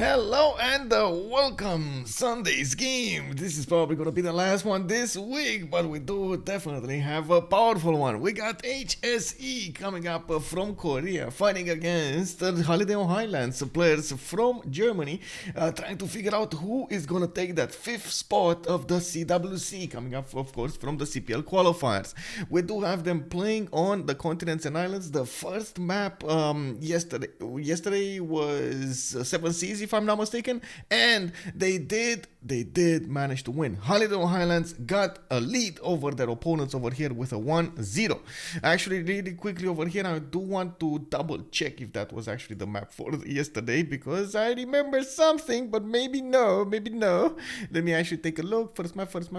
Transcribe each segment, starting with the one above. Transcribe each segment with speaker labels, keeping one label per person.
Speaker 1: Hello and welcome Sunday's game. This is probably gonna be the last one this week, but we do definitely have a powerful one. We got HSE coming up from Korea, fighting against the Holiday on Highlands players from Germany, trying to figure out who is gonna take that fifth spot of the CWC, coming up, of course, from the CPL qualifiers. We do have them playing on the continents and islands. The first map yesterday was Seven Seas, if I'm not mistaken, and they did manage to win. Holiday on Highlands got a lead over their opponents over here with a 1-0. Actually, really quickly over here, I do want to double check if that was actually the map for yesterday, because I remember something, but maybe no. Let me actually take a look. First map. What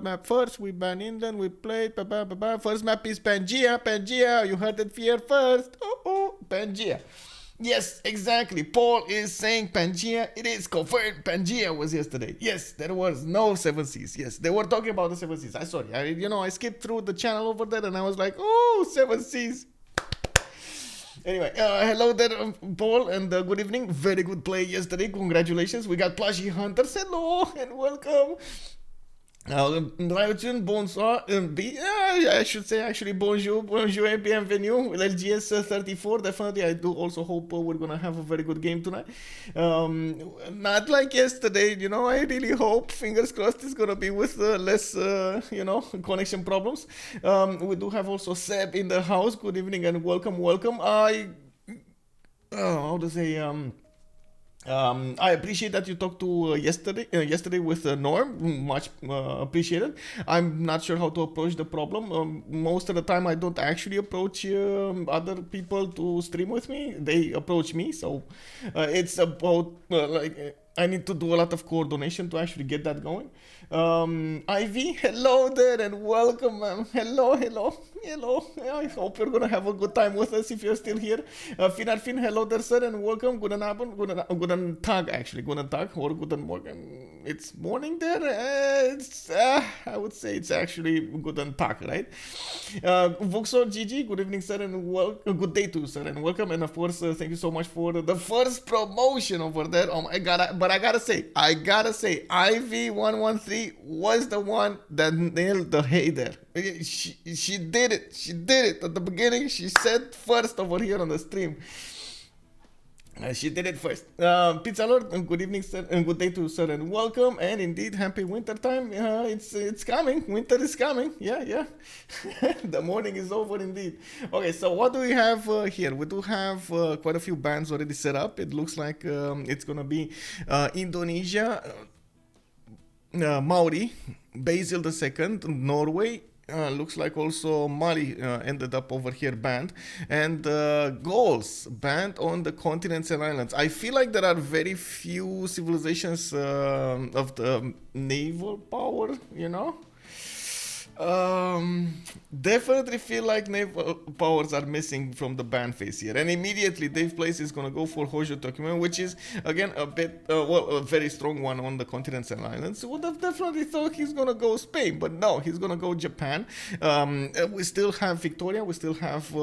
Speaker 1: map first? We ban England, we played. First map is Pangea. You heard it here first. Pangea. Yes, exactly. Paul is saying Pangea. It is confirmed. Pangea was yesterday. Yes, there was no Seven Seas. Yes, they were talking about the Seven Seas. I skipped through the channel over there and I was like, oh, Seven Seas. Anyway, hello there, Paul, and good evening. Very good play yesterday. Congratulations. We got Plushy Hunters. Hello and welcome. Bonsoir, I should say actually bonjour et bienvenue. LGS 34. Definitely, I do also hope we're gonna have a very good game tonight. Not like yesterday, I really hope, fingers crossed, it's gonna be with less, connection problems. We do have also Seb in the house. Good evening and welcome. I appreciate that you talked to yesterday with Norm. Much appreciated. I'm not sure how to approach the problem. Most of the time, I don't actually approach other people to stream with me. They approach me, so it's about I need to do a lot of coordination to actually get that going. Ivy, hello there and welcome, ma'am. Hello. I hope you're gonna have a good time with us if you're still here. Finarfin, hello there, sir, and welcome. Guten Tag, actually. Guten Tag or Guten Morgen. It's morning there. I would say it's actually Guten Tag, right? Vuxo Gigi, good evening, sir, and good day to you, sir, and welcome. And of course, thank you so much for the first promotion over there. Oh my god, but I gotta say, Ivy113 was the one that nailed the hay there. She did it at the beginning. She said first over here on the stream. She did it first. Pizza Lord, good evening, sir, and good day to you, sir, and welcome. And indeed, happy winter time. It's coming. Winter is coming. Yeah. The morning is over indeed. Okay, so what do we have here? We do have quite a few bands already set up. It looks like it's gonna be Indonesia, Maori, Basil II, Norway. Looks like also Mali ended up over here banned, and goals banned on the continents and islands. I feel like there are very few civilizations of the naval power, definitely feel like naval powers are missing from the ban phase here, and immediately DavePlays is gonna go for Hojo Turkmen, which is again a bit a very strong one on the continents and islands. Would have definitely thought he's gonna go Spain, but no, he's gonna go Japan. We still have Victoria, we still have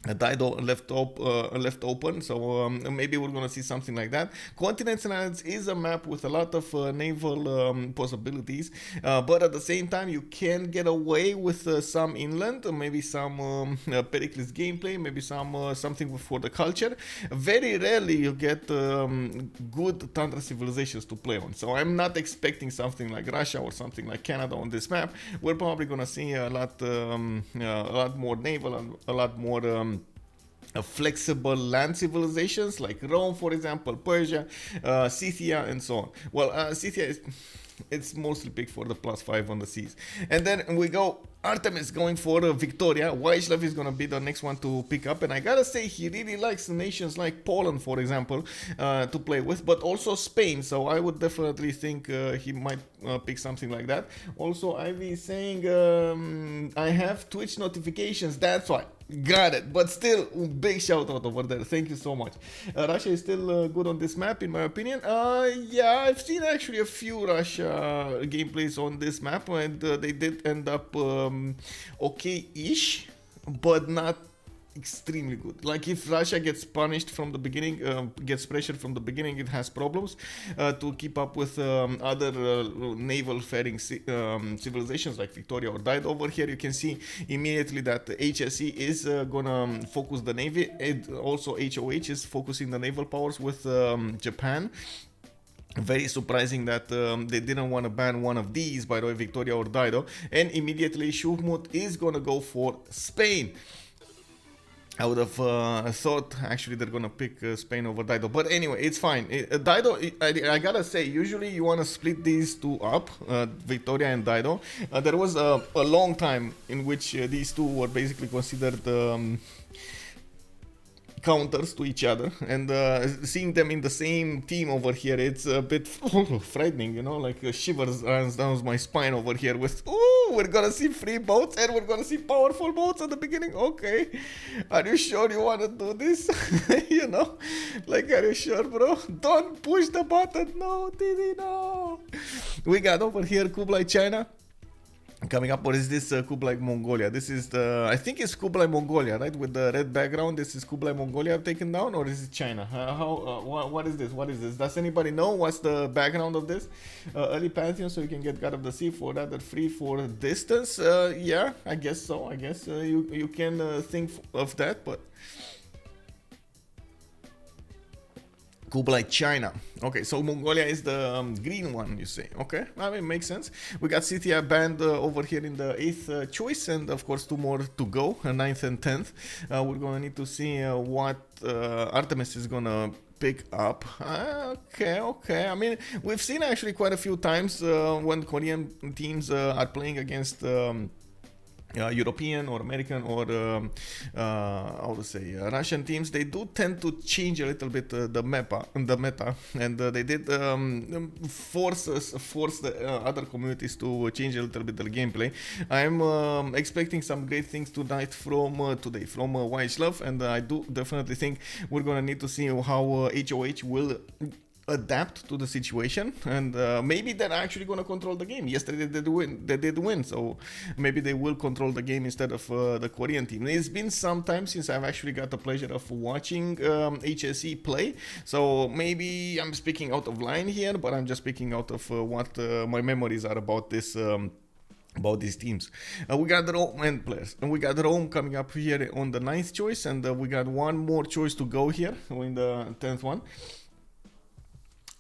Speaker 1: Dido left open, so maybe we're gonna see something like that. Continents and Islands is a map with a lot of naval possibilities, but at the same time you can get away with some inland, maybe some Pericles gameplay, maybe something for the culture. Very rarely you get good Tundra civilizations to play on, so I'm not expecting something like Russia or something like Canada on this map. We're probably gonna see a lot more naval, a lot more flexible land civilizations like Rome, for example, Persia, Scythia, and so on. Well, Scythia it's mostly picked for the +5 on the seas. And then we go Artemiss going for Victoria. YHLuv is going to be the next one to pick up. And I gotta say, he really likes nations like Poland, for example, to play with, but also Spain. So I would definitely think he might pick something like that. Also, Ivy is saying, I have Twitch notifications. That's why. Got it. But still, big shout out over there. Thank you so much. Russia is still good on this map, in my opinion. Yeah, I've seen actually a few Russia gameplays on this map, and they did end up okay-ish, but not extremely good. Like if Russia gets punished from the beginning, gets pressured from the beginning, it has problems to keep up with other naval faring civilizations like Victoria or Dido. Over here you can see immediately that HSE is gonna focus the navy, and also HOH is focusing the naval powers with Japan. Very surprising that they didn't want to ban one of these, by the way, Victoria or Dido. And immediately Schuhmut is gonna go for Spain. I would have thought actually they're gonna pick Spain over Dido, but anyway, it's fine. Dido, I gotta say, usually you wanna split these two up, Victoria and Dido. There was a long time in which these two were basically considered counters to each other, and seeing them in the same team over here, it's a bit frightening, you know, like shivers runs down my spine over here with, oh, we're gonna see free boats and we're gonna see powerful boats at the beginning. Okay, are you sure you want to do this? You know, like, are you sure, bro? Don't push the button. No, Didi, no. We got over here Kublai China coming up. What is this? Kublai Mongolia. This is the, I think it's Kublai Mongolia, right, with the red background. This is Kublai Mongolia taken down, or is it China? What is this? What is this? Does anybody know what's the background of this? Early Pantheon, so you can get God of the Sea for that, free for distance. Yeah, I guess so. I guess you can think of that, but Kublai China. Okay, so Mongolia is the green one, you say. Okay, I mean, makes sense. We got Scythia band over here in the 8th choice, and of course 2 more to go, 9th and 10th. We're gonna need to see what Artemiss is gonna pick up. Okay. I mean, we've seen actually quite a few times when Korean teams are playing against European or American or how to say Russian teams, they do tend to change a little bit the meta, and they did force the other communities to change a little bit their gameplay. I'm expecting some great things tonight from today from YHLuv, and I do definitely think we're gonna need to see how HOH will adapt to the situation, and maybe they're actually going to control the game. Yesterday they did win, so maybe they will control the game instead of the Korean team. It's been some time since I've actually got the pleasure of watching HSE play, so maybe I'm speaking out of line here, but I'm just speaking out of what my memories are about this about these teams. We got the Rome and players, and we got Rome coming up here on the 9th choice, and we got one more choice to go here in the 10th one.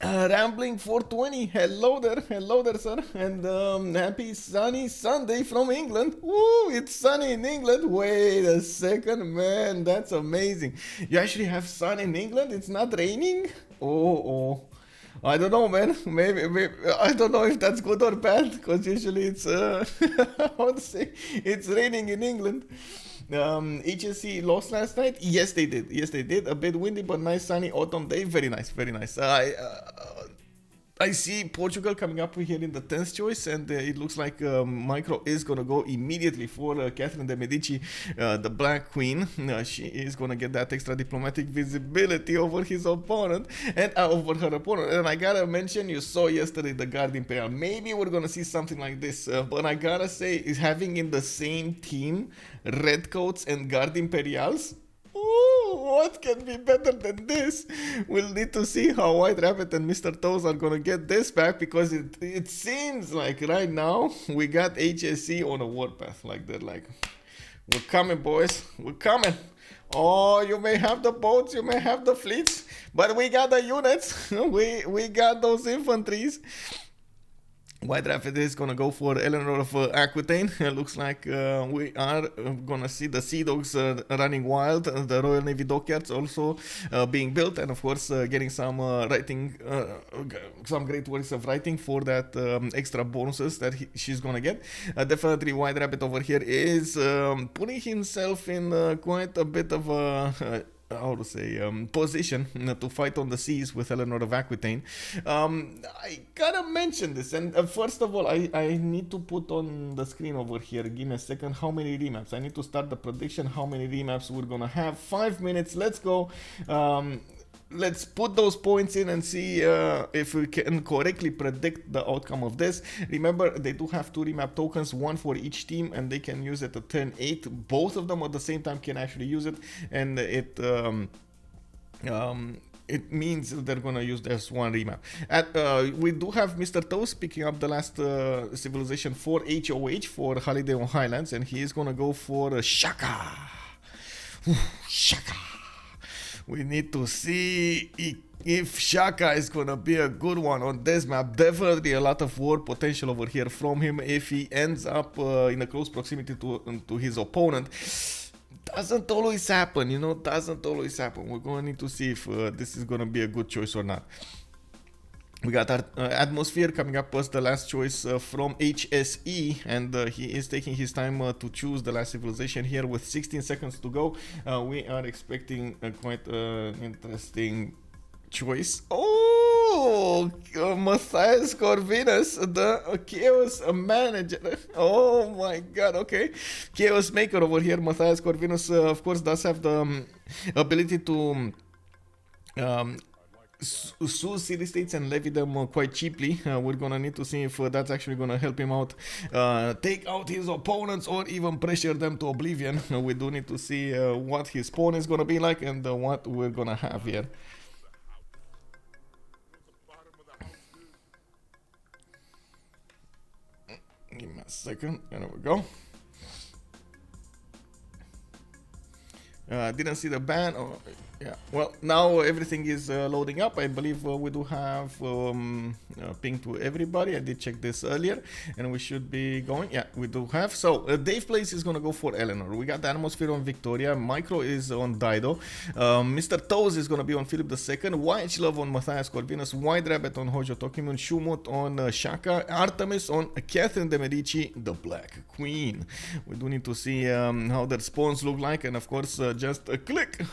Speaker 1: Rambling 420, hello there, sir, and happy sunny Sunday from England. Woo, it's sunny in England. Wait a second, man, that's amazing. You actually have sun in England? It's not raining? Oh, I don't know, man. Maybe I don't know if that's good or bad, because usually it's how to say, it's raining in England. HSE lost last night. Yes, they did. A bit windy, but nice sunny autumn day. Very nice. I see Portugal coming up here in the 10th choice, and it looks like Micro is gonna go immediately for Catherine de Medici, the Black Queen. She is gonna get that extra diplomatic visibility over his opponent, and over her opponent. And I gotta mention, you saw yesterday the Guard Imperial. Maybe we're gonna see something like this, but I gotta say, is having in the same team Redcoats and Guard Imperials. What can be better than this? We'll need to see how YHLuv and Mr. Toes are gonna get this back, because it seems like right now we got HSE on a warpath. Like they're like, we're coming, boys, we're coming. Oh, you may have the boats, you may have the fleets, but we got the units. we got those infantries. YHLuv is gonna go for Eleanor of Aquitaine. Looks like we are gonna see the Sea Dogs running wild, the Royal Navy dockyards also being built, and of course getting some writing, some great works of writing for that extra bonuses that she's gonna get. Definitely YHLuv over here is putting himself in quite a bit of a how to say position to fight on the seas with Eleanor of Aquitaine. I gotta mention this, and first of all, I need to put on the screen over here, give me a second, how many remaps. I need to start the prediction, how many remaps we're gonna have. 5 minutes, let's go. let's put those points in and see if we can correctly predict the outcome of this. Remember, they do have 2 remap tokens, 1 for each team, and they can use it at turn 8. Both of them at the same time can actually use it, and it means they're gonna use this 1 remap. We do have Mr. Toast picking up the last civilization for HOH for Holiday on Highlands, and he is gonna go for Shaka. Shaka. We need to see if Shaka is gonna be a good one on this map. Definitely a lot of war potential over here from him if he ends up in a close proximity to his opponent. Doesn't always happen, you know, doesn't always happen. We're gonna need to see if this is gonna be a good choice or not. We got our Atmosphere coming up as the last choice from HSE, and he is taking his time to choose the last civilization here with 16 seconds to go. We are expecting a quite interesting choice. Oh, Matthias Corvinus, the Chaos Manager. Oh my god, okay. Chaos Maker over here. Matthias Corvinus, of course, does have the ability to sue city states and levy them quite cheaply. We're gonna need to see if that's actually gonna help him out take out his opponents or even pressure them to oblivion. We do need to see what his spawn is gonna be like and what we're gonna have here. Give me a second. There we go. Didn't see the ban. Oh, yeah. Well, now everything is loading up. I believe we do have ping to everybody. I did check this earlier, and we should be going. Yeah, we do have. So DavePlays is gonna go for Eleanor. We got the Atmosphere on Victoria. Micro is on Dido. Mr. Toes is gonna be on Philip II. YHLuv on Matthias Corvinus. WhiteRqbbit on Hojo Tokimun. Schuhmut on Shaka. Artemiss on Catherine de Medici, the Black Queen. We do need to see how their spawns look like, and of course just click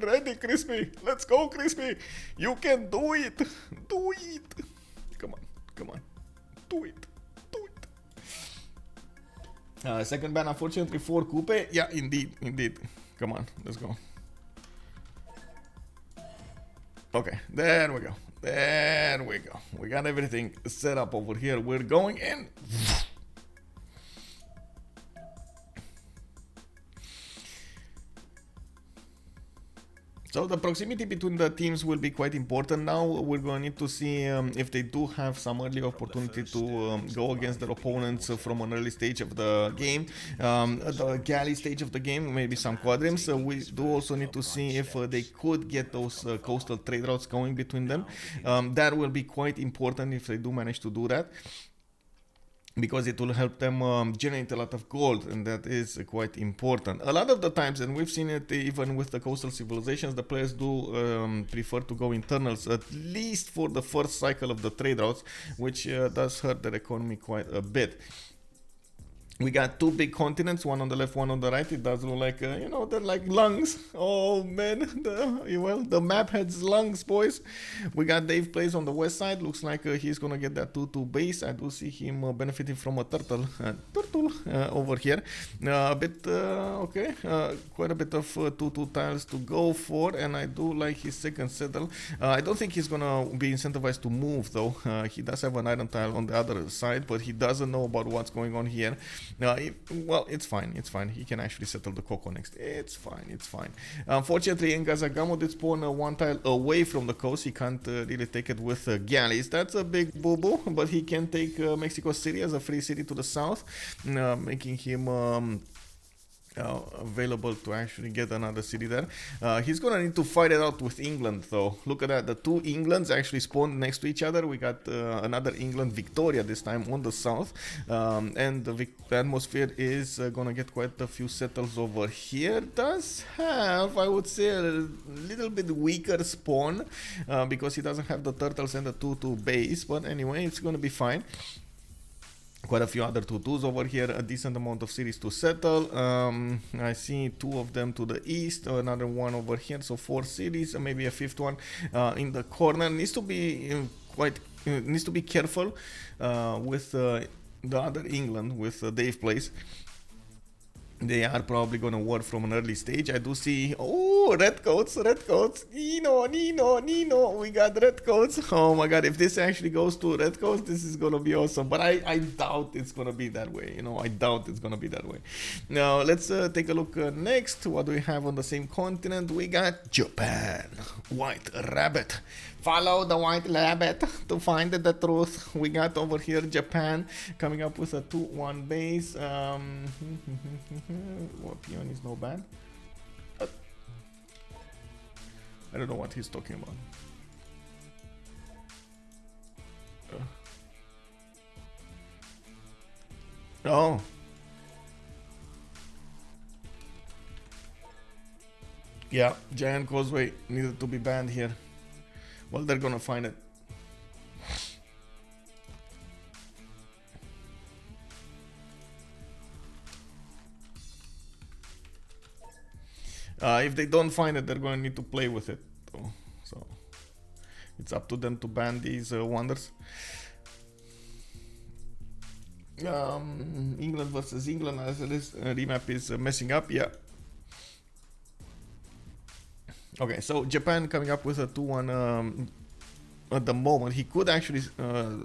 Speaker 1: ready, Crispy. Let's go, Crispy. You can do it. Do it. Come on. Do it. Second ban, unfortunately, for Coupe. Yeah, indeed. Come on, let's go. Okay, there we go. We got everything set up over here. We're going in. So the proximity between the teams will be quite important now. We're going to need to see if they do have some early opportunity to go against their opponents from an early stage of the game, the galley stage of the game, maybe some quadrims. We do also need to see if they could get those coastal trade routes going between them. That will be quite important if they do manage to do that, because it will help them generate a lot of gold, and that is quite important. A lot of the times, and we've seen it even with the coastal civilizations, the players do prefer to go internals, at least for the first cycle of the trade routes, which does hurt their economy quite a bit. We got 2 big continents, one on the left, one on the right. It does look like, you know, they're like lungs. Oh man, the map has lungs, boys. We got DavePlays on the west side. Looks like he's gonna get that 2-2 base. I do see him benefiting from a turtle over here. Okay, quite a bit of 2-2 tiles to go for, and I do like his second settle. I don't think he's gonna be incentivized to move though. He does have an iron tile on the other side, but he doesn't know about what's going on here. Well, it's fine. He can actually settle the Coco next. It's fine. Unfortunately, Ngazagamo did spawn 1 tile away from the coast. He can't really take it with galleys. That's a big boo-boo, but he can take Mexico City as a free city to the south, making him available to actually get another city there. He's gonna need to fight it out with England though. Look at that, the 2 Englands actually spawned next to each other. We got another England, Victoria, this time on the south, and the Atmosphere is gonna get quite a few settles over here. Does have, I would say, a little bit weaker spawn because he doesn't have the turtles and the 2-2 base, but anyway, it's gonna be fine. Quite a few other 2-2s over here, a decent amount of cities to settle. I see 2 of them to the east, another 1 over here, so 4 cities, maybe a 5th one in the corner. Needs to be careful with the other England, with DavePlays. They are probably gonna work from an early stage. I do see, oh, red coats, Nino, we got red coats. Oh my god, if this actually goes to red coats, this is gonna be awesome. But I doubt it's gonna be that way, you know, I doubt it's gonna be that way. Now, let's take a look next. What do we have on the same continent? We got Japan, YHLuv. Follow the YHLuv to find the truth. We got over here Japan coming up with a 2-1 base. What peon is no bad? I don't know what he's talking about. Oh. Yeah, Giant Causeway needed to be banned here. Well, they're gonna find it. If they don't find it, they're going to need to play with it. So it's up to them to ban these wonders. England versus England, as this remap is messing up. Yeah. Okay, so Japan coming up with a 2-1 at the moment. He could actually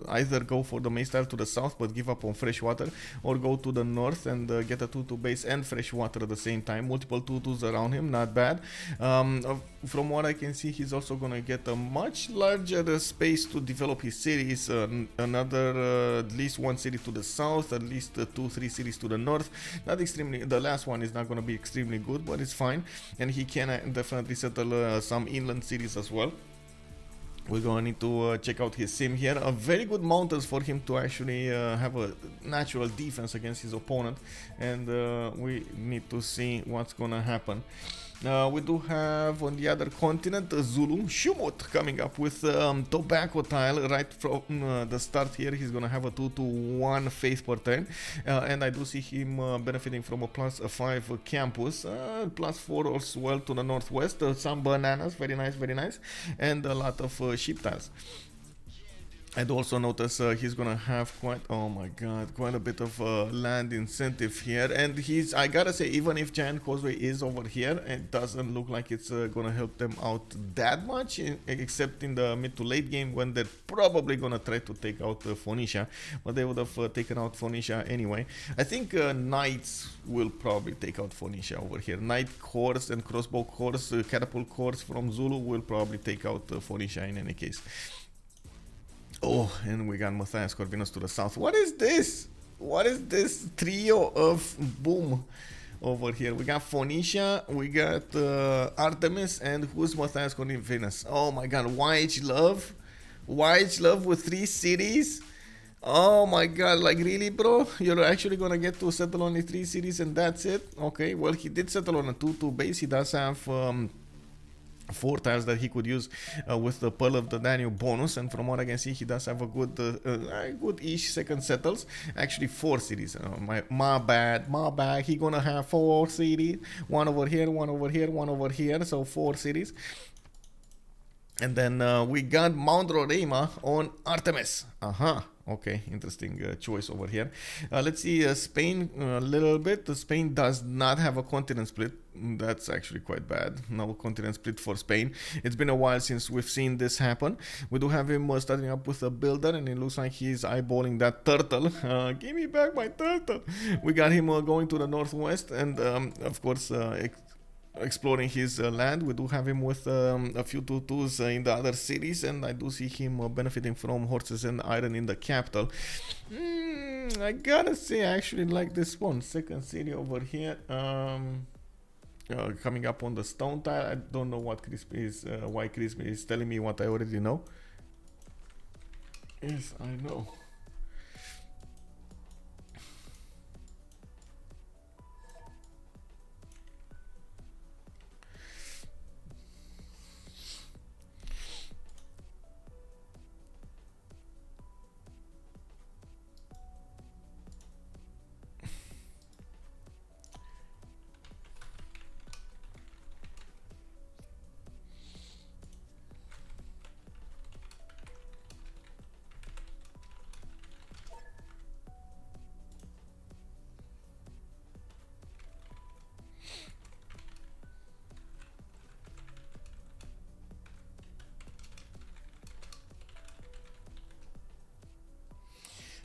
Speaker 1: either go for the main style to the south but give up on freshwater, or go to the north and get a 2-2 base and freshwater at the same time. Multiple 2-2s around him, not bad. From what I can see, he's also gonna get a much larger space to develop his cities. Another at least one city to the south, at least 2-3 cities to the north. Not extremely, the last one is not gonna be extremely good, but it's fine. And he can definitely settle some inland cities as well. We're gonna need to check out his sim here. A very good mountains for him to actually have a natural defense against his opponent, and we need to see what's gonna happen. We do have on the other continent Zulu, Schuhmut coming up with tobacco tile right from the start here. He's gonna have a 2-1 faith per turn, and I do see him benefiting from a +5 campus, +4 as well to the northwest. Some bananas, very nice, and a lot of sheep tiles. I'd also notice he's gonna have quite a bit of land incentive here, and I gotta say, even if Giant Causeway is over here, it doesn't look like it's gonna help them out that much, except in the mid to late game when they're probably gonna try to take out Phoenicia, but they would have taken out Phoenicia anyway. I think Knights will probably take out Phoenicia over here. Knight Horse and Crossbow Horse, Catapult Horse from Zulu will probably take out Phoenicia in any case. Oh, and we got Matthias Corvinus to the south. What is this? What is this trio of boom over here? We got Phoenicia, we got Artemiss, and who's Matthias Corvinus? Oh my god, YHLuv? YHLuv with 3 cities? Oh my god, like really, bro? You're actually gonna get to settle only 3 cities and that's it? Okay, well, he did settle on a 2-2 base. He does have 4 tiles that he could use with the Pearl of the Danube bonus, and from what I can see, he does have a good-ish second settles. Actually 4 cities. My bad. He gonna have 4 cities. One over here, one over here, one over here. So 4 cities. And then we got Mount Roraima on Artemiss. Okay, interesting choice over here. Let's see Spain a little bit. Spain does not have a continent split. That's actually quite bad. No continent split for Spain. It's been a while since we've seen this happen. We do have him starting up with a builder, and it looks like he's eyeballing that turtle. Give me back my turtle. We got him going to the northwest, and of course exploring his land. We do have him with a few 2-2s in the other cities, and I do see him benefiting from horses and iron in the capital. I gotta say, I actually like this one. Second city over here. Coming up on the stone tile. I don't know what Crispy is, why Crispy is telling me what I already know. Yes, I know.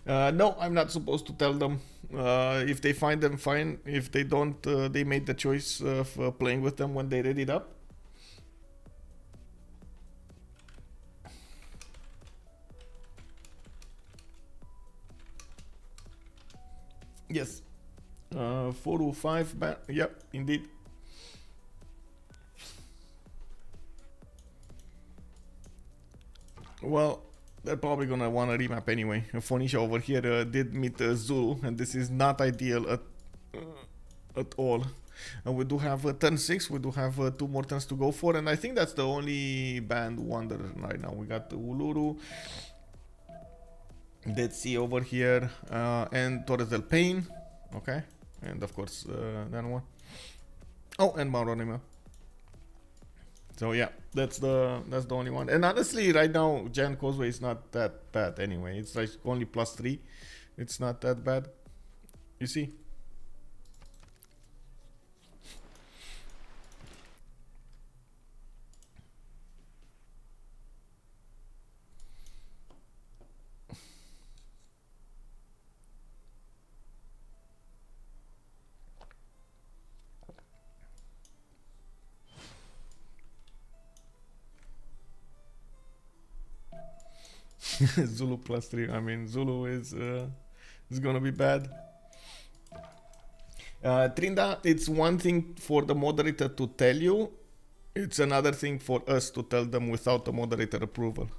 Speaker 1: No, I'm not supposed to tell them. If they find them, fine. If they don't, they made the choice of playing with them when they read it up. Yes. 405 yep, indeed. Well, they're probably gonna want a remap anyway. Phoenicia over here did meet Zulu, and this is not ideal at all. We do have turn 6, we do have 2 more turns to go for, and I think that's the only band wonder right now. We got Uluru, Dead Sea over here, and Torres del Pain. Okay, and of course that one. Oh, and Mauronima. So yeah, that's the only one. And honestly, right now, Giant Causeway is not that bad anyway. It's like only +3. It's not that bad. You see? Zulu +3. I mean, Zulu is gonna be bad. Trinda, it's one thing for the moderator to tell you. It's another thing for us to tell them without the moderator approval.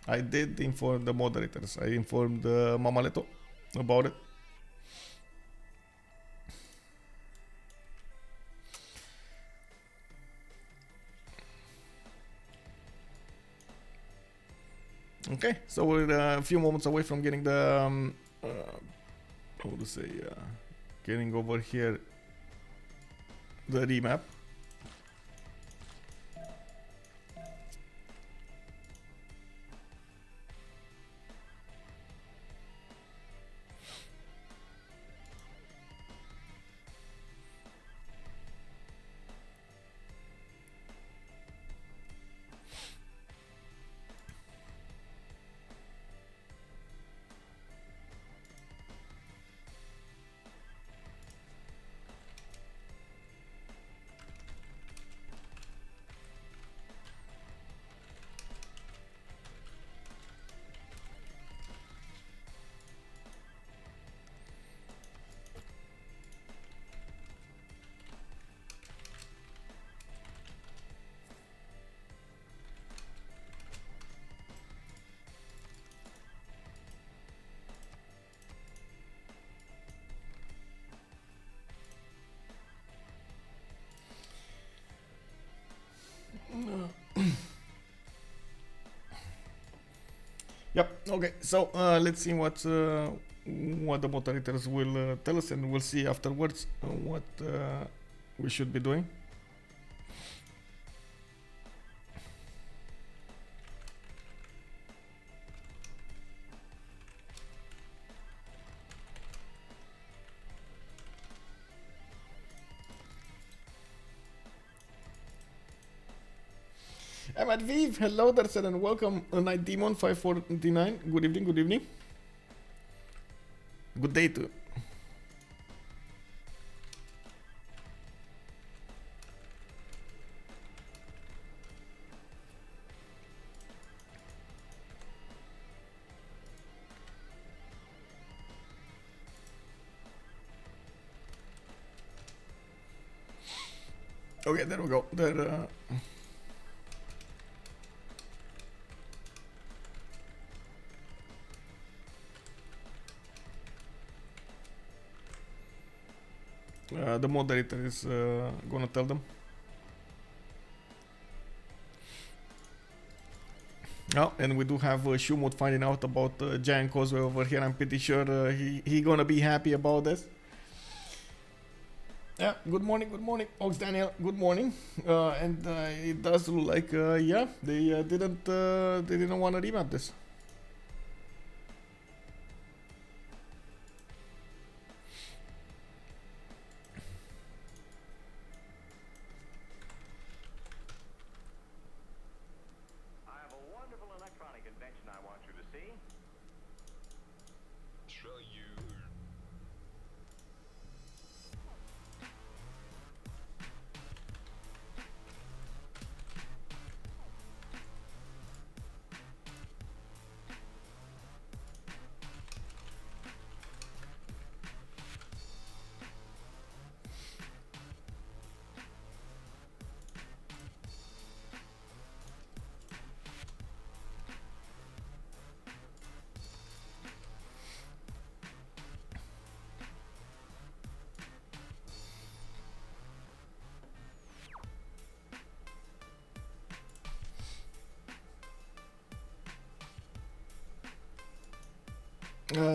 Speaker 1: I did inform the moderators. I informed Mamaleto about it. Okay, so we're a few moments away from getting the how to say, getting over here the remap. Yep. Okay. So let's see what the moderators will tell us, and we'll see afterwards what we should be doing. I'm at Viv. Hello there, sir, and welcome, Night Demon 549. Good evening. Good evening. Good day to. Okay, there we go. There. The moderator is gonna tell them. Oh, and we do have Schuhmut finding out about Giant Causeway over here. I'm pretty sure he gonna be happy about this. Yeah, good morning, Ox Daniel. Good morning. And it does look like yeah, they didn't want to remap this.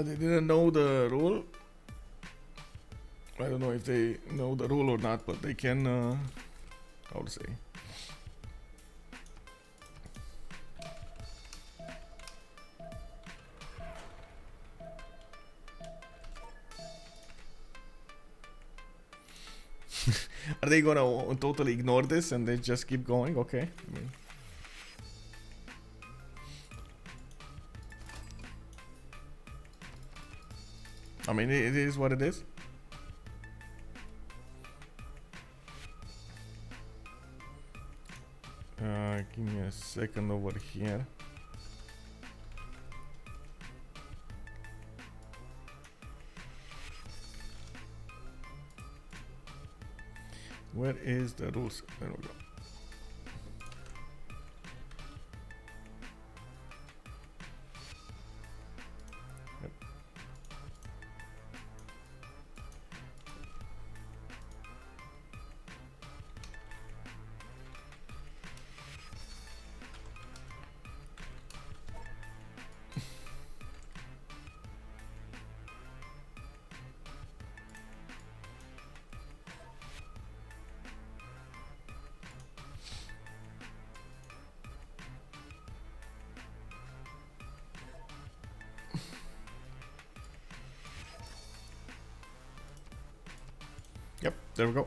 Speaker 1: They didn't know the rule. I don't know if they know the rule or not, but they can, how to say? Are they gonna totally ignore this and they just keep going? Okay. I mean, it is what it is. Give me a second over here. Where is the rules? There we go. Yep, there we go.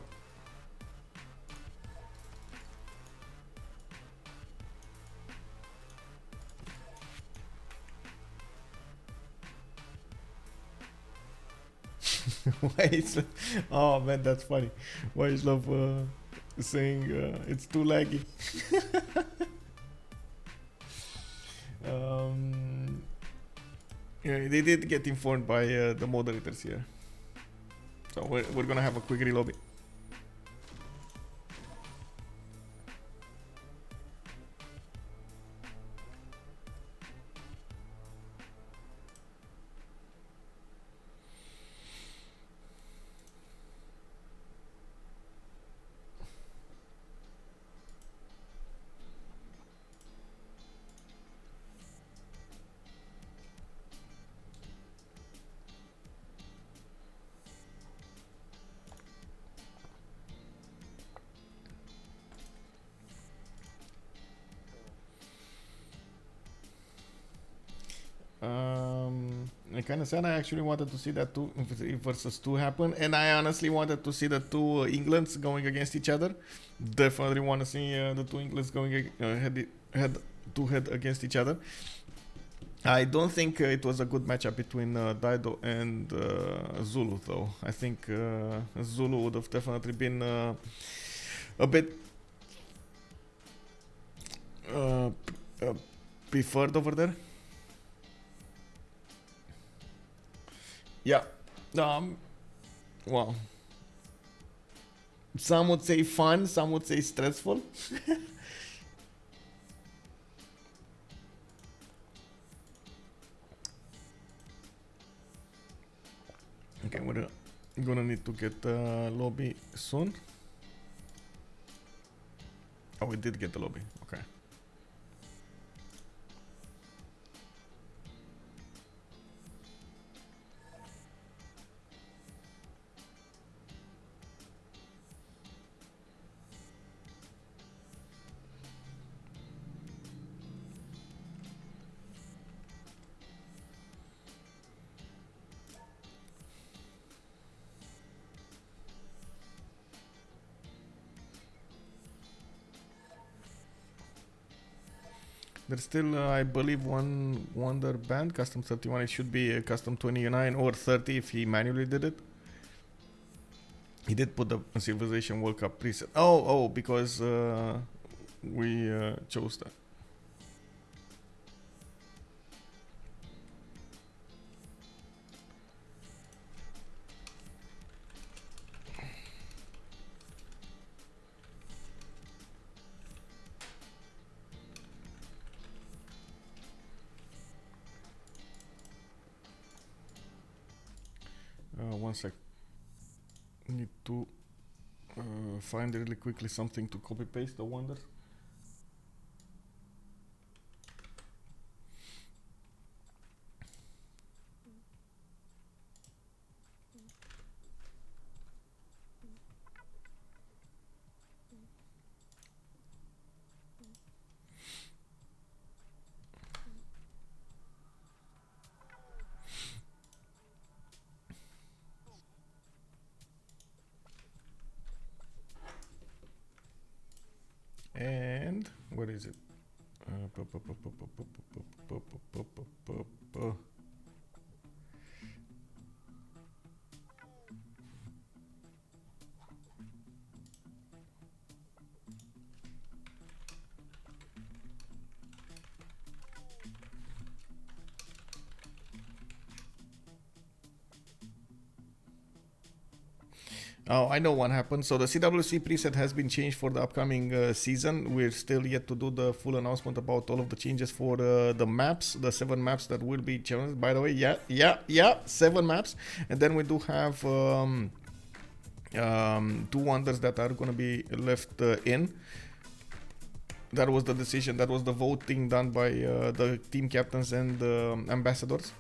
Speaker 1: YHLuv. Oh man, that's funny. YHLuv saying it's too laggy. Yeah, they did get informed by the moderators here. So we're gonna have a quick relobby. I kind of said I actually wanted to see that 2 versus 2 happen, and I honestly wanted to see the 2 Englands going against each other. Definitely want to see the 2 Englands going head to head against each other. I don't think it was a good matchup between Dido and Zulu, though. I think Zulu would have definitely been a bit preferred over there. Yeah. Well, some would say fun, some would say stressful. Okay, we're gonna need to get the lobby soon. Oh, we did get the lobby. Okay. There's still, I believe, one wonder band, custom 31. It should be a custom 29 or 30 if he manually did it. He did put the Civilization World Cup preset. Oh, because we chose that. One sec. Need to find really quickly something to copy paste the wonders. And what is it? Oh, I know what happened. So the CWC preset has been changed for the upcoming season. We're still yet to do the full announcement about all of the changes for the maps, the 7 maps that will be challenged. By the way, yeah, 7 maps. And then we do have 2 wonders that are going to be left in. That was the decision. That was the voting done by the team captains and ambassadors.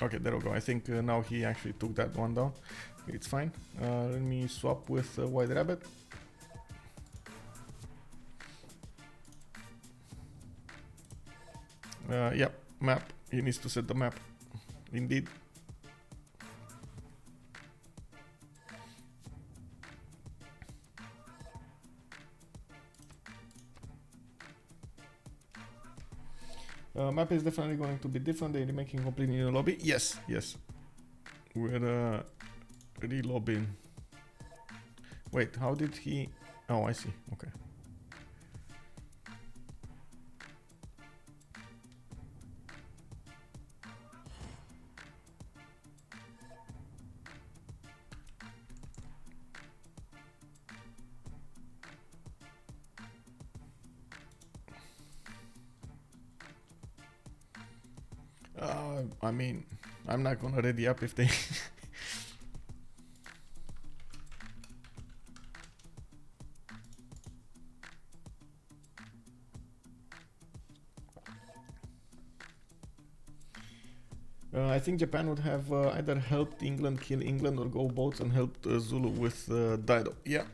Speaker 1: Okay, there we go. I think now he actually took that one down. It's fine. Let me swap with YHLuv. Yep, map. He needs to set the map. Indeed. Map is definitely going to be different. They're making completely new lobby. Yes. We're re-lobbying. Wait, how did he... Oh, I see. Okay. I mean, I'm not gonna ready up if they... I think Japan would have either helped England kill England or go boats and helped Zulu with Dido. Yeah.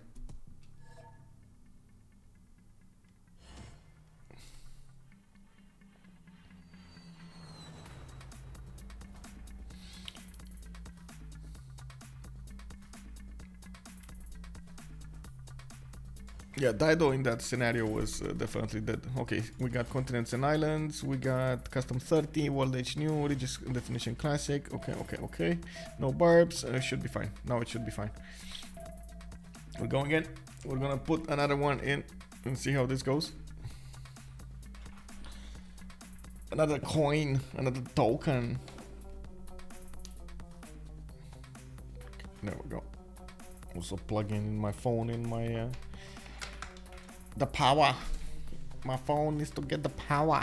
Speaker 1: Yeah, Dido in that scenario was definitely dead. Okay, we got continents and islands, we got custom 30, world age new, religious definition classic. Okay. No barbs, should be fine. Now it should be fine. We're going in. We're gonna put another one in and see how this goes. Another coin, another token. There we go. Also plugging my phone in my the power. My phone needs to get the power.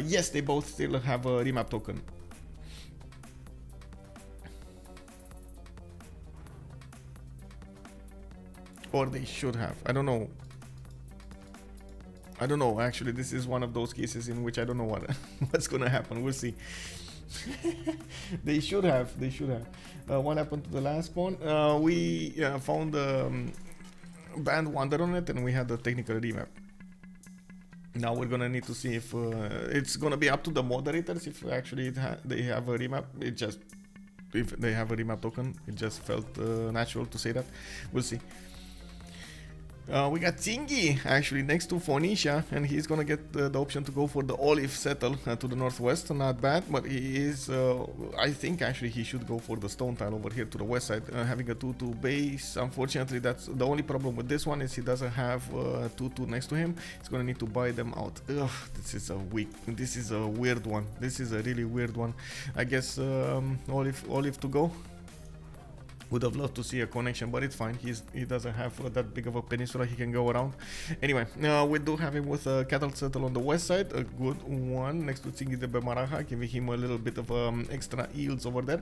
Speaker 1: Yes, they both still have a remap token. Or they should have. I don't know. Actually, this is one of those cases in which I don't know what's gonna happen. We'll see. They should have. They should have. What happened to the last pawn? We found band wander on it, and we had a technical remap. Now we're gonna need to see if it's gonna be up to the moderators if actually they have a remap. It just if they have a remap token, it just felt natural to say that. We'll see. We got Tingy actually next to Phoenicia, and he's gonna get the option to go for the olive settle to the northwest. Not bad, but he is, I think actually he should go for the stone tile over here to the west side, having a 2-2 base. Unfortunately, that's the only problem with this one, is he doesn't have 2-2 next to him. He's gonna need to buy them out. Ugh, this is a weird one. This is a really weird one. I guess olive to go. Would have loved to see a connection, but it's fine. He doesn't have that big of a peninsula he can go around. Anyway, we do have him with a cattle settle on the west side, a good one next to Tsingi de Bemaraha, giving him a little bit of extra yields over there.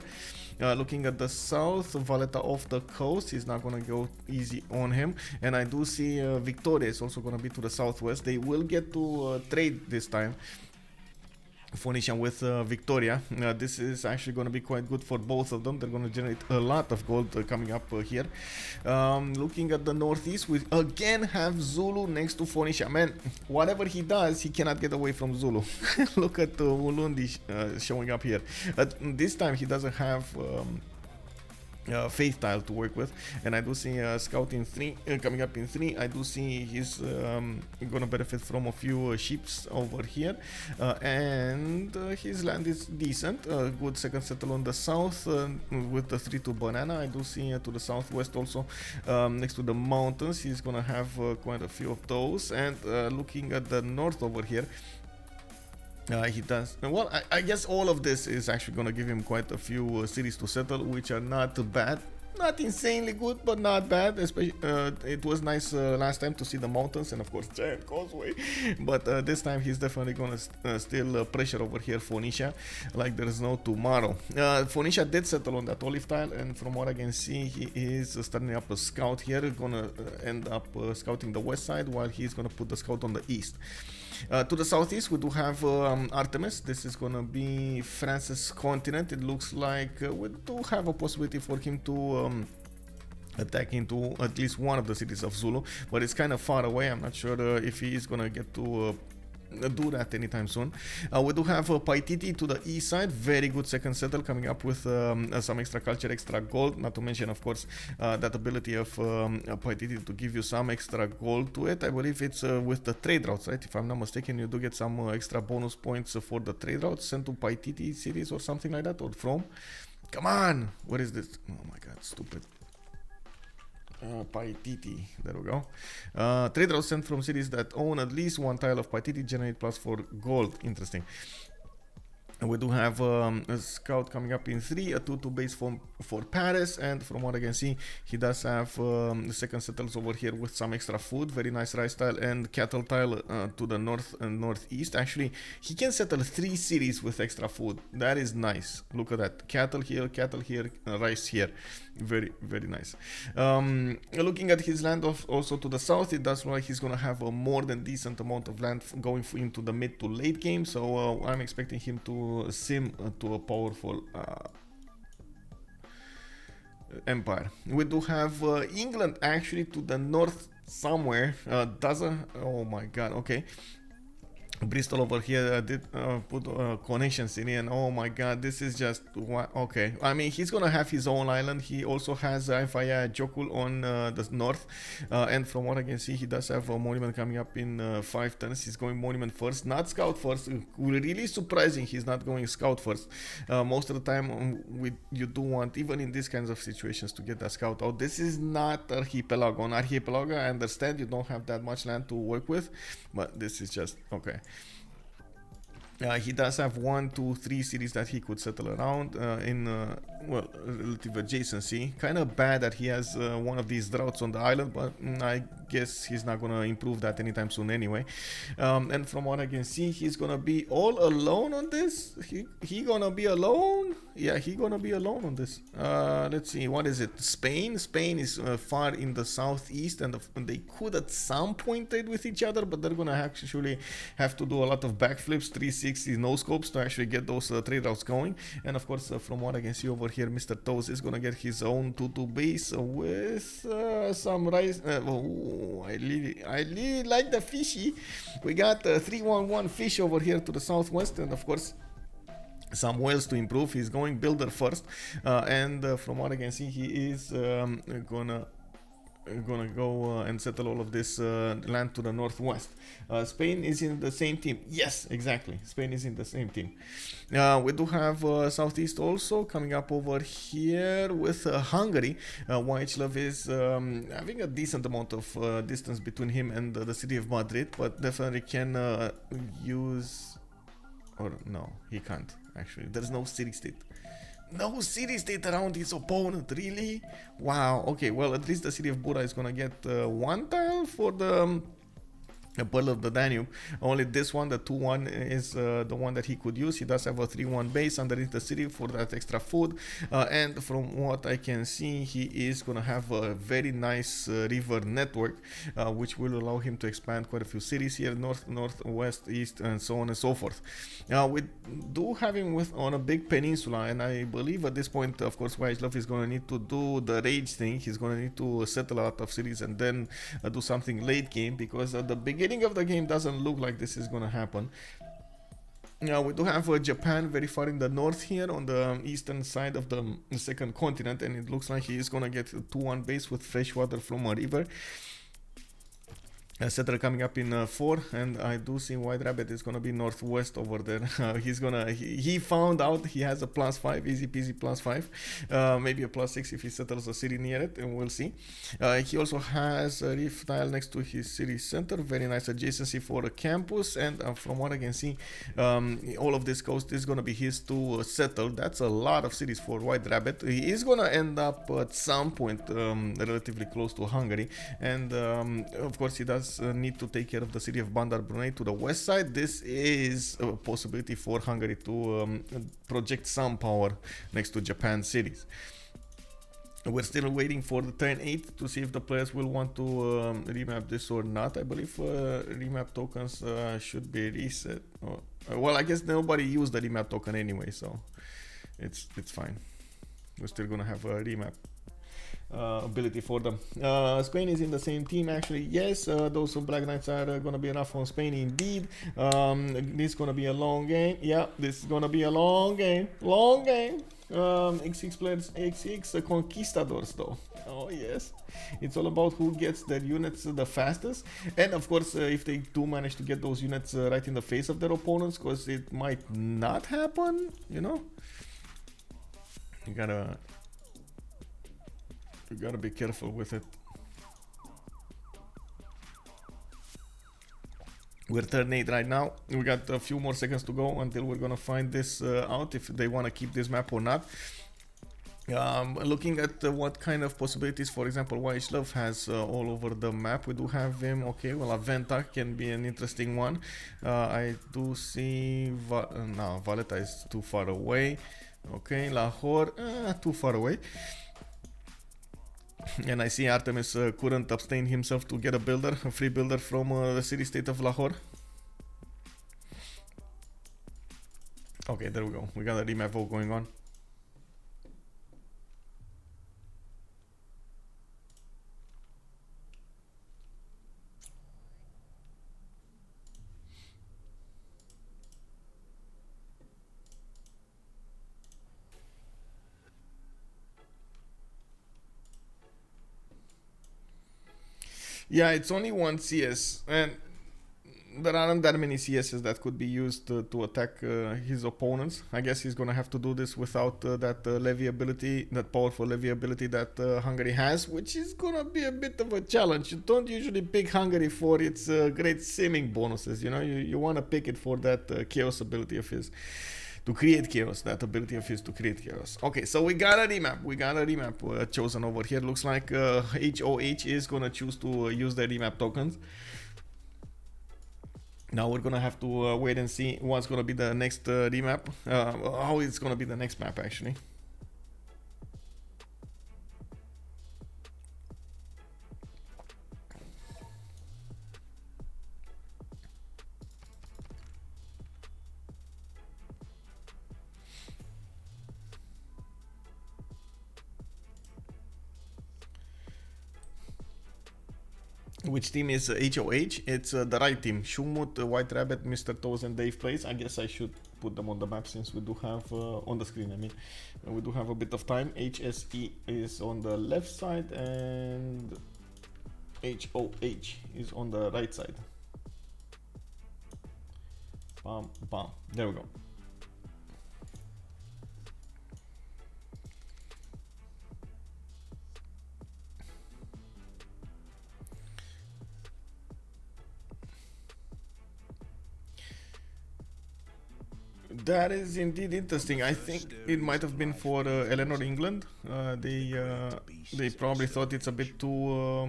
Speaker 1: Looking at the south, Valletta off the coast, he's not gonna go easy on him. And I do see Victoria is also gonna be to the southwest. They will get to trade this time. Phoenicia with Victoria. This is actually going to be quite good for both of them. They're going to generate a lot of gold coming up here. Looking at the northeast, we again have Zulu next to Phoenicia. Man, whatever he does, he cannot get away from Zulu. Look at Ulundi showing up here. This time he doesn't have faith tile to work with, and I do see scout in 3 coming up in 3. I do see he's gonna benefit from a few sheeps over here, and his land is decent. Good second settle on the south with the 3-2 banana. I do see to the southwest also next to the mountains he's gonna have quite a few of those. And looking at the north over here, he does well. I guess all of this is actually going to give him quite a few cities to settle, which are not bad, not insanely good, but not bad. Especially, it was nice last time to see the mountains and of course giant causeway, but this time he's definitely going to still pressure over here Phoenicia like there is no tomorrow. Phoenicia did settle on that olive tile, and from what I can see, he is starting up a scout here. Gonna end up scouting the west side while he's gonna put the scout on the east. To the southeast, we do have Artemiss. This is gonna be France's continent. It looks like we do have a possibility for him to attack into at least one of the cities of Zulu, but it's kind of far away. I'm not sure if he is gonna get to do that anytime soon. We do have Paititi to the east side. Very good second settle, coming up with some extra culture, extra gold. Not to mention, of course, that ability of Paititi to give you some extra gold to it. I believe it's with the trade routes, right? If I'm not mistaken, you do get some extra bonus points for the trade routes sent to Paititi cities or something like that, or from. Come on! What is this? Oh my god, stupid. Paititi, there we go. Trade routes sent from cities that own at least one tile of Paititi generate +4 gold. Interesting. And we do have a scout coming up in 3, a 2-2 base for Paris, and from what I can see, he does have the second settles over here with some extra food. Very nice rice tile and cattle tile to the north and northeast. Actually, he can settle 3 cities with extra food. That is nice. Look at that. Cattle here, rice here. Very, very nice. Looking at his land also to the south, it does look like he's going to have a more than decent amount of land going into the mid to late game. So I'm expecting him to sim to a powerful empire. We do have England actually to the north somewhere. Oh my god, okay. Bristol over here did put connections in it, and oh my god, this is just okay. I mean, he's gonna have his own island. He also has Ifaya Jokul on the north, and from what I can see, he does have a monument coming up in 5 turns. He's going monument first, not scout first. Really surprising, he's not going scout first. Most of the time, you do want, even in these kinds of situations, to get that scout out. This is not Archipelago. On Archipelago, I understand you don't have that much land to work with, but this is just okay. He does have 1, 2, 3 cities that he could settle around in well, relative adjacency. Kind of bad that he has one of these droughts on the island, but I guess he's not gonna improve that anytime soon anyway. And from what I can see, he's gonna be all alone on this. He gonna be alone? Yeah, he gonna be alone on this. Let's see, what is it? Spain? Spain is far in the southeast, and they could at some point trade with each other, but they're gonna actually have to do a lot of backflips, 360 no scopes to actually get those trade routes going. And of course, from what I can see over here, Mr. Toes is gonna get his own 2-2 base with some rice. Oh, I really like the fishy. We got 3-1-1 fish over here to the southwest, and of course some whales to improve. He's going builder first, and from what I can see, he is gonna go and settle all of this land to the northwest. Spain is in the same team. Yes, exactly. Spain is in the same team. We do have southeast also coming up over here with Hungary. YHLuv is having a decent amount of distance between him and the city of Madrid, but definitely can use, or no, he can't actually. There's no city-state. No city-state around his opponent, really? Wow, okay, well, at least the city of Bura is gonna get one tile for the Pearl of the Danube. Only this one, the 2-1, is the one that he could use. He does have a 3-1 base underneath the city for that extra food. And from what I can see, he is gonna have a very nice river network, which will allow him to expand quite a few cities here, north, northwest, east, and so on and so forth. We do have him on a big peninsula, and I believe at this point, of course, YHLuv is gonna need to do the rage thing. He's gonna need to settle a lot of cities and then do something late game, because at the beginning of the game doesn't look like this is gonna happen. Now we do have Japan very far in the north here on the eastern side of the second continent, and it looks like he is gonna get a 2-1 base with fresh water from a river. A settler coming up in 4, and I do see WhiteRqbbit is gonna be northwest over there. He found out he has a +5, easy peasy +5, maybe a +6 if he settles a city near it, and we'll see. He also has a reef tile next to his city center, very nice adjacency for a campus, and from what I can see, all of this coast is gonna be his to settle. That's a lot of cities for WhiteRqbbit. He is gonna end up at some point relatively close to Hungary, and of course he does need to take care of the city of Bandar Brunei to the west side. This is a possibility for Hungary to project some power next to Japan cities. We're still waiting for the turn 8 to see if the players will want to remap this or not. I believe remap tokens should be reset. Well, I guess nobody used the remap token anyway, so it's fine. We're still gonna have a remap ability for them. Spain is in the same team actually. Yes, those Black Knights are gonna be enough on Spain indeed. This is gonna be a long game. Yeah, this is gonna be a long game. Long game. XX players, XX conquistadors though. Oh yes, it's all about who gets their units the fastest, and of course if they do manage to get those units right in the face of their opponents, because it might not happen, you know. You gotta be careful with it. We're turn 8 right now. We got a few more seconds to go until we're gonna find this out, if they want to keep this map or not. Looking at what kind of possibilities, for example, YHLuv has all over the map. We do have him. Okay, well, Aventa can be an interesting one. I do see no, Valletta is too far away. Okay, Lahore, too far away. And I see Artemiss couldn't abstain himself to get a builder, a free builder from the city-state of Lahore. Okay, there we go. We got a remap vote going on. Yeah, it's only one CS, and there aren't that many CSs that could be used to attack his opponents. I guess he's gonna have to do this without that levy ability, that powerful levy ability that Hungary has, which is gonna be a bit of a challenge. You don't usually pick Hungary for its great simming bonuses, you know, you wanna pick it for that chaos ability of his. to create chaos. That ability of his to create chaos. Okay, so we got a remap chosen over here. Looks like HOH is gonna choose to use the remap tokens. Now we're gonna have to wait and see what's gonna be the next remap, how it's gonna be the next map actually. Which team is HOH? It's the right team. Schuhmut, YHLuv, Mr. Toes, and DavePlays. I guess I should put them on the map since we do have, on the screen I mean. We do have a bit of time. HSE is on the left side and HOH is on the right side. Bam, bam. There we go. That is indeed interesting. I think it might have been for Eleanor, England. They probably thought it's a bit too.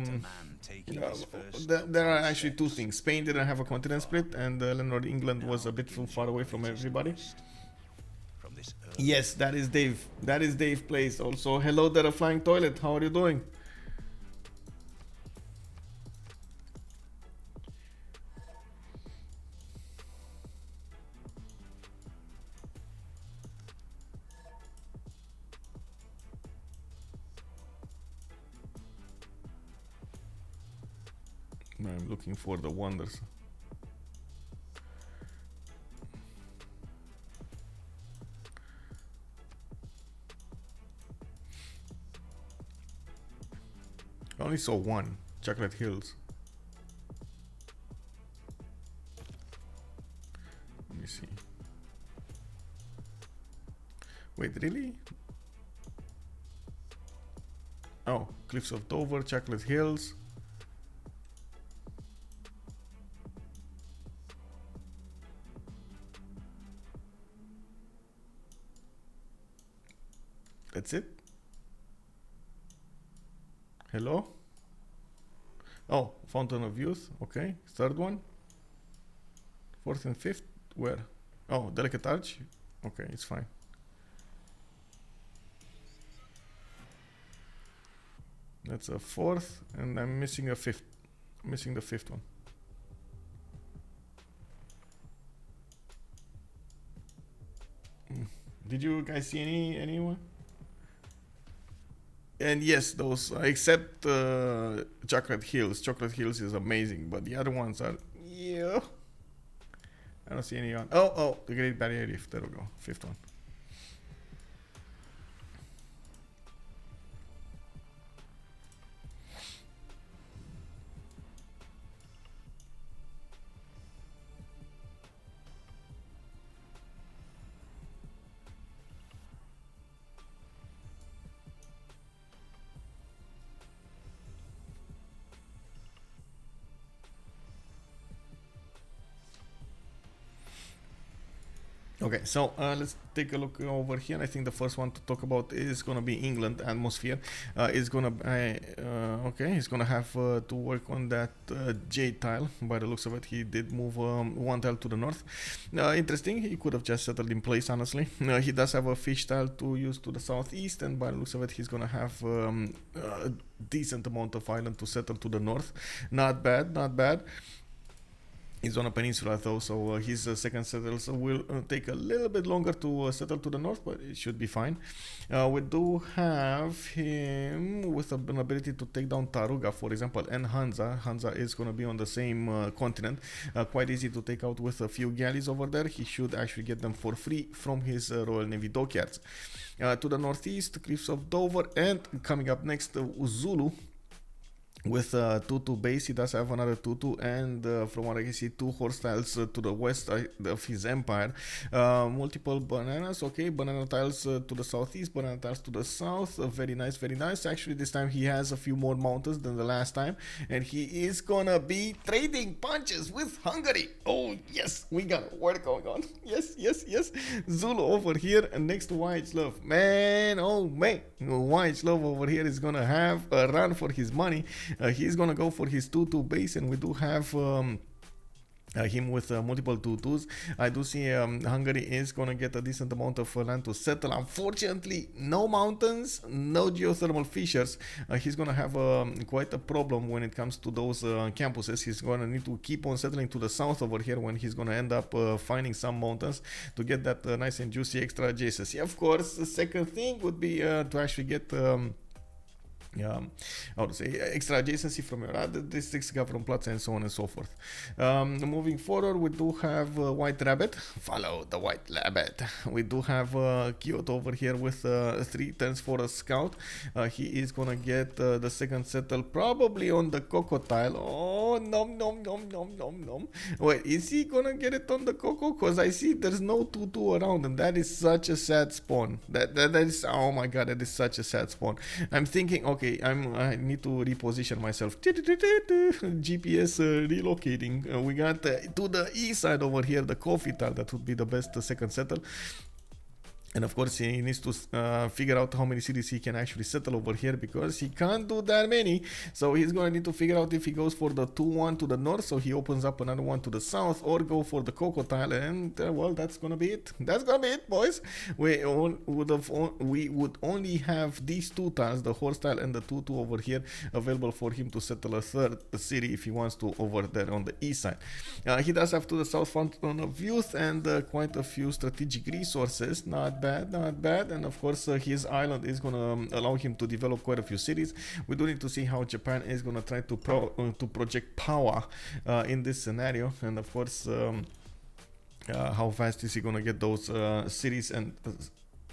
Speaker 1: There are actually two things. Spain didn't have a continent split, and Eleanor, England was a bit too far away from everybody. Yes, that is Dave. That is DavePlays. Also, hello there, a flying toilet. How are you doing? I'm looking for the wonders. I only saw one, Chocolate Hills. Let me see. Wait, really? Oh, Cliffs of Dover, Chocolate Hills. That's it? Hello? Oh, Fountain of Youth. Okay. Third one. Fourth and fifth. Where? Oh, Delicate Arch. Okay, it's fine. That's a fourth, and I'm missing a fifth. Missing the fifth one. Did you guys see anyone? And yes, those except Chocolate Hills. Chocolate Hills is amazing, but the other ones are yeah. I don't see any on. Oh, the Great Barrier Reef. There we go. Fifth one. Okay, so let's take a look over here. I think the first one to talk about is gonna be England atmosphere. It's gonna okay, he's gonna have to work on that jade tile. By the looks of it, he did move one tile to the north. Interesting. He could have just settled in place. Honestly, he does have a fish tile to use to the southeast, and by the looks of it, he's gonna have a decent amount of island to settle to the north. Not bad, not bad. He's on a peninsula though, so his second settles will take a little bit longer to settle to the north, but it should be fine. We do have him with an ability to take down Taruga, for example, and Hansa. Hansa is going to be on the same continent. Quite easy to take out with a few galleys over there. He should actually get them for free from his Royal Navy dockyards. To the northeast, Cliffs of Dover, and coming up next, Zulu. with 2-2 base. He does have another 2-2, and from what I can see, 2 horse tiles to the west of his empire. Multiple bananas, okay, banana tiles to the southeast, banana tiles to the south. Very nice, very nice. Actually, this time he has a few more mountains than the last time, and he is gonna be trading punches with Hungary. Oh yes, we got work going on. Yes, yes, yes. Zulu over here, and next to YHLuv, man, oh man, YHLuv over here is gonna have a run for his money. He's gonna go for his 2-2 base, and we do have him with multiple 2-2s. I do see Hungary is gonna get a decent amount of land to settle. Unfortunately, no mountains, no geothermal fissures. He's gonna have quite a problem when it comes to those campuses. He's gonna need to keep on settling to the south over here, when he's gonna end up finding some mountains to get that nice and juicy extra adjacency. Of course, the second thing would be to actually get how to say, extra adjacency from your other districts, government plots, and so on and so forth. Moving forward, we do have WhiteRqbbit. Follow the WhiteRqbbit. We do have Kyoto over here with 3 turns for a scout. He is gonna get the second settle probably on the Coco tile. Oh, nom nom nom nom nom nom. Wait, is he gonna get it on the Coco? Because I see there's no 2-2 around, and that is such a sad spawn. That is, oh my god, that is such a sad spawn. I'm thinking, okay, I need to reposition myself. GPS relocating. We got to the east side over here, the coffee tile. That would be the best second settle. And of course, he needs to figure out how many cities he can actually settle over here, because he can't do that many. So he's going to need to figure out if he goes for the 2-1 to the north, so he opens up another one to the south, or go for the Coco tile. And well, that's going to be it. That's going to be it, boys. We would only have these 2 tiles, the horse tile and the 2-2 over here, available for him to settle a third city if he wants to, over there on the east side. He does have to the south fountain of youth and quite a few strategic resources. Not bad, not bad. And of course, his island is gonna allow him to develop quite a few cities. We do need to see how Japan is gonna try to project power in this scenario, and of course, how fast is he gonna get those cities and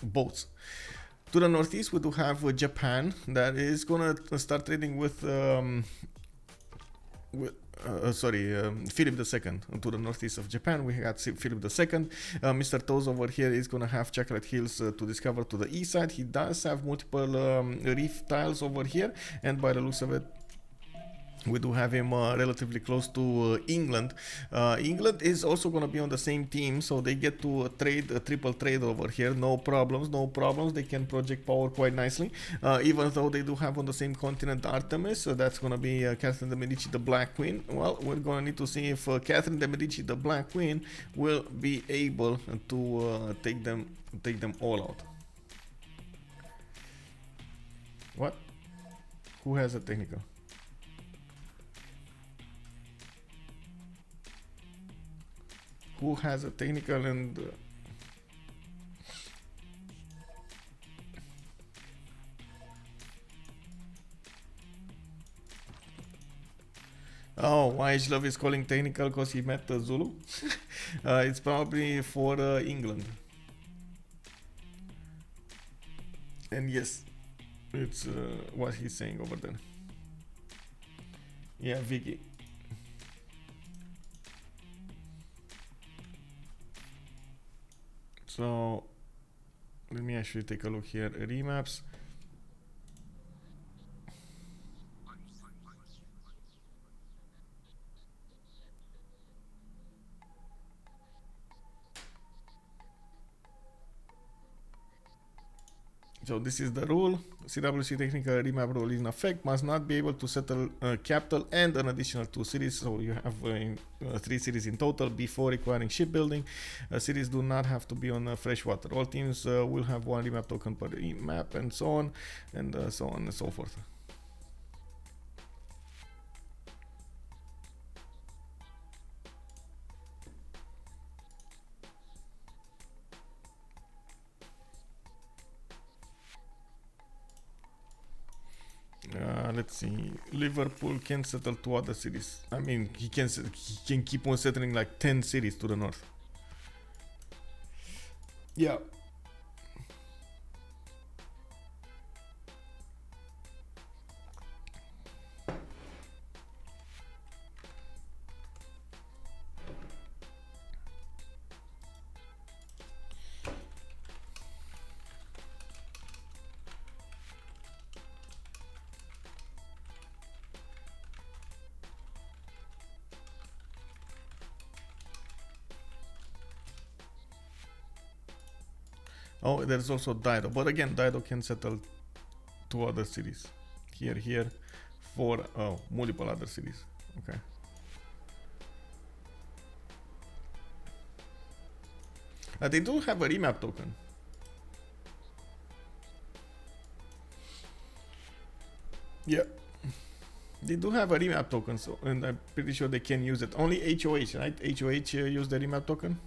Speaker 1: boats. To the northeast, we do have Japan that is gonna start trading with Philip II. To the northeast of Japan, we got Philip II. Mr. Toes over here is gonna have Chocolate Hills to discover to the east side. He does have multiple reef tiles over here, and by the looks of it, we do have him relatively close to England. England is also going to be on the same team, so they get to trade a triple trade over here. No problems, no problems. They can project power quite nicely, even though they do have on the same continent Artemiss. So that's going to be Catherine de Medici, the Black Queen. Well, we're going to need to see if Catherine de Medici, the Black Queen, will be able to take them all out. What? Who has a technical? Who has a technical and oh, YHLuv is calling technical because he met Zulu. It's probably for England. And yes, it's what he's saying over there. Yeah, Vicky. So let me actually take a look here. Remaps. So this is the rule. CWC technical remap rule is in effect. Must not be able to settle capital and an additional 2 cities. So you have 3 cities in total before requiring shipbuilding. Cities do not have to be on freshwater. All teams will have 1 remap token per remap, and so on and so on and so forth. Let's see. Liverpool can settle 2 other cities. I mean, he can keep on settling like 10 cities to the north. Yeah. Oh, there's also Dido, but again, Dido can settle 2 other cities. Here, 4, multiple other cities. Okay. They do have a remap token. Yeah. They do have a remap token, so, and I'm pretty sure they can use it. Only HOH, right? HOH use the remap token?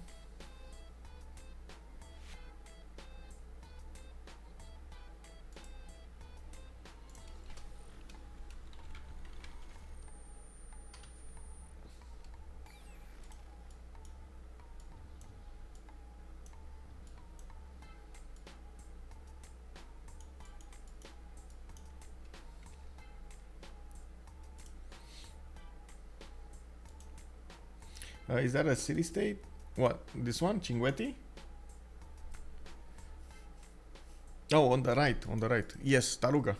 Speaker 1: Is that a city state? What? This one? Cinguetti? Oh, on the right. On the right. Yes, Taruga.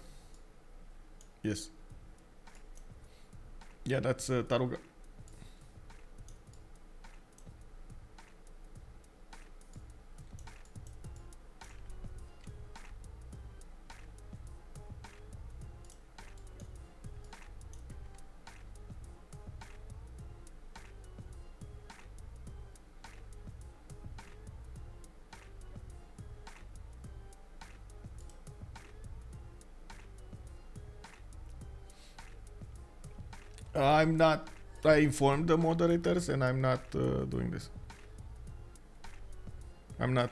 Speaker 1: Yes. Yeah, that's Taruga. I'm not. I informed the moderators, and I'm not doing this. I'm not.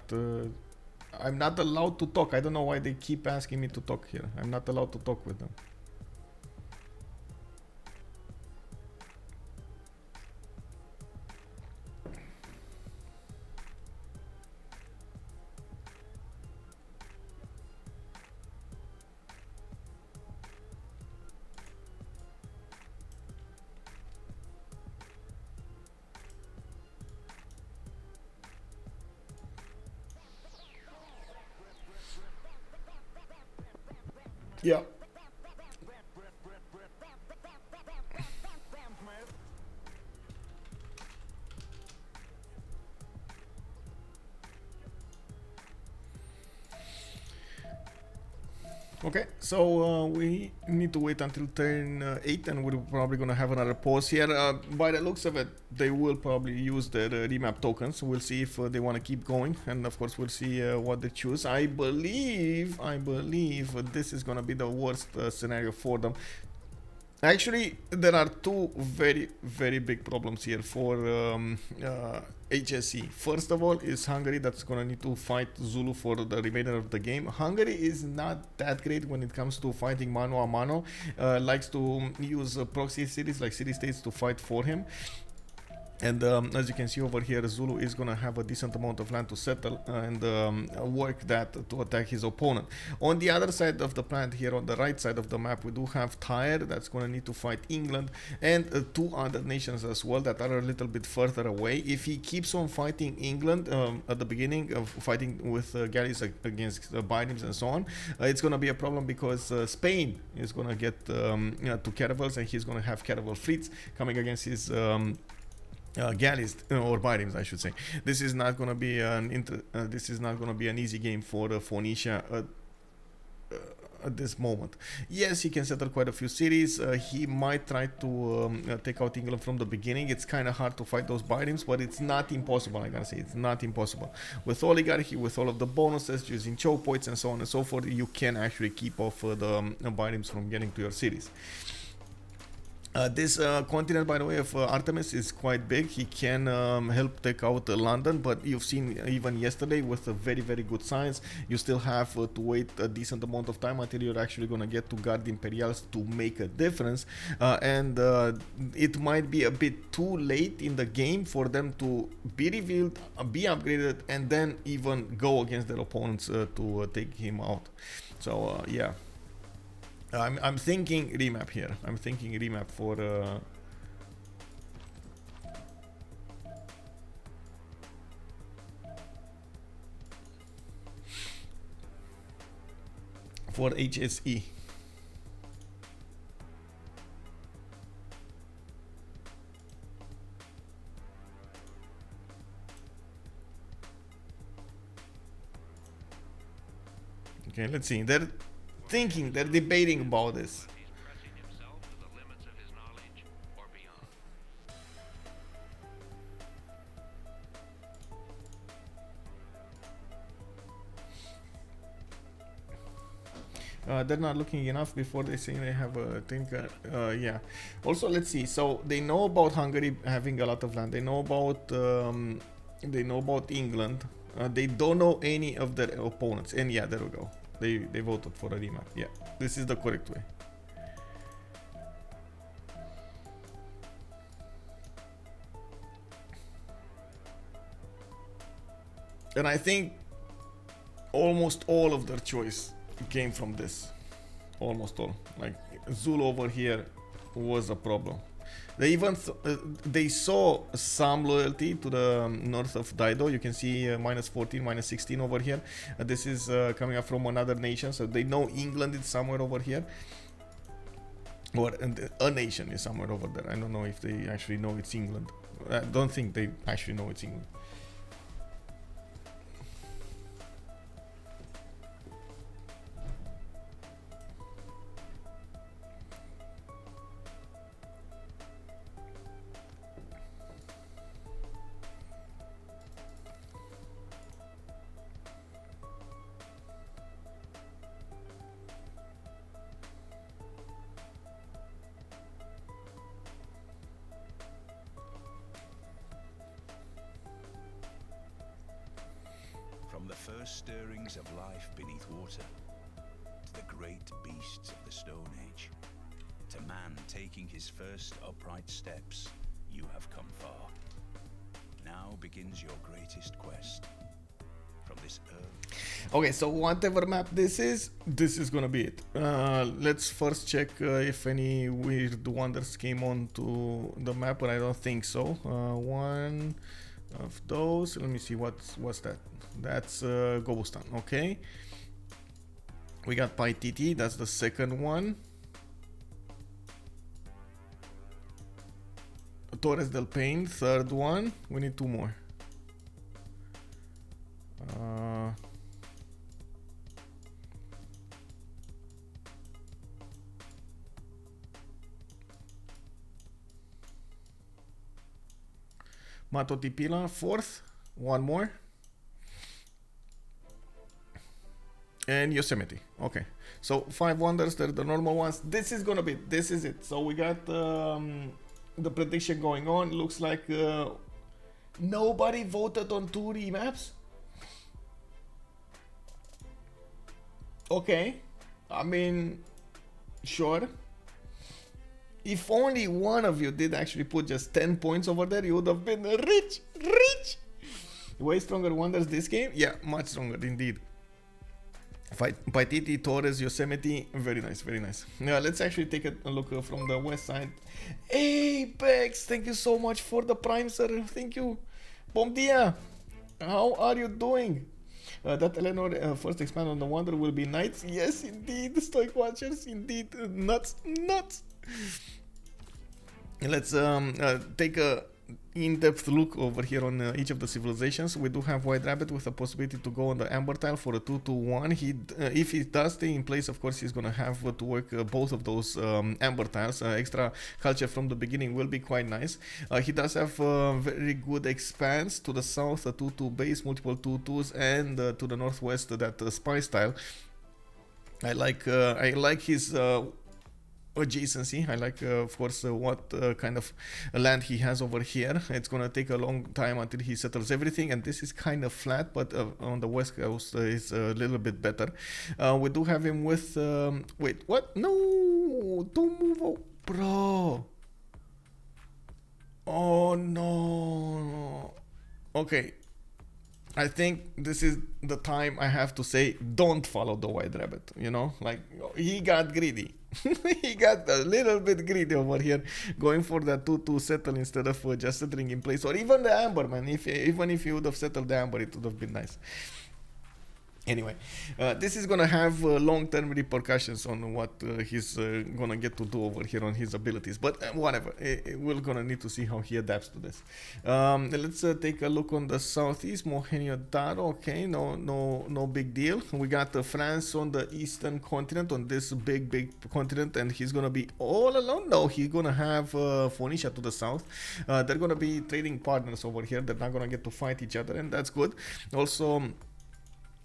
Speaker 1: I'm not allowed to talk. I don't know why they keep asking me to talk here. I'm not allowed to talk with them. Yeah. Okay, so we need to wait until turn 8, and we're probably gonna have another pause here. By the looks of it, they will probably use their remap tokens. We'll see if they want to keep going, and of course we'll see what they choose. I believe this is gonna be the worst scenario for them. Actually, there are 2 very, very big problems here for HSE. First of all is Hungary, that's gonna need to fight Zulu for the remainder of the game. Hungary is not that great when it comes to fighting mano a mano. Likes to use proxy cities like city states to fight for him. And as you can see over here, Zulu is gonna have a decent amount of land to settle and work that to attack his opponent. On the other side of the planet here, on the right side of the map, we do have Tyre that's gonna need to fight England and 2 other nations as well that are a little bit further away. If he keeps on fighting England at the beginning of fighting with galleys against Bidens and so on, it's gonna be a problem because Spain is gonna get to caravels, and he's gonna have caravel fleets coming against his galleys or barims, I should say. This is not going to be an easy game for Phoenicia at this moment. Yes, he can settle quite a few cities. He might try to take out England from the beginning. It's kind of hard to fight those barims, but it's not impossible. I gotta say, it's not impossible. With oligarchy, with all of the bonuses, using choke points and so on and so forth, you can actually keep off the barims from getting to your cities. This continent, by the way, of Artemiss is quite big. He can help take out London, but you've seen even yesterday with a very, very good signs, you still have to wait a decent amount of time until you're actually going to get to Guard Imperials to make a difference. And it might be a bit too late in the game for them to be revealed, be upgraded, and then even go against their opponents to take him out. So, yeah. I'm thinking remap here. I'm thinking remap for HSE. Okay, let's see. They're thinking, they're debating about this. They're not looking enough before they say they have a think. Yeah. Also, let's see. So they know about Hungary having a lot of land. They know about England. They don't know any of their opponents. And yeah, there we go. They voted for a remap. Yeah, this is the correct way. And I think almost all of their choice came from this. Almost all. Like Zulu over here was a problem. They even they saw some loyalty to the north of Dido. You can see -14, -16 over here. This is coming up from another nation, so they know England is somewhere over here, or a nation is somewhere over there. I don't know if they actually know it's England. I don't think they actually know it's England.
Speaker 2: From the first stirrings of life beneath water, to the great beasts of the Stone Age, to man taking his first upright steps, you have come far. Now begins your greatest quest. From this earth.
Speaker 1: Okay, so whatever map this is gonna be it. Let's first check if any weird wonders came onto the map, but I don't think so. One of those. Let me see what's that. That's Gobustan. Okay. We got Paititi. That's the second one. Torres del Paine, third one. We need two more. Matotipila, fourth. One more. And Yosemite. Okay. So 5 wonders, they're the normal ones. This is gonna be, this is it. So we got the prediction going on. Looks like nobody voted on 2 remaps. Okay. I mean, sure. If only one of you did actually put just 10 points over there, you would have been rich. Way stronger wonders this game? Yeah, much stronger indeed. Paititi, Torres, Yosemite, very nice, very nice. Now let's actually take a look from the west side. Apex, thank you so much for the prime, sir. Thank you. Bom dia. How are you doing? That Eleanor first expand on the wonder will be knights. Yes, indeed. Stoic Watchers, indeed. Nuts. Let's take a in-depth look over here on each of the civilizations. We do have YHLuv with a possibility to go on the amber tile for a 2-2-1. If he does stay in place, of course he's gonna have to work both of those amber tiles. Extra culture from the beginning will be quite nice. He does have very good expanse to the south, a 2-2 base, multiple 2-2s, and to the northwest that spice tile. I like his adjacency. I like of course what kind of land he has over here. It's gonna take a long time until he settles everything, and this is kind of flat, but on the west coast is a little bit better. We do have him with wait, what? No, don't move. Oh, bro. Oh no. Okay, I think this is the time I have to say, don't follow the YHLuv, you know? Like, he got greedy. He got a little bit greedy over here, going for that 2-2 settle instead of just settling in place, or even the amber, man. Even if you would have settled the amber, it would have been nice. Anyway, this is gonna have long-term repercussions on what he's gonna get to do over here on his abilities. But whatever, we're gonna need to see how he adapts to this. Let's take a look on the southeast. Mohenjo-Daro. Okay, no big deal. We got France on the eastern continent, on this big continent, and he's gonna be all alone. No, he's gonna have Phoenicia to the south. They're gonna be trading partners over here. They're not gonna get to fight each other, and that's good. Also,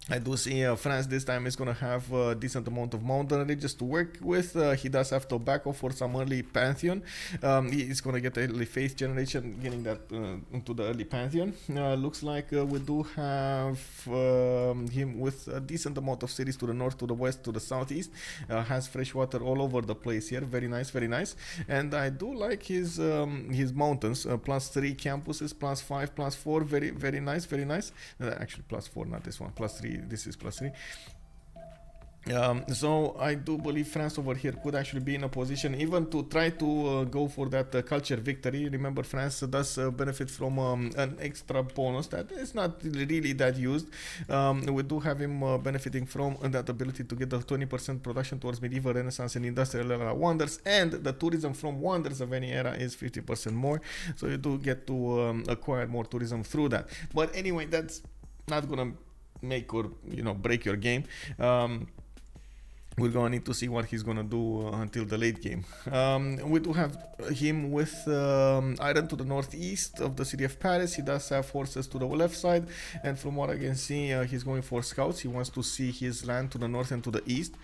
Speaker 1: I do see France this time is going to have a decent amount of mountain ranges to work with. He does have tobacco for some early Pantheon. He is going to get early faith generation, getting that into the early Pantheon. Looks like we do have him with a decent amount of cities to the north, to the west, to the southeast. Has fresh water all over the place here. Very nice, very nice. And I do like his mountains. +3 campuses, +5, +4. Very nice, very nice. Actually, +4, not this one. +3. This is +3. So I do believe France over here could actually be in a position even to try to go for that culture victory. Remember, France does benefit from an extra bonus that is not really that used. We do have him benefiting from that ability to get the 20% production towards medieval, renaissance, and industrial era wonders, and the tourism from wonders of any era is 50% more. So you do get to acquire more tourism through that. But anyway, that's not gonna make or break your game. We're gonna need to see what he's gonna do until the late game. We do have him with iron to the northeast of the city of Paris. He does have horses to the left side, and from what I can see, he's going for scouts. He wants to see his land to the north and to the east.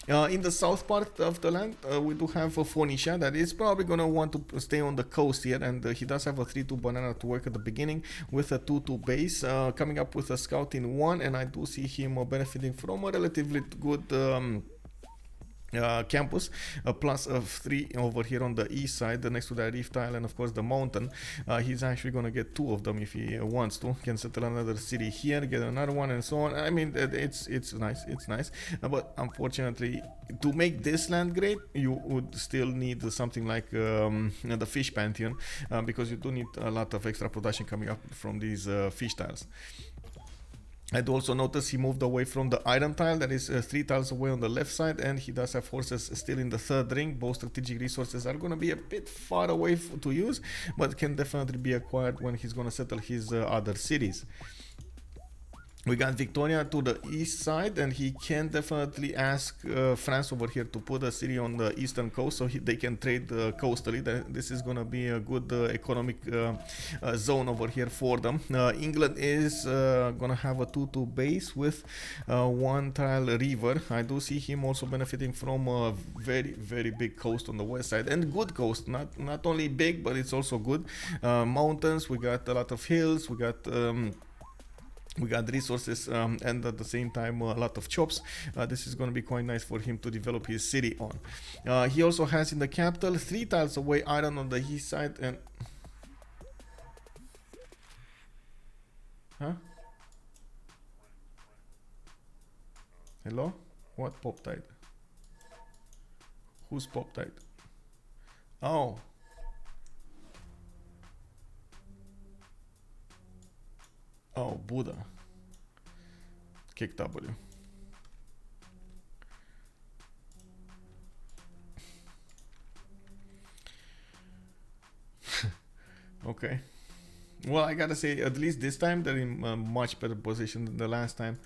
Speaker 1: In the south part of the land, we do have Phoenicia that is probably gonna want to stay on the coast here, and he does have a 3-2 banana to work at the beginning with a 2-2 base, coming up with a scout in 1, and I do see him benefiting from a relatively good campus, plus of 3 over here on the east side, next to the reef tile, and of course the mountain. He's actually gonna get 2 of them if he wants to. Can settle another city here, get another one, and so on. I mean, it's nice, but unfortunately, to make this land great, you would still need something like the fish pantheon, because you do need a lot of extra production coming up from these fish tiles. I do also notice he moved away from the iron tile that is 3 tiles away on the left side, and he does have horses still in the 3rd ring. Both strategic resources are going to be a bit far away to use, but can definitely be acquired when he's going to settle his other cities. We got Victoria to the east side, and he can definitely ask France over here to put a city on the eastern coast so they can trade coastally. This is going to be a good economic zone over here for them. England is going to have a 2-2 base with 1 tile river. I do see him also benefiting from a very big coast on the west side, and good coast, not only big, but it's also good. Mountains, we got a lot of hills, we got resources, and at the same time a lot of chops. This is going to be quite nice for him to develop his city on. He also has in the capital 3 tiles away iron on the east side, and hello, what pop tide? Who's pop tide? Oh, Buddha. Kick W. Okay. Well, I gotta say, at least this time they're in a much better position than the last time.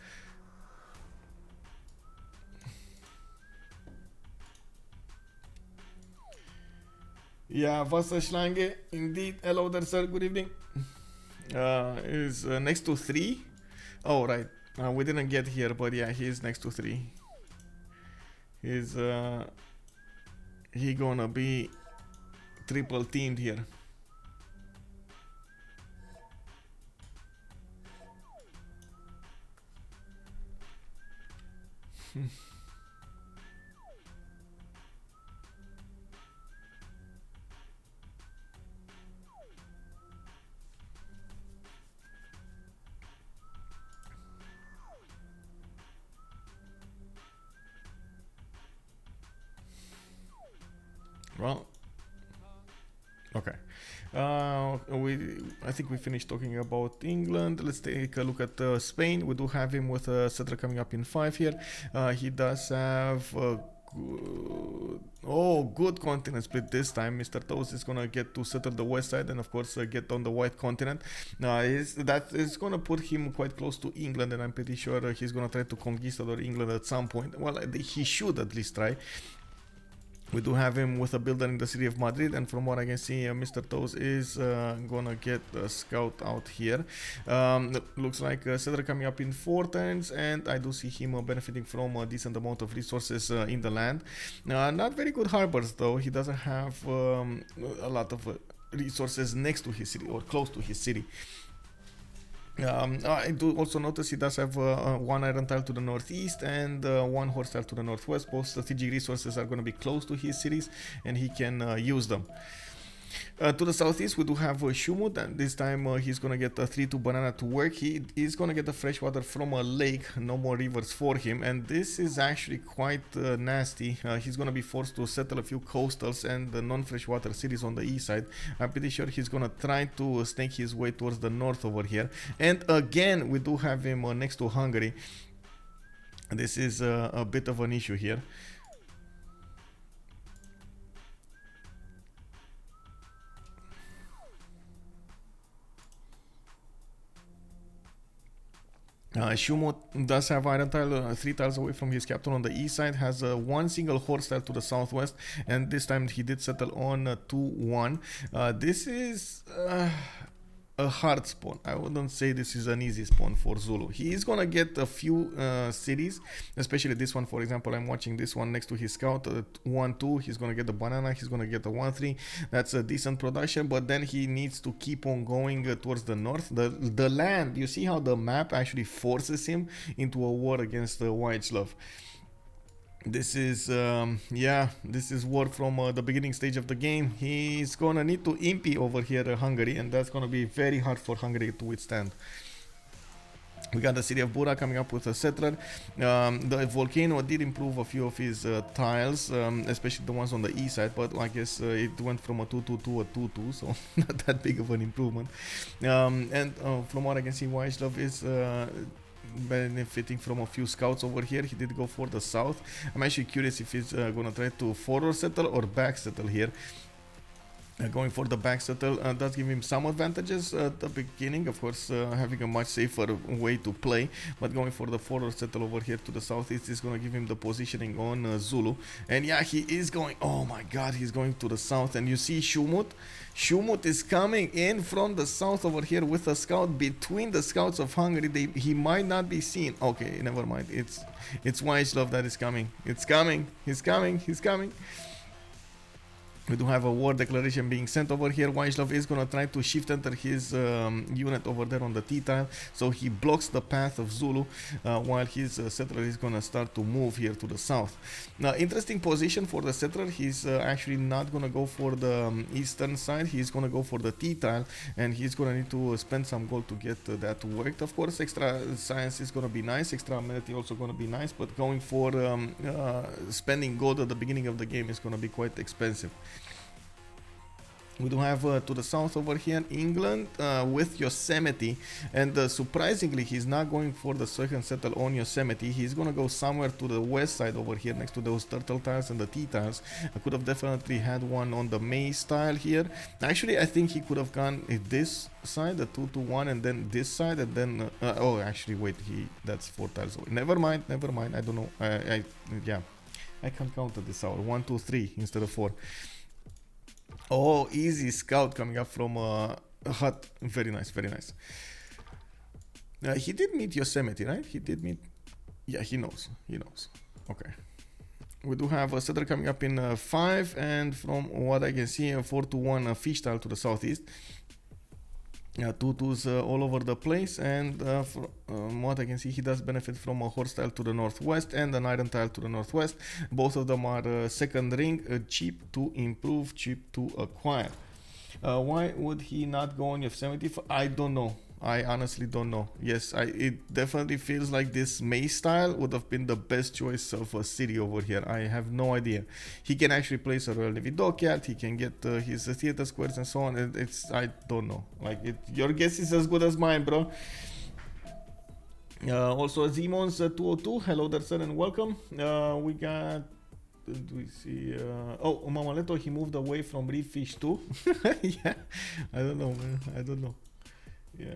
Speaker 1: Yeah, Vasa Schlange, indeed. Hello there, sir. Good evening. Is next to 3. Oh, right. We didn't get here, but yeah, he's next to 3. He's he gonna be triple teamed here. Well, Okay. I think we finished talking about England. Let's take a look at Spain. We do have him with a settler coming up in 5 here. He does have good continent split this time. Mr. Toes is gonna get to settle the west side and of course get on the white continent. That is gonna put him quite close to England, and I'm pretty sure he's gonna try to conquistador England at some point. Well, he should at least try. We do have him with a builder in the city of Madrid, and from what I can see, Mr. Toes is gonna get a scout out here. Looks like a settler coming up in 4 turns, and I do see him benefiting from a decent amount of resources in the land. Not very good harbors though. He doesn't have a lot of resources next to his city or close to his city. I do also notice he does have one iron tile to the northeast and one horse tile to the northwest. Both strategic resources are going to be close to his cities, and he can use them. To the southeast, we do have Schuhmut, and this time he's gonna get a 3-2 banana to work. He is gonna get the fresh water from a lake, no more rivers for him, and this is actually quite nasty. He's gonna be forced to settle a few coastals and the non-freshwater cities on the east side. I'm pretty sure he's gonna try to snake his way towards the north over here. And again, we do have him next to Hungary. This is a bit of an issue here. Schuhmut does have iron tile 3 tiles away from his capital on the east side, has one single horse tile to the southwest, and this time he did settle on 2-1. This is a hard spawn. I wouldn't say this is an easy spawn for Zulu. He is gonna get a few cities, especially this one, for example. I'm watching this one next to his scout, 1-2. He's gonna get the banana, he's gonna get the 1-3. That's a decent production, but then he needs to keep on going towards the north. The land, you see how the map actually forces him into a war against YHLuv. This is this is war from the beginning stage of the game. He's gonna need to impy over here Hungary, and that's gonna be very hard for Hungary to withstand. We got the city of Bura coming up with a settler. The volcano did improve a few of his tiles, especially the ones on the east side, but I guess it went from a 2-2 to a 2-2, so not that big of an improvement. And from what I can see, YHLuv is benefiting from a few scouts over here. He did go for the south. I'm actually curious if he's gonna try to forward settle or back settle here. Going for the back settle does give him some advantages at the beginning, of course, having a much safer way to play, but going for the forward settle over here to the southeast is going to give him the positioning on Zulu. And yeah, he is going, oh my god, he's going to the south, and you see Schuhmut is coming in from the south over here with a scout between the scouts of Hungary. He might not be seen. Okay, never mind, it's YHLuv that is coming. It's coming, he's coming. We do have a war declaration being sent over here. YHLuv is going to try to shift enter his unit over there on the T-tile, so he blocks the path of Zulu while his settler is going to start to move here to the south. Now, interesting position for the settler. He's actually not going to go for the eastern side. He's going to go for the T-tile, and he's going to need to spend some gold to get that worked. Of course, extra science is going to be nice. Extra amenity also going to be nice, but going for spending gold at the beginning of the game is going to be quite expensive. We do have to the south over here England with Yosemite, and surprisingly he's not going for the second settle on Yosemite. He's gonna go somewhere to the west side over here next to those turtle tiles and the T tiles. I could have definitely had one on the maize tile here. Actually, I think he could have gone this side, the 2-1, and then this side, and then oh, actually wait, that's 4 tiles away. Never mind, I don't know. Yeah, I can't count at this hour. 1, 2, 3 instead of 4. Oh, easy scout coming up from a hut. Very nice, very nice. He did meet Yosemite, right? He did meet... Yeah, he knows. Okay. We do have a settler coming up in 5, and from what I can see, a 4-1 fish tile to the southeast. 2-2s all over the place, and from what I can see, he does benefit from a horse tile to the northwest and an iron tile to the northwest. Both of them are second ring, cheap to improve, cheap to acquire. Why would he not go on Yosemite? I don't know. I honestly don't know. Yes, it definitely feels like this May style would have been the best choice of a city over here. I have no idea. He can actually place a Royal Navy dockyard. He can get his theater squares and so on. I don't know. Like your guess is as good as mine, bro. Also, Zimons 202. Hello there, sir, and welcome. We got. Do we see? Oh, Mamaleto, he moved away from reef fish too. Yeah, I don't know, man. I don't know. Yeah,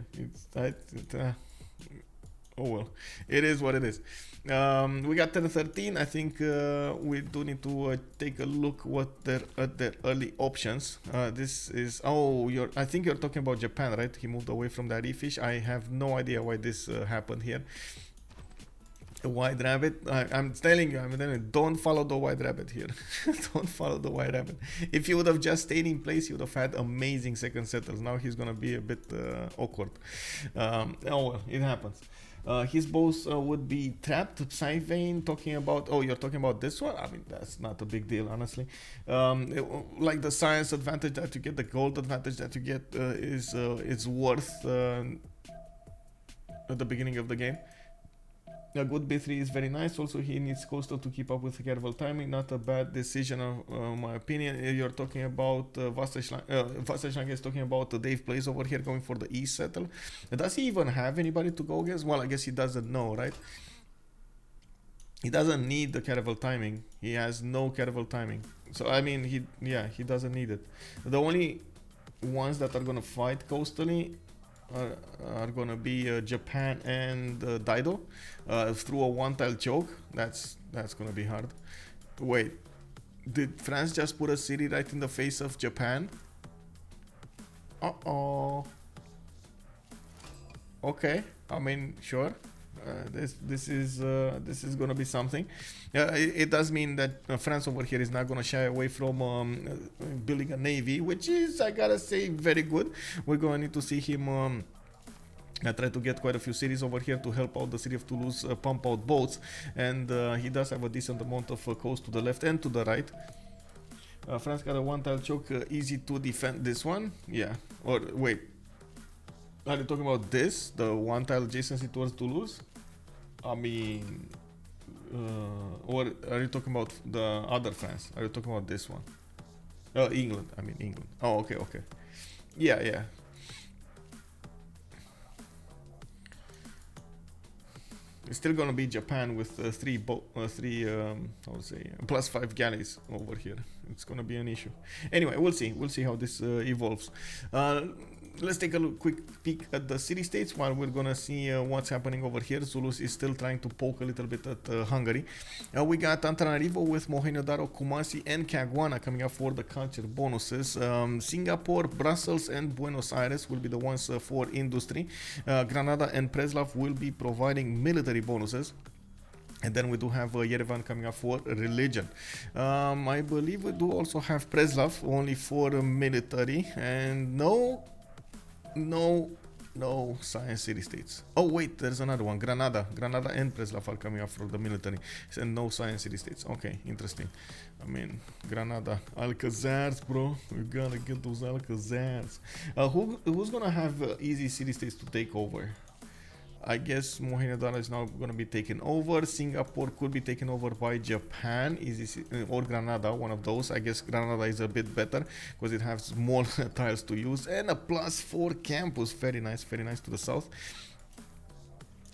Speaker 1: oh well, it is what it is. We got 10-13. I think we do need to take a look what their early options. This is I think you're talking about Japan, right? He moved away from the reef fish. I have no idea why this happened here. WhiteRqbbit, I'm telling you, don't follow the WhiteRqbbit here. Don't follow the WhiteRqbbit. If he would have just stayed in place, he would have had amazing second settles. Now he's gonna be a bit awkward. Oh well, it happens. His bows would be trapped. Psyvane talking about, you're talking about this one? I mean, that's not a big deal, honestly. Like the science advantage that you get, the gold advantage that you get is worth at the beginning of the game. A good B3 is very nice. Also, he needs coastal to keep up with careful timing. Not a bad decision, in my opinion. You're talking about Vasashlang is talking about DavePlays over here going for the east settle. Does he even have anybody to go against? Well, I guess he doesn't know, right? He doesn't need the careful timing. He has no careful timing. So, I mean, he doesn't need it. The only ones that are going to fight coastally are gonna be Japan and Daido through a one-tile choke. That's gonna be hard. Wait, did France just put a city right in the face of Japan? Okay, I mean, sure. This is gonna be something. It does mean that France over here is not gonna shy away from building a navy, which is, I gotta say, very good. We're gonna need to see him try to get quite a few cities over here to help out the city of Toulouse pump out boats, and he does have a decent amount of coast to the left and to the right. France got a one-tile choke, easy to defend this one. Yeah, or wait, are you talking about this, the one-tile adjacency towards Toulouse? I mean, or are you talking about the other France? Are you talking about this one? England. I mean England. Oh, okay. Yeah. It's still gonna be Japan with three +5 galleys over here. It's gonna be an issue. Anyway, we'll see how this evolves. Let's take a quick peek at the city-states while we're gonna see what's happening over here. Zulus is still trying to poke a little bit at Hungary. We got Antananarivo with Mohenjo-Daro, Kumasi, and Caguana coming up for the culture bonuses. Singapore, Brussels, and Buenos Aires will be the ones for industry. Granada and Preslav will be providing military bonuses. And then we do have Yerevan coming up for religion. I believe we do also have Preslav only for military, and no science city-states. Oh wait, there's another one. Granada and Preslav are coming up for the military, and no science city-states. Okay, interesting. I mean, Granada, Alcazars, bro. We gotta get those Alcazars. Who's gonna have easy city-states to take over? I guess Mohenjo-Daro is now going to be taken over. Singapore could be taken over by Japan, or Granada, one of those. I guess Granada is a bit better because it has more tiles to use, and a +4 campus. Very nice to the south.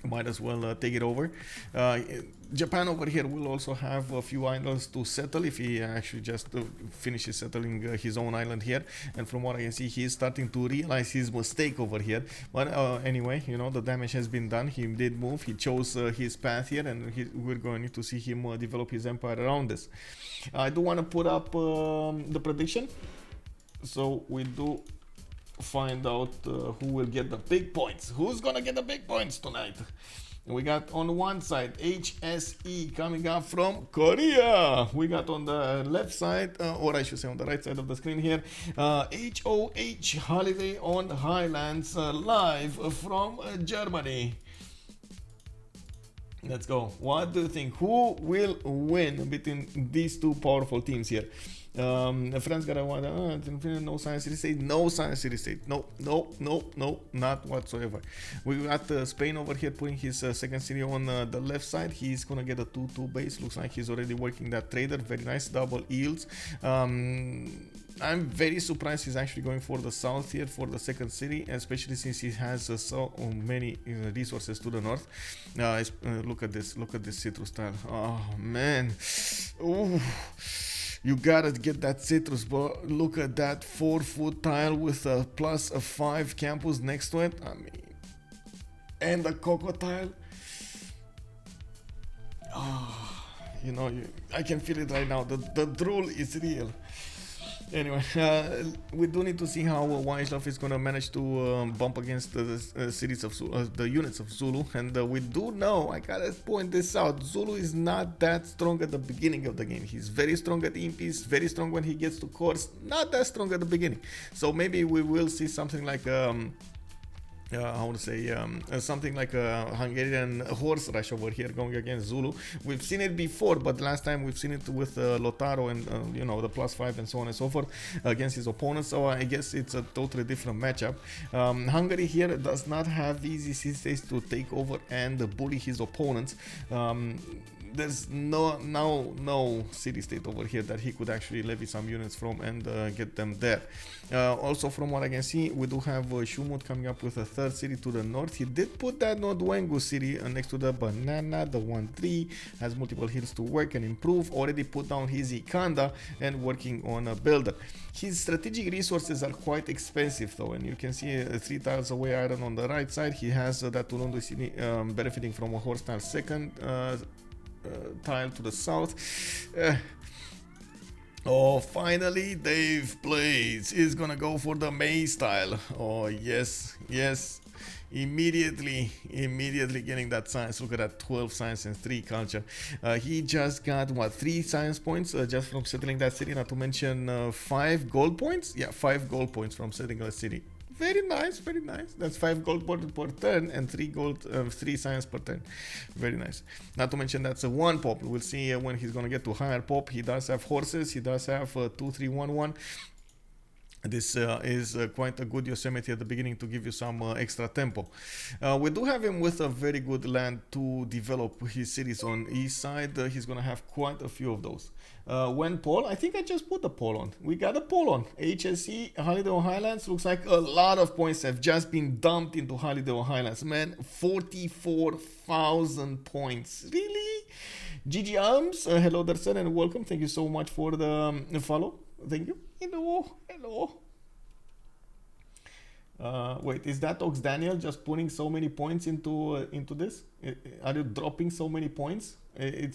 Speaker 1: Might as well take it over. Japan over here will also have a few islands to settle if he actually just finishes settling his own island here. And from what I can see, he is starting to realize his mistake over here. But anyway, the damage has been done. He did move. He chose his path here, and we're going to see him develop his empire around this. I do want to put up the prediction. So we do find out who will get the big points. Who's gonna get the big points tonight? We got on one side HSE coming up from Korea. We got on the left side, or I should say on the right side of the screen here, HOH Holiday on Highlands, live from Germany. Let's go. What do you think? Who will win between these two powerful teams here? France got a no science city state, no science city state, no, not whatsoever. We got Spain over here putting his second city on the left side. He's gonna get a 2-2 base. Looks like he's already working that trader. Very nice double yields. I'm very surprised he's actually going for the south here for the second city, especially since he has so many resources to the north. Look at this citrus tile. Oh man, ooh. You gotta get that citrus, but look at that 4-foot tile with a plus a 5 campus next to it. I mean, and the cocoa tile. Oh, you know, I can feel it right now. The drool is real. Anyway, we do need to see how YHLuv is gonna manage to bump against the cities of the units of Zulu, and we do know, I gotta point this out, Zulu is not that strong at the beginning of the game. He's very strong at impies, very strong when he gets to cores, not that strong at the beginning. So maybe we will see something like I want to say something like a Hungarian horse rush over here going against Zulu. We've seen it before, but last time we've seen it with Lotaro and you know, the +5 and so on and so forth against his opponents. So I guess it's a totally different matchup. Hungary here does not have easy states to take over and bully his opponents. There's no city state over here that he could actually levy some units from and get them there. Also, from what I can see, we do have Schuhmut coming up with a third city to the north. He did put that Nodwengu city next to the banana, the 1-3, has multiple hills to work and improve. Already put down his Ikanda and working on a builder. His strategic resources are quite expensive though, and you can see 3 tiles away iron on the right side. He has that Tulundu city benefiting from a horse tile second. Tile to the south. Oh, finally DavePlays is gonna go for the maze tile. Oh yes, immediately getting that science. Look at that, 12 science and 3 culture. He just got what, 3 science points just from settling that city, not to mention 5 gold points. Yeah, 5 gold points from settling that city. Very nice. That's 5 gold per turn and 3 science per turn. Very nice. Not to mention that's a 1 pop. We'll see when he's gonna get to higher pop. He does have horses. He does have 2-3-1-1. This is quite a good Yosemite at the beginning to give you some extra tempo. We do have him with a very good land to develop his cities on east side. He's gonna have quite a few of those. When poll, I think I just put the poll on. We got a poll on. HSE, Holiday on Highlands. Looks like a lot of points have just been dumped into Holiday on Highlands. Man, 44,000 points. Really? GG Arms, hello there, sir, and welcome. Thank you so much for the follow. Thank you. Hello. Wait, is that Ox Daniel just putting so many points into this? Are you dropping so many points? It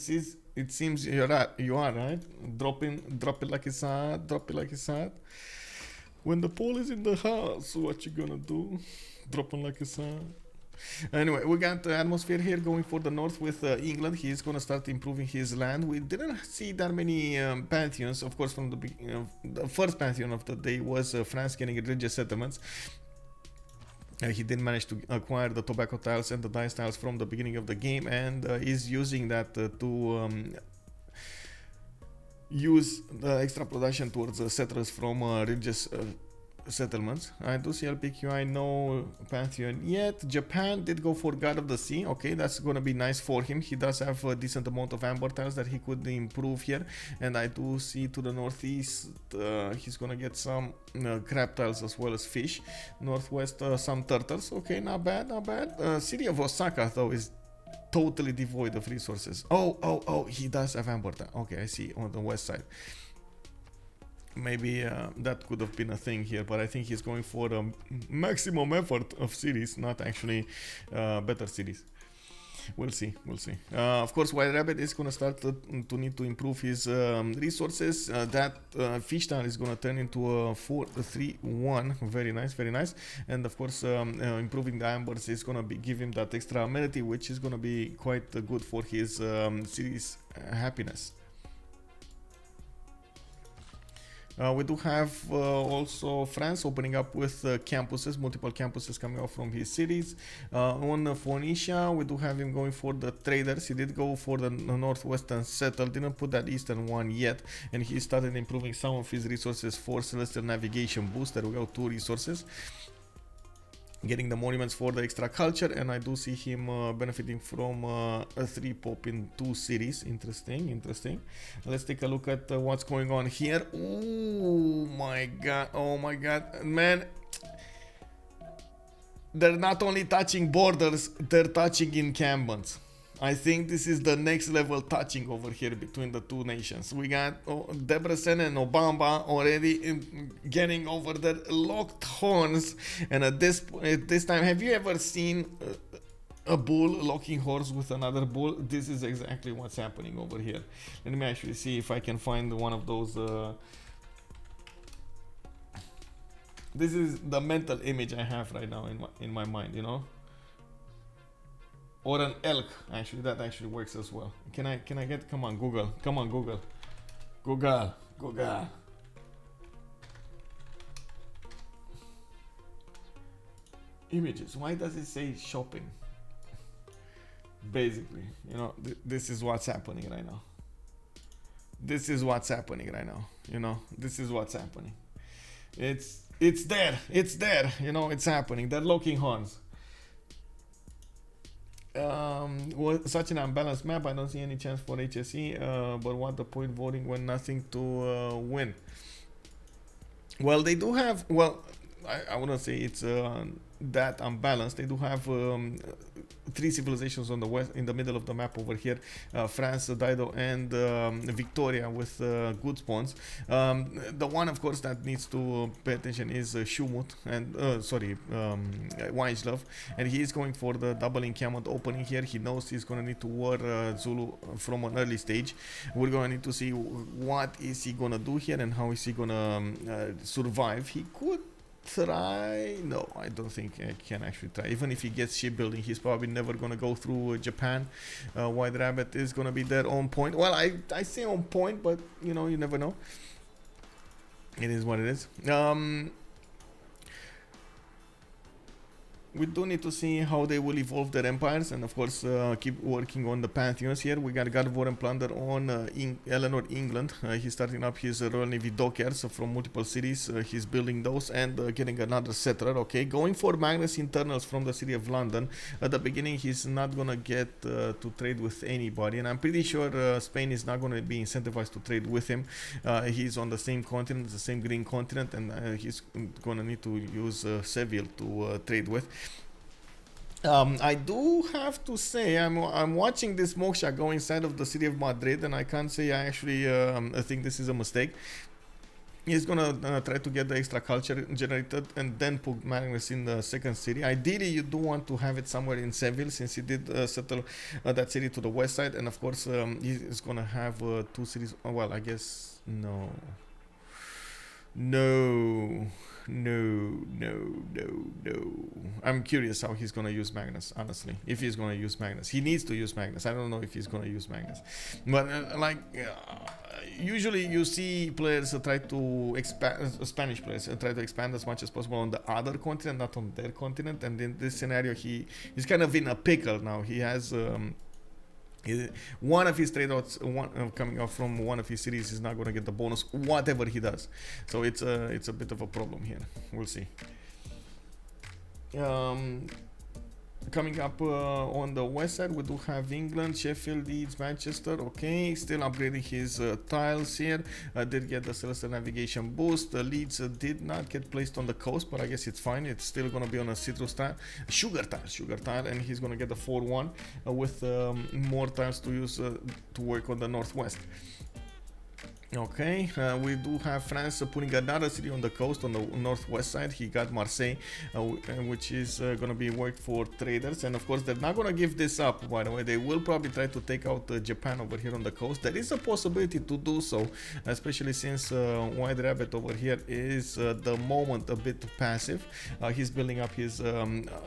Speaker 1: seems you are right. Drop it like it's hot. When the pole is in the house, what you gonna do? Drop it like it's hot. Anyway, we got the atmosphere here going for the north with England. He's gonna start improving his land. We didn't see that many pantheons, of course. From the beginning, the first pantheon of the day was France getting religious settlements. He did manage to acquire the tobacco tiles and the dice tiles from the beginning of the game, and is using that to use the extra production towards settlers from religious settlements. I do see LPQI, no Pantheon yet. Japan did go for God of the Sea. Okay, that's gonna be nice for him. He does have a decent amount of amber tiles that he could improve here, and I do see to the northeast he's gonna get some crab tiles as well as fish. Northwest some turtles. Okay, not bad. City of Osaka though is totally devoid of resources. Oh, he does have amber tile. Okay, I see, on the west side. Maybe that could have been a thing here, but I think he's going for a maximum effort of cities, not actually better cities. We'll see. Of course, YHLuv is going to start to need to improve his resources. That fish tile is going to turn into a 4-3-1. Very nice. And of course, improving the ambers is going to give him that extra amenity, which is going to be quite good for his city's happiness. We do have also France opening up with campuses, multiple campuses coming out from his cities. On Phoenicia, we do have him going for the traders. He did go for the northwestern settle, didn't put that eastern one yet, and he started improving some of his resources for celestial navigation boost. There we go, 2 resources. Getting the monuments for the extra culture, and I do see him benefiting from a 3 pop in 2 cities. Interesting. Let's take a look at what's going on here. Oh my god, man. They're not only touching borders, they're touching encampments. I think this is the next level touching over here between the 2 nations. We got Debrecen and Obamba already getting over their locked horns. And at this time, have you ever seen a bull locking horns with another bull? This is exactly what's happening over here. Let me actually see if I can find one of those. This is the mental image I have right now in my mind, you know. Or an elk, actually, that actually works as well. Can I get, come on Google, Google. Images, why does it say shopping? Basically, you know, this is what's happening right now. You know, this is what's happening. It's there, you know, it's happening. They're locking horns. Such an unbalanced map. I don't see any chance for HSE, but what the point voting when nothing to win? Well, they do have, well, I wouldn't say it's that unbalanced. They do have 3 civilizations on the west, in the middle of the map over here, France, Dido, and Victoria with good spawns. The one, of course, that needs to pay attention is Schuhmut, and YHLuv, and he is going for the double encampment opening here. He knows he's going to need to war Zulu from an early stage. We're going to need to see what is he going to do here and how is he going to survive. He could try. No, I don't think I can actually try. Even if he gets shipbuilding, he's probably never gonna go through Japan. WhiteRqbbit is gonna be there on point. Well, I say on point, but you know, you never know. It is what it is. We do need to see how they will evolve their empires, and of course keep working on the pantheons here. We got God of War and Plunder on Eleanor, England. He's starting up his Royal Navy dockyards from multiple cities. He's building those and getting another settler. Okay, going for Magnus internals from the city of London. At the beginning, he's not gonna get to trade with anybody, and I'm pretty sure Spain is not gonna be incentivized to trade with him. He's on the same continent, the same green continent, and he's gonna need to use Seville to trade with. I do have to say I'm watching this moksha go inside of the city of Madrid, and I can't say I actually think this is a mistake. He's gonna try to get the extra culture generated and then put Magnus in the second city. Ideally, you do want to have it somewhere in Seville, since he did settle that city to the west side, and of course he's gonna have 2 cities. Oh, well, I guess no. I'm curious how he's gonna use Magnus, honestly. If he's gonna use Magnus, he needs to use Magnus. I don't know if he's gonna use Magnus, but usually you see players try to expand, Spanish players try to expand as much as possible on the other continent, not on their continent. And in this scenario, he's kind of in a pickle now. He has one of his trade outs, coming out from one of his cities, is not going to get the bonus whatever he does. So it's a bit of a problem here. We'll see. Coming up on the west side, we do have England, Sheffield, Leeds, Manchester. Okay, still upgrading his tiles here. Did get the celestial navigation boost. Leeds did not get placed on the coast, but I guess it's fine. It's still gonna be on a citrus tile, sugar tile, and he's gonna get the 4-1 with more tiles to use to work on the northwest. Okay, we do have France putting another city on the coast on the northwest side. He got Marseille, which is going to be worked for traders, and of course they're not going to give this up. By the way, they will probably try to take out Japan over here on the coast. There is a possibility to do so, especially since WhiteRqbbit over here is the moment a bit passive. He's building up his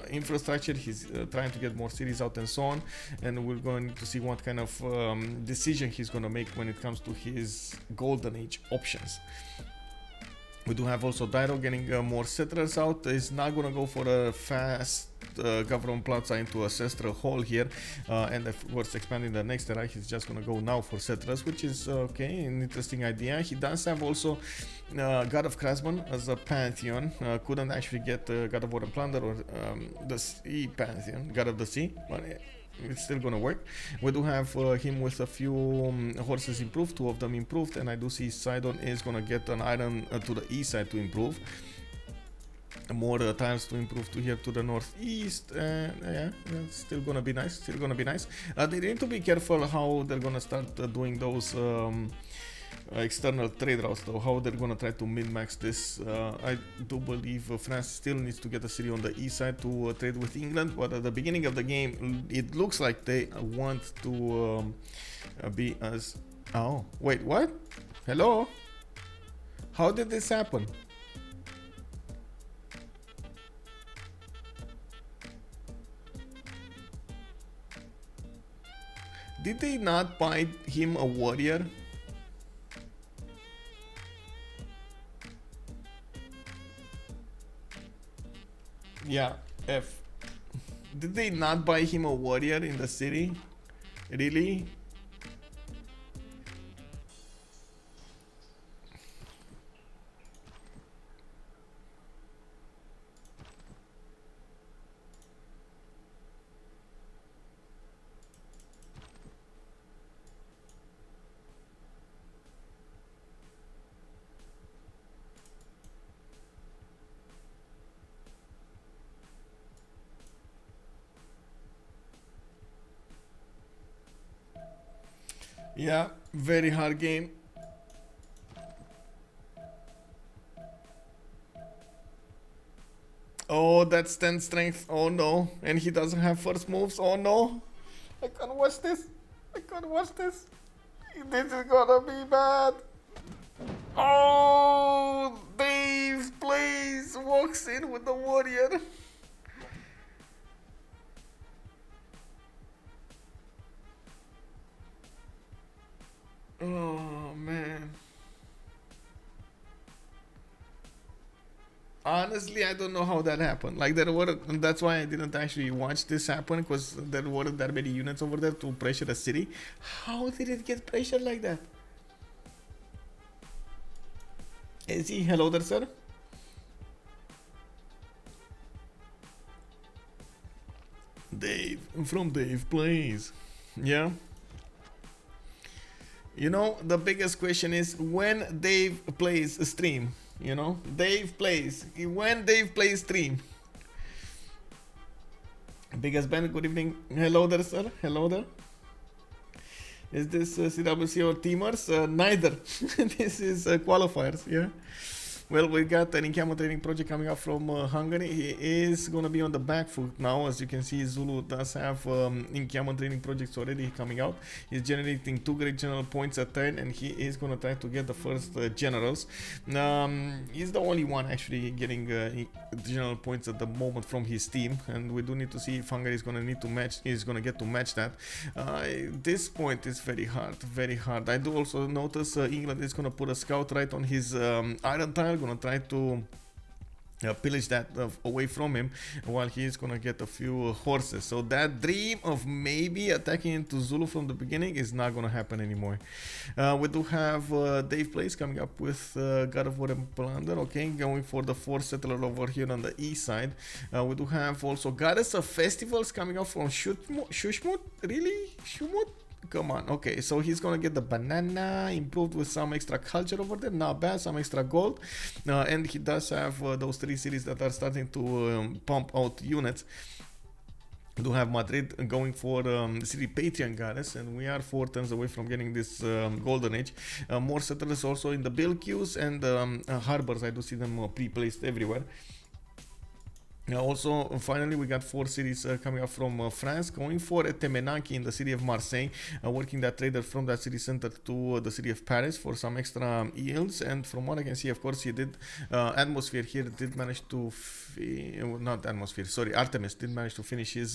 Speaker 1: infrastructure. He's trying to get more cities out and so on, and we're going to see what kind of decision he's going to make when it comes to his Golden Age options. We do have also Dairo getting more settlers out. He's not gonna go for a fast government plaza into a Sestra hall here, and of course expanding the next era. He's just gonna go now for settlers, which is okay, an interesting idea. He does have also God of Craftsman as a pantheon. Couldn't actually get God of War and Plunder or the Sea pantheon, God of the Sea, but it's still gonna work. We do have him with a few horses improved, 2 of them improved, and I do see Sidon is gonna get an iron to the east side to improve. More tiles to improve to here to the northeast, and yeah, it's still gonna be nice. Still gonna be nice. They need to be careful how they're gonna start doing those external trade routes, though. How they're gonna try to min-max this. I do believe France still needs to get a city on the east side to trade with England, but at the beginning of the game, it looks like they want to be as. Oh, wait, what? Hello? How did this happen? Did they not buy him a warrior? Yeah, F. Did they not buy him a warrior in the city? Really? Yeah, very hard game. Oh, that's 10 strength. Oh no. And he doesn't have first moves. Oh no. I can't watch this. I can't watch this. This is gonna be bad. Oh, DavePlays walks in with the warrior. Oh man. Honestly, I don't know how that happened. Like there were, that's why I didn't actually watch this happen, because there weren't that many units over there to pressure the city. How did it get pressured like that? Is he? Hello there, sir. Dave from DavePlays. Yeah. You know, the biggest question is when Dave plays a stream. You know, DavePlays. When DavePlays stream. Biggest Ben, good evening. Hello there, sir. Hello there. Is this CWC or Teamers? Neither. This is Qualifiers, yeah. Well, we got an encampment training project coming up from Hungary. He is going to be on the back foot now. As you can see, Zulu does have encampment training projects already coming out. He's generating 2 great general points a turn, and he is going to try to get the first generals. He's the only one actually getting general points at the moment from his team, and we do need to see if Hungary is going to need to match. Is going to get to match that. This point is very hard, very hard. I do also notice England is going to put a scout right on his iron tile. Gonna try to pillage that away from him, while he's gonna get a few horses. So that dream of maybe attacking into Zulu from the beginning is not gonna happen anymore. We do have DavePlays coming up with God of War and Plunder. Okay, going for the 4th settler over here on the east side. We do have also Goddess of Festivals coming up from Schuhmut. Really? Schuhmut? Come on. Okay, so he's gonna get the banana improved with some extra culture over there. Not bad. Some extra gold, and he does have those 3 cities that are starting to pump out units. We do have Madrid going for City Patreon Goddess, and we are 4 turns away from getting this golden age. More settlers also in the build queues, and harbors. I do see them pre-placed everywhere. Also, finally, we got 4 cities coming up from France, going for a Temenaki in the city of Marseille, working that trader from that city center to the city of Paris for some extra yields. And from what I can see, of course, he did Atmosphere here did manage to not Atmosphere, sorry, Artemiss did manage to finish his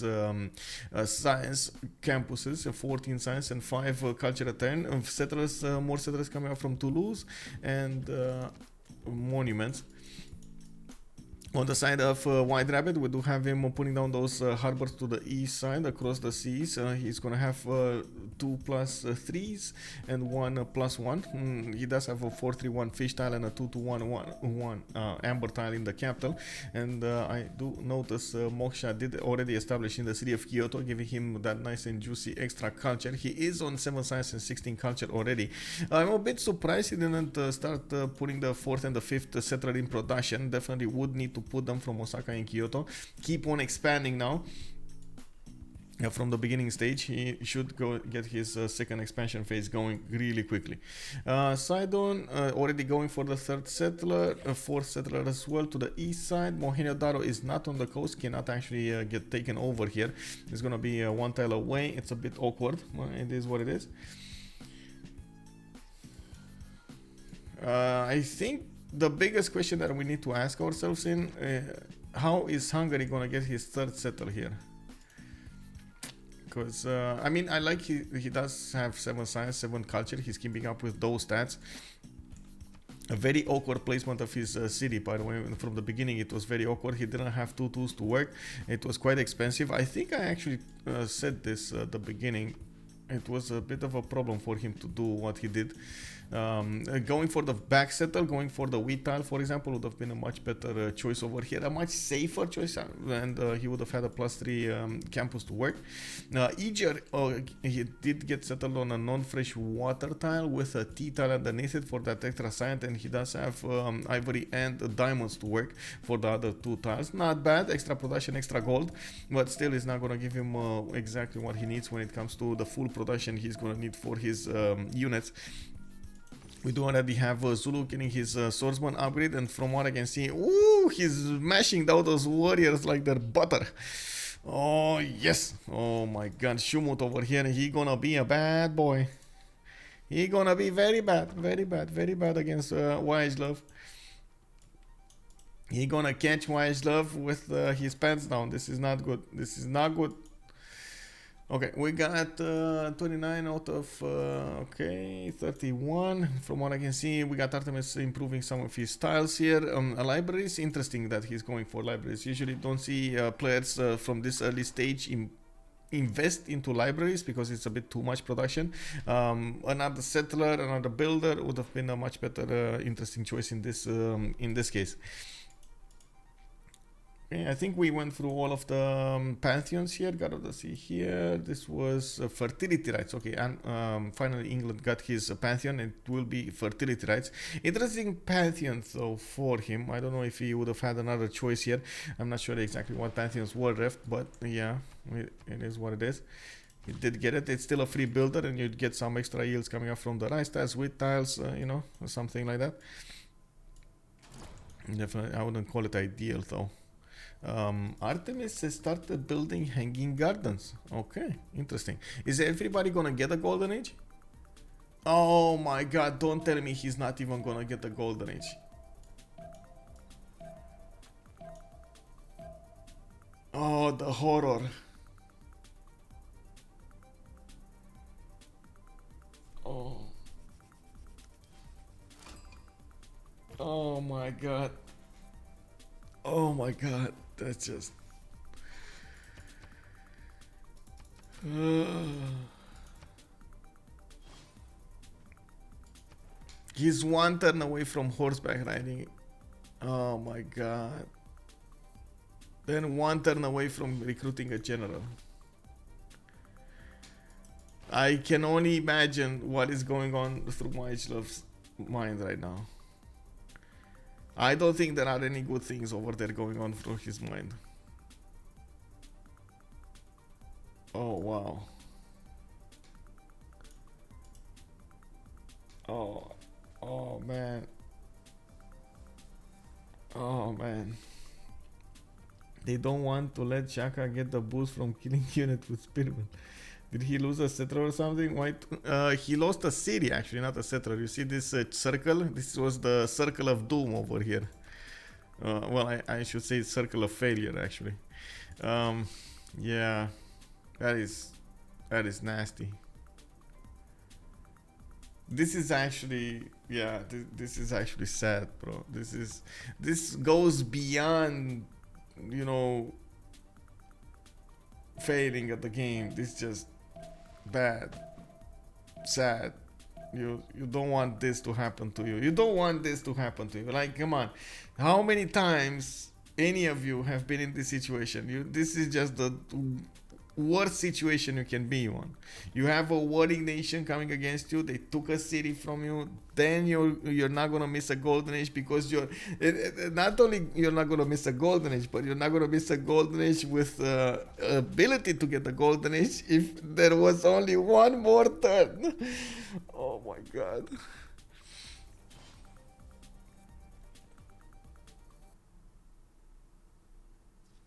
Speaker 1: science campuses, 14 science and 5 culture a turn. Settlers, more settlers coming up from Toulouse, and monuments. On the side of WhiteRqbbit, we do have him putting down those harbors to the east side across the seas. He's gonna have 2 plus 3s and 1 plus 1. He does have a 4-3-1 fish tile and a 2-2-1-1 amber tile in the capital. And I do notice Moksha did already establish in the city of Kyoto, giving him that nice and juicy extra culture. He is on 7 science and 16 culture already. I'm a bit surprised he didn't start putting the 4th and the 5th settler in production. Definitely would need to put them from Osaka and Kyoto. Keep on expanding now. From the beginning stage, he should go get his second expansion phase going really quickly. Sidon already going for the 3rd settler, 4th settler as well to the east side. Mohenjo-daro is not on the coast, cannot actually get taken over here. It's gonna be 1 tile away. It's a bit awkward. It is what it is. I think the biggest question that we need to ask ourselves in, how is Hungary gonna get his 3rd settle here? Because I mean, I like he does have 7 science, 7 culture. He's keeping up with those stats. A very awkward placement of his city, by the way. From the beginning it was very awkward. He didn't have 2 tools to work. It was quite expensive. I think I actually said this at the beginning. It was a bit of a problem for him to do what he did. Going for the back settle, going for the wheat tile, for example, would have been a much better choice over here, a much safer choice, and he would have had a +3 campus to work. Eager, he did get settled on a non-fresh water tile with a T tile underneath it for that extra science, and he does have ivory and diamonds to work for the other 2 tiles. Not bad, extra production, extra gold, but still is not going to give him exactly what he needs when it comes to the full production he's going to need for his units. We do already have Zulu getting his swordsman upgrade, and from what I can see, ooh, he's mashing down those warriors like they're butter. Oh yes, oh my god, Schuhmut over here, he gonna be a bad boy. He gonna be very bad, very bad, very bad against YHLuv. He gonna catch YHLuv with his pants down. This is not good, this is not good. Okay, we got 29 out of, okay, 31. From what I can see, we got Artemiss improving some of his styles here. Libraries, interesting that he's going for libraries. Usually don't see players from this early stage invest into libraries because it's a bit too much production. Another settler, another builder would have been a much better, interesting choice in this case. Okay, I think we went through all of the pantheons here. Got to see here. This was fertility rights. Okay, and finally England got his pantheon. It will be fertility rights. Interesting pantheon though for him. I don't know if he would have had another choice here. I'm not sure exactly what pantheons were left, but yeah, it is what it is. You did get it. It's still a free builder, and you'd get some extra yields coming up from the rice tiles, wheat tiles, you know, something like that. Definitely, I wouldn't call it ideal though. Artemiss has started building hanging gardens. Okay, interesting. Is everybody gonna get a golden age? Oh my god, don't tell me he's not even gonna get a golden age. Oh, the horror. Oh. Oh my god. Oh my god. That's just... He's 1 turn away from horseback riding. Oh my god. Then 1 turn away from recruiting a general. I can only imagine what is going on through YHLuv's mind right now. I don't think there are any good things over there going on through his mind. Oh wow. Oh man. Oh man. They don't want to let Shaka get the boost from killing unit with Spearman. Did he lose a settler or something? He lost a city actually, not a settler. You see this circle? This was the circle of doom over here. Well, I should say circle of failure actually. Yeah, that is nasty. This is actually, Yeah, this is actually sad, bro. This goes beyond, you know, failing at the game. This is just bad, sad. You don't want this to happen to you. You don't want this to happen to you. Like, come on, how many times any of you have been in this situation? This is just the worst situation you can be on. You have a warring nation coming against you. They took a city from you. Then you're not gonna miss a golden age because not only you're not gonna miss a golden age, but you're not gonna miss a golden age with ability to get the golden age if there was only one more turn. Oh my god.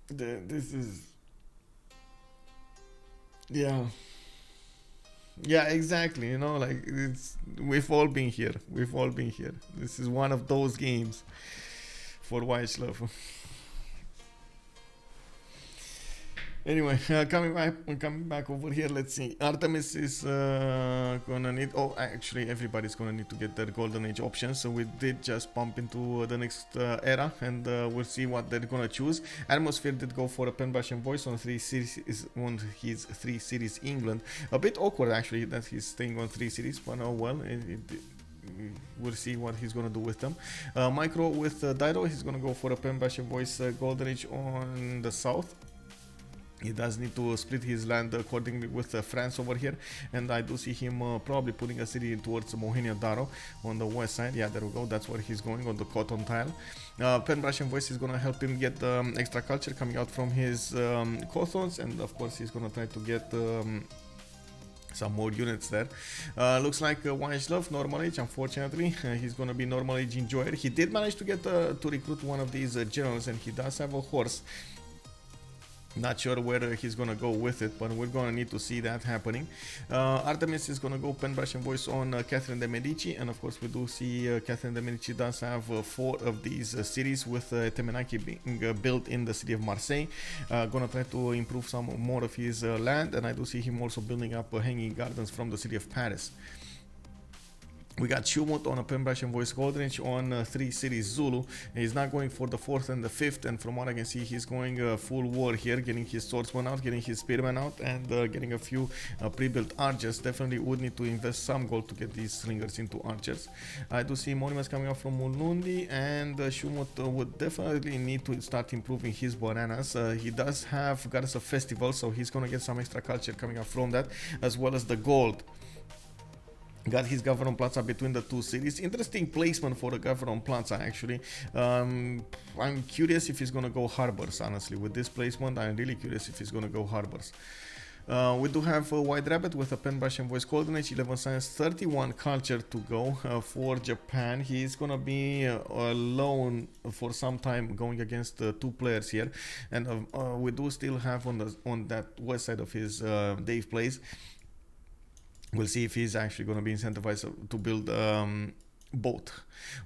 Speaker 1: This is, yeah. Yeah, exactly. You know, like we've all been here. We've all been here. This is one of those games for YHLuv. Anyway, coming back over here. Let's see. Artemiss is gonna need. Oh, actually, everybody's gonna need to get their golden age options. So we did just bump into the next era, and we'll see what they're gonna choose. Atmosphere did go for a pen brush and voice on 3 series on his 3 series England. A bit awkward actually that he's staying on 3 series, but oh well. We'll see what he's gonna do with them. Micro with Dido, he's gonna go for a pen brush and voice golden age on the south. He does need to split his land accordingly with France over here, and I do see him probably putting a city towards Mohenjo-Daro on the west side. Yeah, there we go. That's where he's going, on the cotton tile. Pen brush and voice is gonna help him get extra culture coming out from his cottons, and of course he's gonna try to get some more units there. Looks like YHLuv, normal age. Unfortunately, he's gonna be normal age enjoyer. He did manage to get to recruit one of these generals, and he does have a horse. Not sure where he's gonna go with it, but we're gonna need to see that happening. Artemiss is gonna go pen brush and voice on Catherine de Medici, and of course we do see Catherine de Medici does have 4 of these cities with Temenaki being built in the city of Marseille. Gonna try to improve some more of his land, and I do see him also building up hanging gardens from the city of Paris. We got Schuhmut on a pen brush and voice golden age on 3 cities Zulu. He's not going for the 4th and the 5th, and from what I can see, he's going full war here, getting his swordsman out, getting his spearman out, and getting a few pre-built archers. Definitely would need to invest some gold to get these slingers into archers. I do see monuments coming out from Mulundi, and Schuhmut would definitely need to start improving his bananas. He does have Goddess of Festival, so he's gonna get some extra culture coming out from that, as well as the gold. Got his Government Plaza between the 2 cities. Interesting placement for the Government Plaza, actually. I'm curious if he's gonna go harbors, honestly. With this placement, I'm really curious if he's gonna go harbors. We do have WhiteRqbbit with a pen brush and voice golden age, 11 science, 31 culture to go for Japan. He's gonna be alone for some time, going against 2 players here, and we do still have on that west side of his DavePlays. We'll see if he's actually going to be incentivized to build both.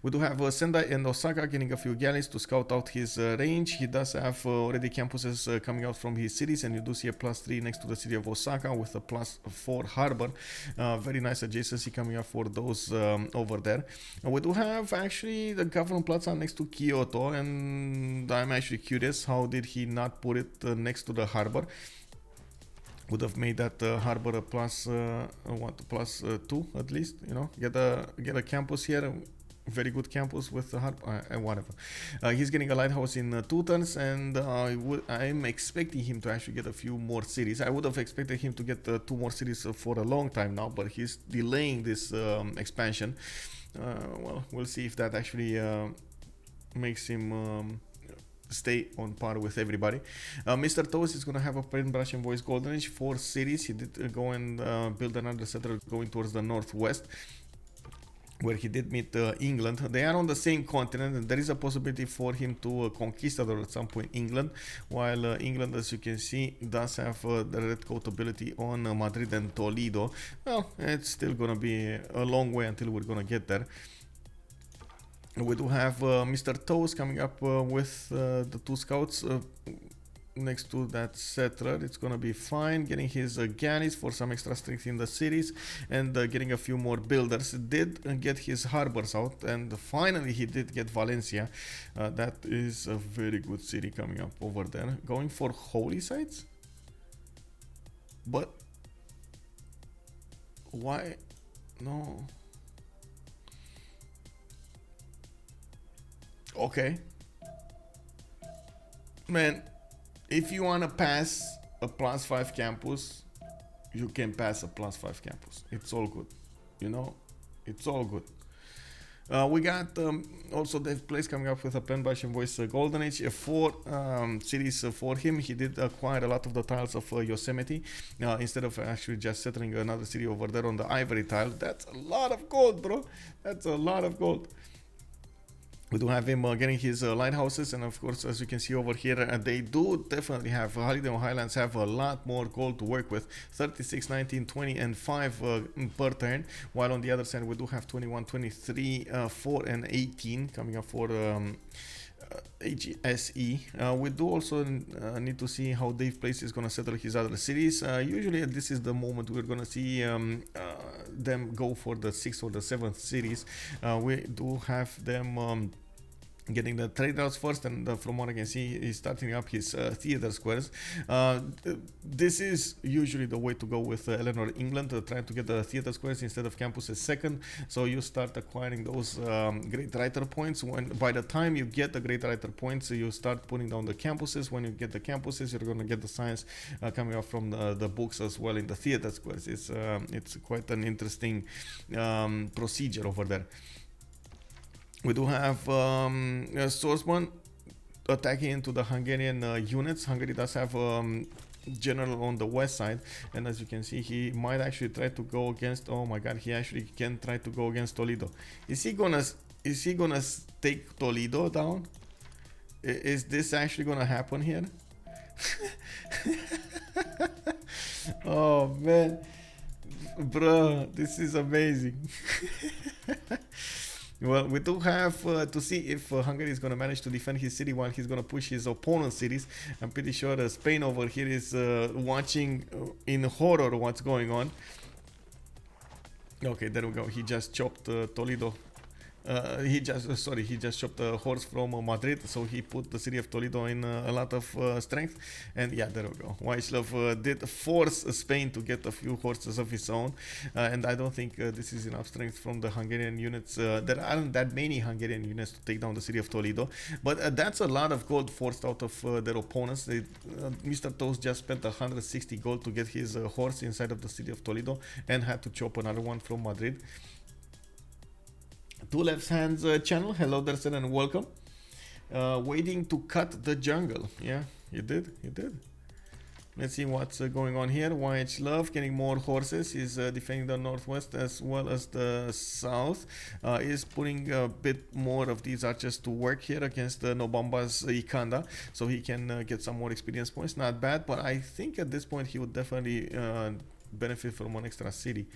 Speaker 1: We do have Sendai and Osaka getting a few galleys to scout out his range. He does have already campuses coming out from his cities, and you do see a +3 next to the city of Osaka with a +4 harbor. Very nice adjacency coming up for those over there. We do have actually the Government Plaza next to Kyoto, and I'm actually curious, how did he not put it next to the harbor? Would have made that harbor a +2 at least, you know. Get a campus here, very good campus with the harbor, whatever. He's getting a lighthouse in 2 turns, and I'm expecting him to actually get a few more cities. I would have expected him to get 2 more cities for a long time now, but he's delaying this expansion. Well, we'll see if that actually makes him stay on par with everybody. Mr. Toast is going to have a pen brush and voice golden age, 4 cities. He did go and build another settler going towards the northwest, where he did meet England. They are on the same continent, and there is a possibility for him to conquistador at some point England, while England, as you can see, does have the red coat ability on Madrid and Toledo. Well, it's still going to be a long way until we're going to get there. We do have Mr. Toes coming up with the 2 scouts next to that settler. It's gonna be fine. Getting his galleys for some extra strength in the cities, and getting a few more builders. Did get his harbors out, and finally he did get Valencia. That is a very good city coming up over there. Going for holy sites, but why? No. Okay, man. If you wanna pass a +5 campus, you can pass a +5 campus. It's all good, you know. It's all good. We got also DavePlays coming up with a pen bash and voice golden age 4 cities for him. He did acquire a lot of the tiles of Yosemite instead of actually just settling another city over there on the ivory tile. That's a lot of gold, bro. That's a lot of gold. We do have him getting his lighthouses, and of course, as you can see over here, they do definitely have Holiday on Highlands have a lot more gold to work with. 36, 19, 20, and 5 per turn, while on the other side we do have 21, 23, 4, and 18 coming up for HSE. We do also need to see how DavePlays is going to settle his other cities. Usually this is the moment we're going to see them go for the 6th or the 7th cities. We do have them getting the trade routes first, and from what I can see, he's starting up his theater squares. This is usually the way to go with Eleanor, England, trying to get the theater squares instead of campuses second. So you start acquiring those great writer points. When by the time you get the great writer points, you start putting down the campuses. When you get the campuses, you're going to get the science coming up from the books as well in the theater squares. It's quite an interesting procedure over there. We do have Swordsman attacking into the Hungarian units. Hungary does have general on the west side, and as you can see, he might actually try to go against. Oh my god, he actually can try to go against Toledo. Is he gonna take Toledo down? Is this actually gonna happen here? Oh man, bro, this is amazing. Well, we do have to see if Hungary is going to manage to defend his city while he's going to push his opponent's cities. I'm pretty sure Spain over here is watching in horror what's going on. Okay, there we go. He just chopped Toledo. He just chopped a horse from Madrid, so he put the city of Toledo in a lot of strength. And yeah, there we go. YHLuv did force Spain to get a few horses of his own, and I don't think this is enough strength from the Hungarian units. There aren't that many Hungarian units to take down the city of Toledo, but that's a lot of gold forced out of their opponents. Mr. Toast just spent 160 gold to get his horse inside of the city of Toledo and had to chop another one from Madrid. Two Left Hands channel, hello there, sir, and welcome. Waiting to cut the jungle. Yeah, you did. Let's see what's going on here. YHLuv getting more horses. He's defending the northwest as well as the south. Is putting a bit more of these archers to work here against Nobamba's Ikanda, so he can get some more experience points. Not bad, but I think at this point he would definitely benefit from one extra city.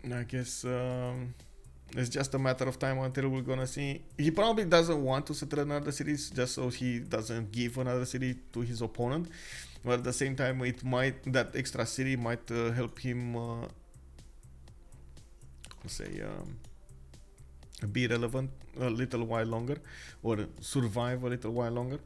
Speaker 1: I guess it's just a matter of time until we're gonna see. He probably doesn't want to settle another city just so he doesn't give another city to his opponent, but at the same time that extra city might help him be relevant a little while longer, or survive a little while longer.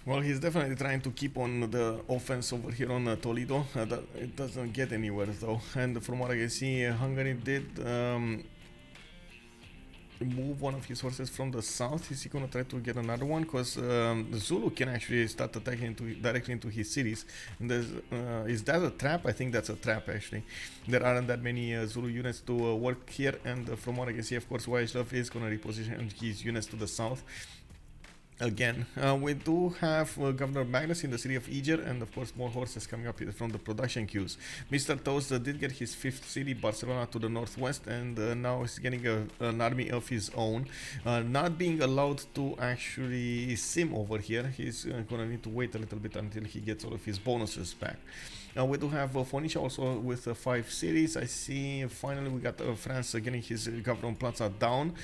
Speaker 1: Well, he's definitely trying to keep on the offense over here on Toledo. It doesn't get anywhere though. And from what I can see, Hungary did move one of his horses from the south? Is he gonna try to get another one? Because Zulu can actually start attacking directly into his cities. And there's, is that a trap? I think that's a trap actually. There aren't that many Zulu units to work here, and from what I can see, of course, YHLuv is gonna reposition his units to the south. Again, we do have Governor Magnus in the city of Eger, and of course more horses coming up from the production queues. Mr. Toast did get his 5th city, Barcelona, to the northwest, and now he's getting an army of his own. Not being allowed to actually sim over here. He's gonna need to wait a little bit until he gets all of his bonuses back. We do have Phoenicia also with 5 cities. I see finally we got France getting his Gavron Plaza down.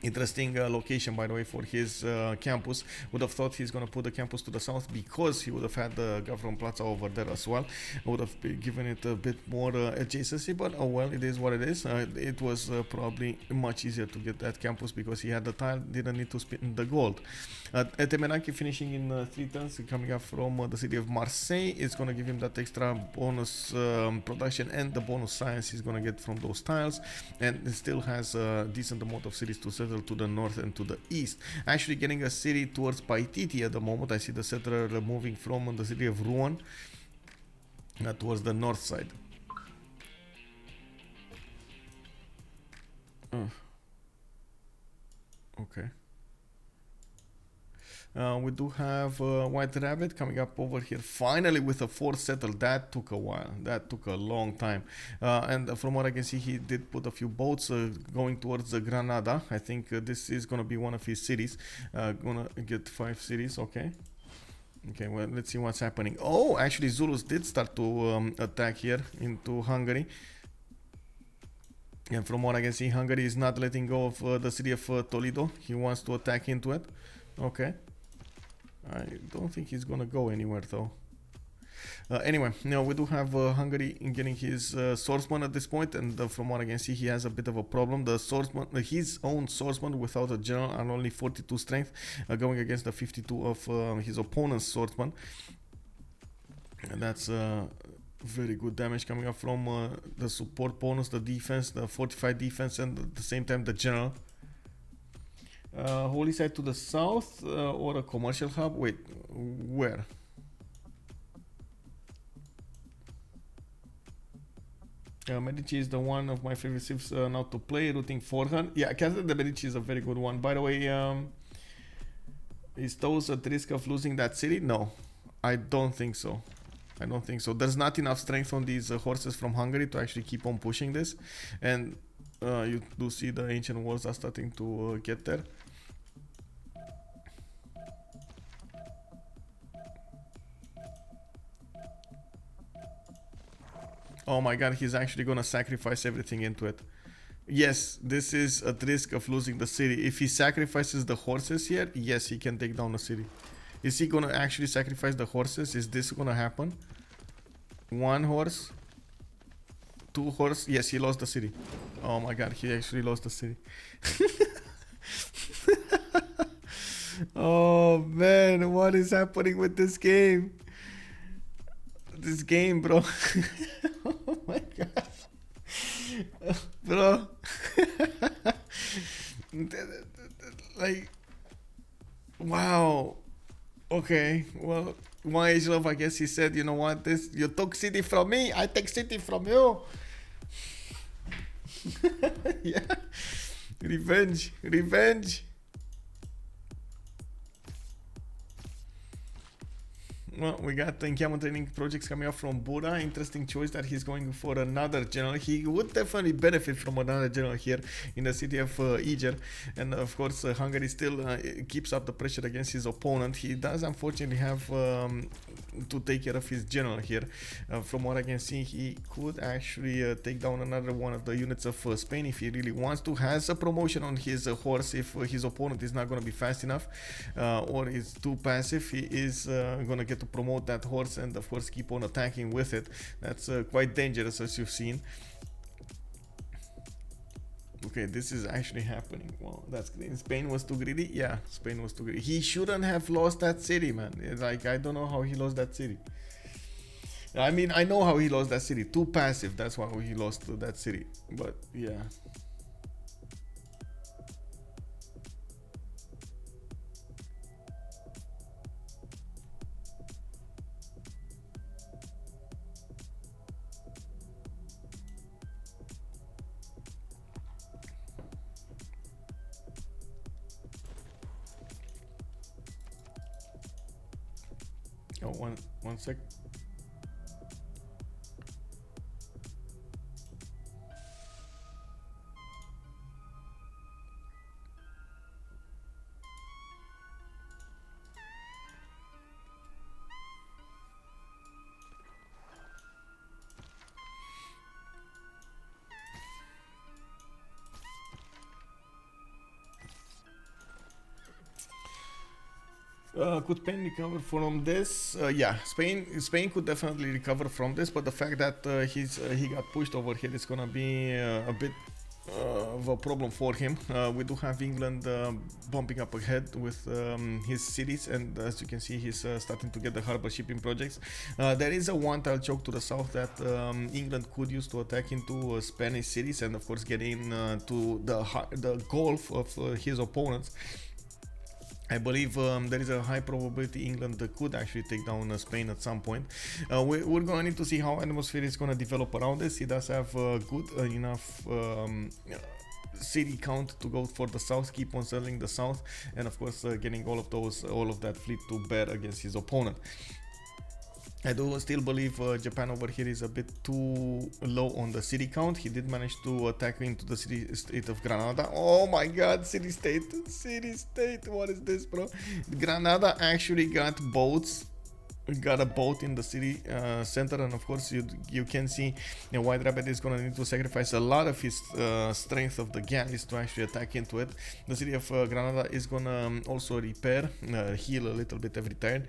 Speaker 1: Interesting location, by the way, for his campus. Would have thought he's going to put the campus to the south because he would have had the Gavron Plaza over there as well. Would have given it a bit more adjacency, but oh well, it is what it is. It was probably much easier to get that campus because he had the tile, didn't need to spend the gold. Temenaki finishing in 3 turns, coming up from the city of Marseille. It's going to give him that extra bonus production and the bonus science he's going to get from those tiles, and it still has a decent amount of cities to settle to the north and to the east. Actually getting a city towards Paititi at the moment. I see the settler moving from the city of Rouen towards the north side. Okay. We do have WhiteRqbbit coming up over here finally with a 4th settle. That took a while, that took a long time, and from what I can see, he did put a few boats going towards Granada. I think this is gonna be one of his cities. Gonna get 5 cities. Okay, well, let's see what's happening. Oh, actually Zulus did start to attack here into Hungary. And from what I can see, Hungary is not letting go of the city of Toledo. He wants to attack into it. Okay, I don't think he's gonna go anywhere though. Anyway, now we do have Hungary getting his swordsman at this point, and from what I can see, he has a bit of a problem. The swordsman, his own swordsman without a general, are only 42 strength, going against the 52 of his opponent's swordsman, and that's very good damage coming up from the support bonus, the defense, the fortified defense, and at the same time the general. Holy site to the south or a commercial hub? Wait, where? Medici is the one of my favorite civs now to play, rooting for her. Yeah, Castle de Medici is a very good one. By the way, is Toast at risk of losing that city? No, I don't think so. I don't think so. There's not enough strength on these horses from Hungary to actually keep on pushing this. And you do see the ancient wars are starting to get there. Oh my god, he's actually gonna sacrifice everything into it. Yes, this is at risk of losing the city. If he sacrifices the horses here, yes, he can take down the city. Is he gonna actually sacrifice the horses? Is this gonna happen? 1 horse, 2 horse. Yes, he lost the city. Oh my god, he actually lost the city. Oh man, what is happening with this game? This game, bro. Oh my god. Bro. Like, wow. Okay, well, YHLuv, I guess he said, you know what, this, you took city from me, I take city from you. Yeah. Revenge, revenge. Well, we got the encampment training projects coming up from Buddha. Interesting choice that he's going for another general. He would definitely benefit from another general here in the city of Eger. And of course, Hungary still keeps up the pressure against his opponent. He does unfortunately have to take care of his general here. From what I can see, he could actually take down another one of the units of Spain if he really wants to. Has a promotion on his horse if his opponent is not going to be fast enough or is too passive. He is going to get to promote that horse and of course keep on attacking with it. That's quite dangerous, as you've seen. Okay, this is actually happening. Well, that's great. Spain was too greedy. Yeah, Spain was too greedy. He shouldn't have lost that city, man. It's like, I don't know how he lost that city. I mean, I know how he lost that city. Too passive. That's why he lost that city. But yeah. Oh, one sec. Could Spain recover from this? Yeah, Spain could definitely recover from this, but the fact that he got pushed over here is gonna be a bit of a problem for him. We do have England bumping up ahead with his cities, and as you can see, he's starting to get the harbor shipping projects. There is a one-tile choke to the south that England could use to attack into Spanish cities, and of course get in to the Gulf of his opponents. I believe there is a high probability England could actually take down Spain at some point. We're gonna need to see how atmosphere is gonna develop around this. He does have good enough city count to go for the south, keep on selling the south, and of course getting all of that fleet to bear against his opponent. I do still believe Japan over here is a bit too low on the city count. He did manage to attack into the city state of Granada. Oh my god, city state, what is this, bro? Granada actually got boats. Got a boat in the city center, and of course you can see YHLuv is gonna need to sacrifice a lot of his strength of the galleys to actually attack into it. The city of Granada is gonna also repair, heal a little bit every turn.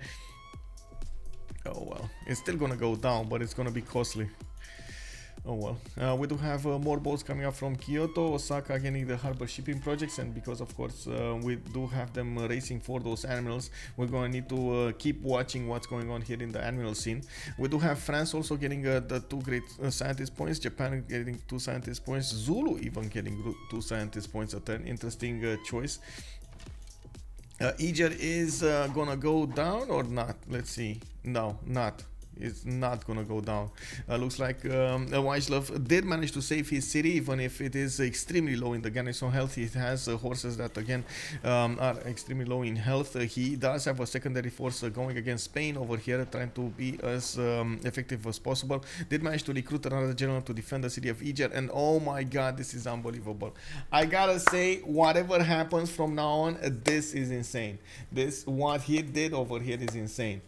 Speaker 1: Oh well, it's still gonna go down, but it's gonna be costly. Oh well. We do have more boats coming up from Kyoto, Osaka getting the harbor shipping projects, and because of course we do have them racing for those admirals, we're gonna need to keep watching what's going on here in the admiral scene. We do have France also getting the 2 great scientist points, Japan getting 2 scientist points, Zulu even getting 2 scientist points a turn. Interesting choice. Eger is gonna go down or not? Let's see. No, not. It's not gonna go down. Looks like YHLuv did manage to save his city, even if it is extremely low in the garrison health. He has horses that again are extremely low in health. He does have a secondary force going against Spain over here, trying to be as effective as possible. Did manage to recruit another general to defend the city of Eger, and oh my god, this is unbelievable. I gotta say, whatever happens from now on, this is insane. What he did over here is insane.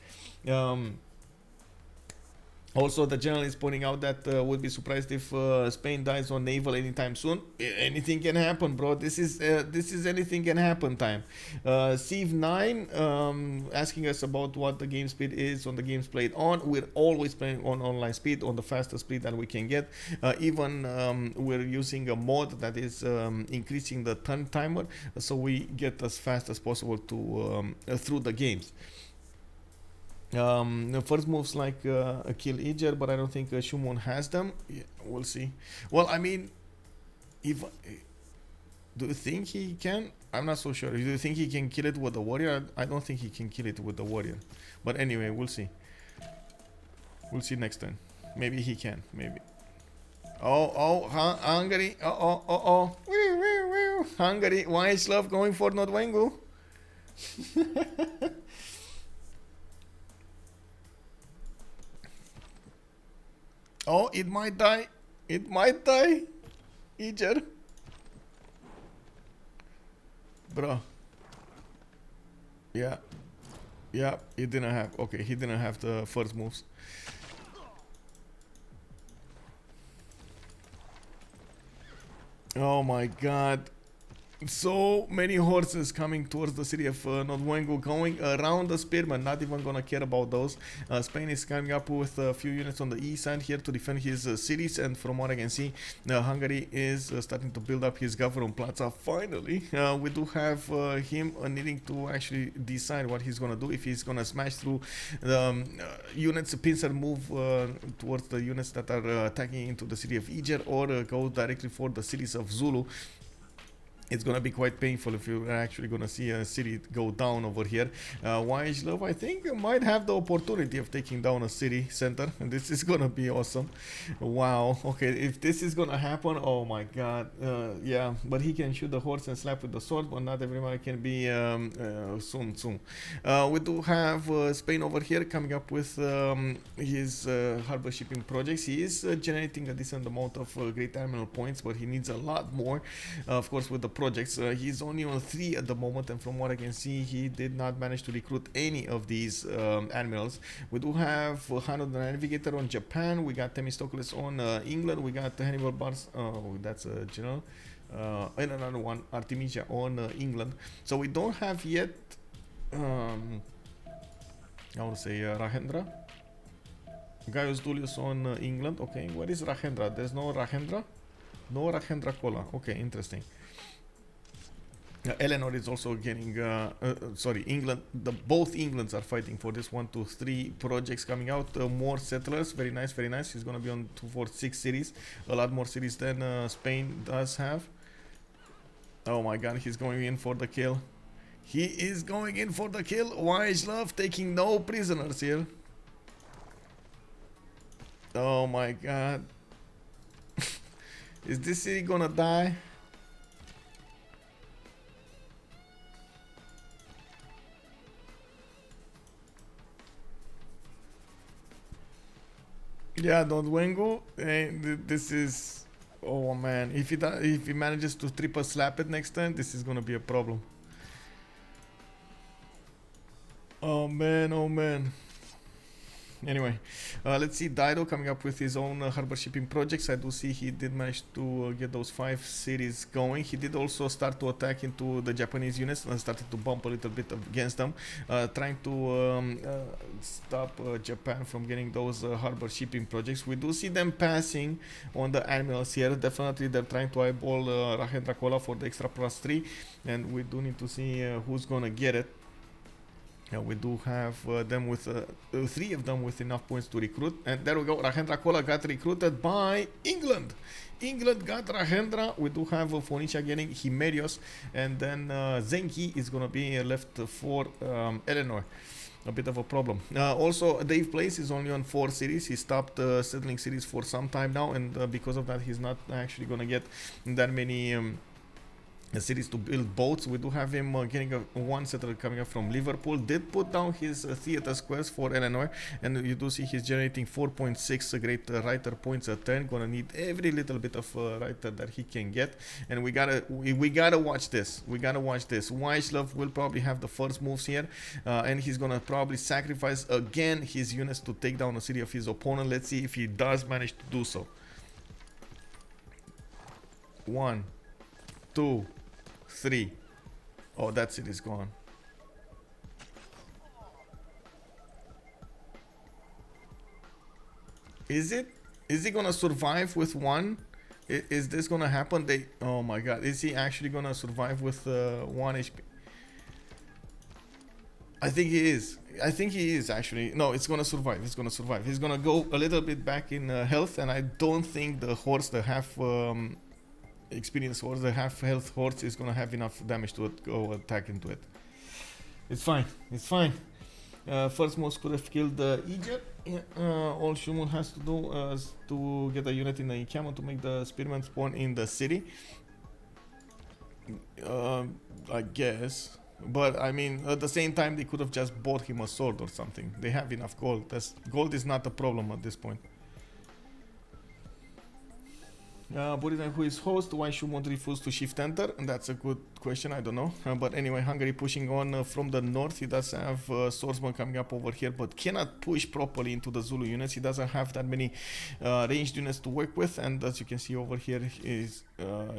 Speaker 1: Also, the general is pointing out that would be surprised if Spain dies on naval anytime soon. Anything can happen, bro. This is anything can happen time. Civ 9 asking us about what the game speed is on the games played on. We're always playing on online speed, on the fastest speed that we can get. Even we're using a mod that is increasing the turn timer, so we get as fast as possible to through the games. The first moves like a kill Eger, but I don't think Schuhmut has them. Yeah, we'll see. Well, I mean, if do you think he can? I'm not so sure. Do you think he can kill it with the warrior? I don't think he can kill it with the warrior. But anyway, we'll see. We'll see next time. Maybe he can. Maybe. Hungary. Hungary. YHLuv going for Nodwengu. Oh, it might die. It might die. Eger. Bro. Yeah. Yeah, he didn't have... Okay, he didn't have the first moves. Oh my god. So many horses coming towards the city of Nodwengu, going around the spearmen, not even gonna care about those. Spain is coming up with a few units on the east side here to defend his cities, and from what I can see, Hungary is starting to build up his government plaza. Finally, we do have him needing to actually decide what he's gonna do, if he's gonna smash through the units, pincer move towards the units that are attacking into the city of Eger, or go directly for the cities of Zulu. it's gonna be quite painful if you're actually gonna see a city go down over here. YHLuv, I think, might have the opportunity of taking down a city center, and this is gonna be awesome. Wow. Okay, if this is gonna happen, oh my god. Yeah, but he can shoot the horse and slap with the sword, but not everybody can be Sun Tzu. We do have Spain over here coming up with his harbor shipping projects. He is generating a decent amount of great terminal points, but he needs a lot more, of course, with the projects. He's only on 3 at the moment, and from what I can see, he did not manage to recruit any of these admirals. We do have Hano the Navigator on Japan, we got Themistocles on England, we got Hannibal Bars, oh, that's a general, and another one, Artemisia on England. So we don't have yet, I would say, Rahendra. Gaius Dullius on England. Okay, where is Rahendra? There's no Rahendra? No Rahendra Cola. Okay, interesting. Eleanor is also getting, sorry, England, both Englands are fighting for this 1, 2, 3 projects coming out. More settlers, very nice, very nice. He's going to be on 2, 4, 6 cities, a lot more cities than Spain does have. Oh my god, he's going in for the kill. He is going in for the kill. YHLuv taking no prisoners here. Oh my god. Is this city gonna die? Yeah, don't Wengu. This is, oh man, if he manages to triple slap it next time, this is gonna be a problem. Oh man, oh man. Anyway, let's see Dido coming up with his own harbor shipping projects. I do see he did manage to get those 5 cities going. He did also start to attack into the Japanese units and started to bump a little bit against them, trying to stop Japan from getting those harbor shipping projects. We do see them passing on the admirals here. Definitely they're trying to eyeball Rahendra Kola for the extra +3, and we do need to see who's gonna get it. We do have them with 3 of them with enough points to recruit, and there we go. Rahendra Kola got recruited by England. England got Rahendra. We do have Phoenicia getting Himerios, and then Zenki is gonna be left for Eleanor. A bit of a problem. Also, DavePlays is only on 4 cities. He stopped settling cities for some time now, and because of that, he's not actually gonna get that many cities to build boats. We do have him getting one settler coming up from Liverpool. Did put down his theater squares for Eleanor, and you do see he's generating 4.6 great writer points a turn. Gonna need every little bit of writer that he can get, and we gotta watch this. We gotta watch this. YHLuv will probably have the first moves here, and he's gonna probably sacrifice again his units to take down a city of his opponent. Let's see if he does manage to do so. 1, 2, 3. Oh, that city's gone. Is he gonna survive with 1? Is this gonna happen? Oh my god, is he actually gonna survive with 1 HP? I think he is actually. No, it's gonna survive. It's gonna survive. He's gonna go a little bit back in health, and I don't think the horse, the half experience horse, the half health horse, is gonna have enough damage to go attack into it. It's fine. It's fine. First most could have killed Egypt. All Schuhmut has to do is to get a unit in the encampment to make the spearmen spawn in the city. I guess. But I mean, at the same time, they could have just bought him a sword or something. They have enough gold. Gold is not a problem at this point. Buddhism, who is host? Why Schuhmut refused to shift enter? And that's a good question. I don't know. But anyway, Hungary pushing on from the north. He does have swordsman coming up over here, but cannot push properly into the Zulu units. He doesn't have that many ranged units to work with. And as you can see over here,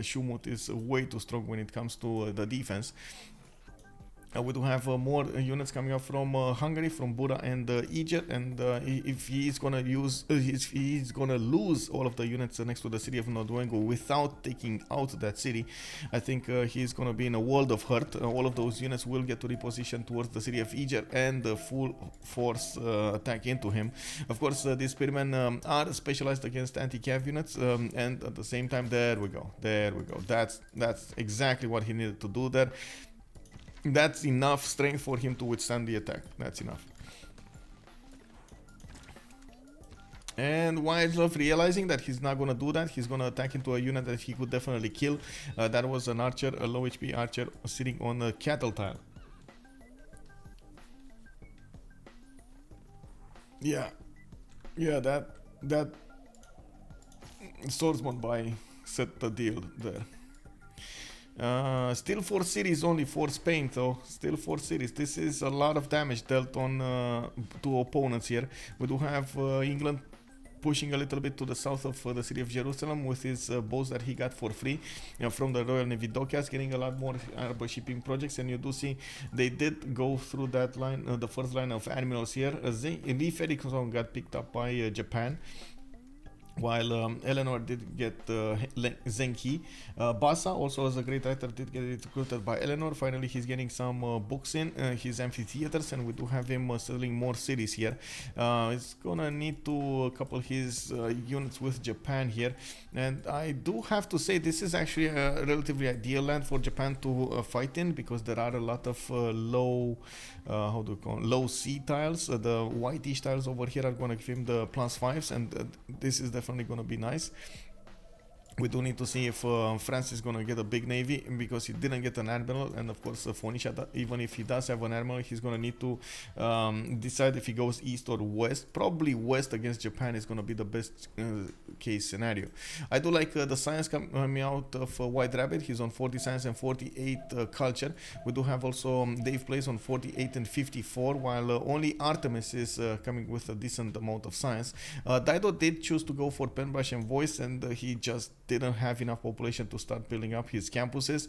Speaker 1: Schuhmut is way too strong when it comes to the defense. We do have more units coming up from Hungary, from Bura and Egypt, and if he is gonna use, if he is gonna lose all of the units next to the city of Nodwengo without taking out that city, I think he's gonna be in a world of hurt. All of those units will get to reposition towards the city of Egypt and the full force attack into him. Of course, these spearmen are specialized against anti-cav units, and at the same time, there we go. That's exactly what he needed to do there. That's enough strength for him to withstand the attack. That's enough. And YHLuv, realizing that he's not gonna do that, he's gonna attack into a unit that he could definitely kill. That was an archer, a low HP archer sitting on a cattle tile. Yeah, that swordsman by set the deal there. Still 4 cities only for Spain though. Still 4 cities. This is a lot of damage dealt on to opponents here. We do have England pushing a little bit to the south of the city of Jerusalem with his boats that he got for free, from the Royal Navy dockyards, getting a lot more harbor shipping projects. And you do see they did go through that line, the first line of admirals here. Leif Erikson got picked up by Japan, while Eleanor did get Zenki. Basa, also as a great writer, did get recruited by Eleanor. Finally, he's getting some books in his amphitheaters, and we do have him settling more cities here. He's gonna need to couple his units with Japan here, and I do have to say this is actually a relatively ideal land for Japan to fight in, because there are a lot of low low sea tiles. The whitish tiles over here are gonna give him the +5s, and this is definitely gonna be nice. We do need to see if France is gonna get a big navy, because he didn't get an admiral, and of course Phoenicia, even if he does have an admiral, he's gonna need to decide if he goes east or west. Probably west against Japan is gonna be the best case scenario. I do like the science coming out of WhiteRqbbit. He's on 40 science and 48 culture. We do have also DavePlays on 48 and 54, while only Artemiss is coming with a decent amount of science. Dido did choose to go for Penbrush and Voice, and he just didn't have enough population to start building up his campuses.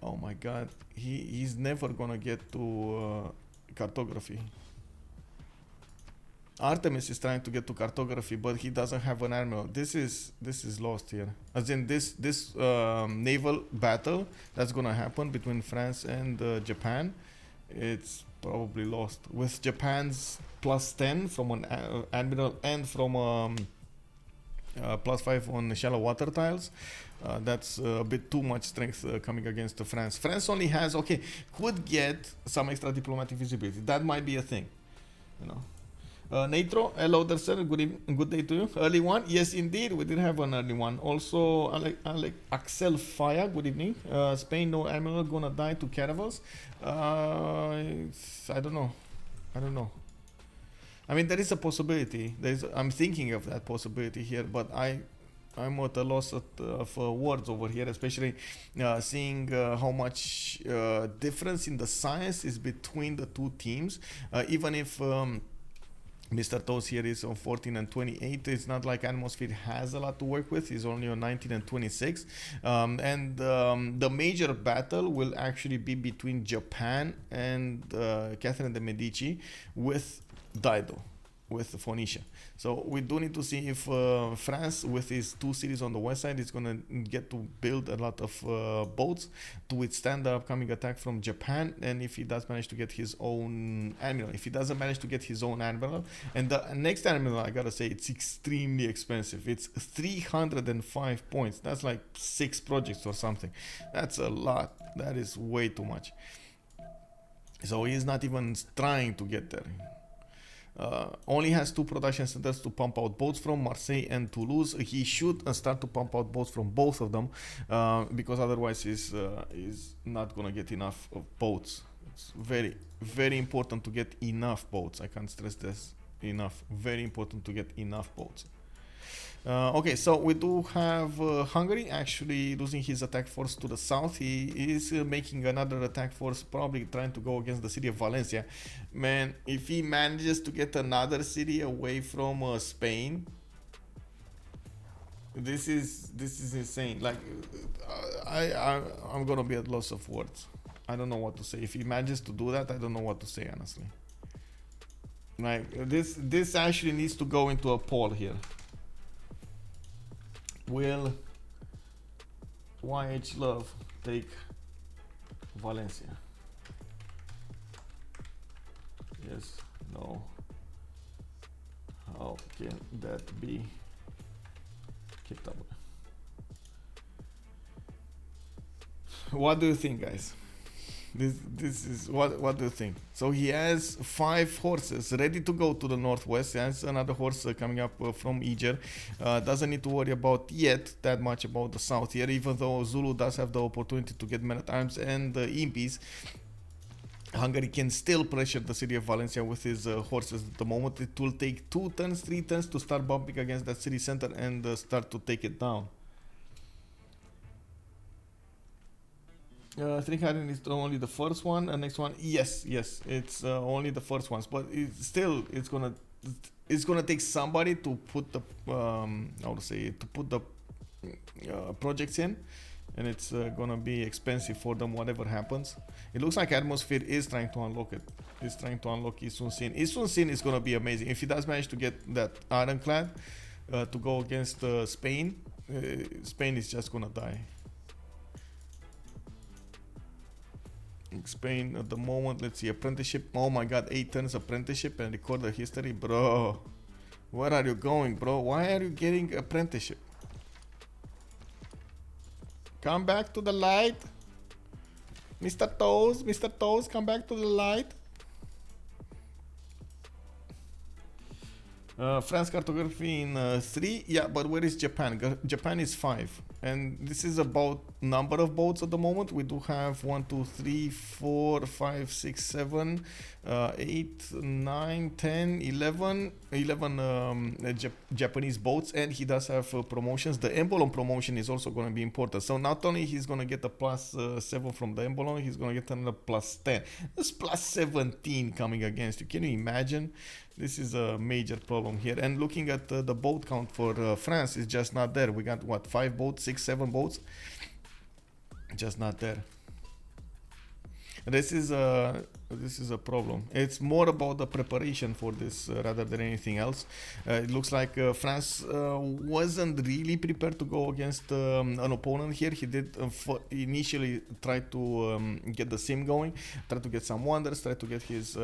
Speaker 1: Oh my god, he's never gonna get to cartography. Artemiss is trying to get to cartography, but he doesn't have an admiral. This is lost here. As in this naval battle that's gonna happen between France and Japan, it's probably lost. With Japan's +10 from an admiral and from +5 on shallow water tiles, that's a bit too much strength coming against France. France only has, okay, could get some extra diplomatic visibility. That might be a thing, you know. Natro, hello there, sir. Good day to you. Early one, yes, indeed, we did have an early one. Also, Axel Faya, good evening. Spain, no admiral gonna die to caravels. I don't know. I mean, there is a possibility. I'm thinking of that possibility here, but I'm at a loss of words over here, especially seeing how much difference in the science is between the two teams. Even if Mr. Toes here is on 14 and 28, it's not like Atmosphere has a lot to work with. He's only on 19 and 26. And the major battle will actually be between Japan and Catherine de Medici with Dido, with Phoenicia. So we do need to see if France, with his 2 cities on the west side, is going to get to build a lot of boats to withstand the upcoming attack from Japan, and if he does manage to get his own admiral. If he doesn't manage to get his own admiral, and the next admiral, I gotta say, it's extremely expensive. It's 305 points. That's like 6 projects or something. That's a lot. That is way too much. So he's not even trying to get there. Only has 2 production centers to pump out boats from, Marseille and Toulouse. He should start to pump out boats from both of them, because otherwise he's not gonna get enough of boats. It's very, very important to get enough boats. I can't stress this enough. Very important to get enough boats. Okay, so we do have Hungary actually losing his attack force to the south. He is making another attack force, probably trying to go against the city of Valencia. Man, if he manages to get another city away from Spain, this is insane. Like, I'm gonna be at loss of words. I don't know what to say. If he manages to do that, I don't know what to say, honestly. Like, this actually needs to go into a poll here. Will YHLuv take Valencia? Yes, no. How can that be acceptable? What do you think, guys? This is what do you think? So he has 5 horses ready to go to the northwest. He has another horse coming up from Eger. Doesn't need to worry about yet that much about the south here, even though Zulu does have the opportunity to get men-at-arms and impies. Hungary can still pressure the city of Valencia with his horses at the moment. It will take 2 turns, 3 turns to start bumping against that city center and start to take it down. 300 is only the first one. Next one, yes, it's only the first ones, but it's gonna take somebody to put the projects in, and it's gonna be expensive for them whatever happens. It looks like Atmosphere is trying to unlock it. He's trying to unlock Isun Sin. Isun Sin is gonna be amazing if he does manage to get that Ironclad to go against Spain. Spain is just gonna die. Spain at the moment, let's see, apprenticeship. Oh my god, 8 turns apprenticeship and record the history. Bro, where are you going, bro? Why are you getting apprenticeship? Come back to the light, Mr. Toes. Mr. Toes, come back to the light. France cartography in 3. Yeah, but where is Japan? Japan is 5. And this is about number of boats at the moment. We do have 1, 2, 3, 4, 5, 6, 7, 8, 9, 10, 11 Japanese boats, and he does have promotions. The emblem promotion is also going to be important. So not only he's going to get a plus 7 from the emblem, he's going to get another plus 10. That's plus 17 coming against you. Can you imagine? This is a major problem here. And looking at the boat count for France, is just not there. We got what, 5 boats, 6, 7 boats? Just not there. This is a problem. It's more about the preparation for this rather than anything else. It looks like France wasn't really prepared to go against an opponent here. He did initially try to get the sim going, try to get some wonders, try to get his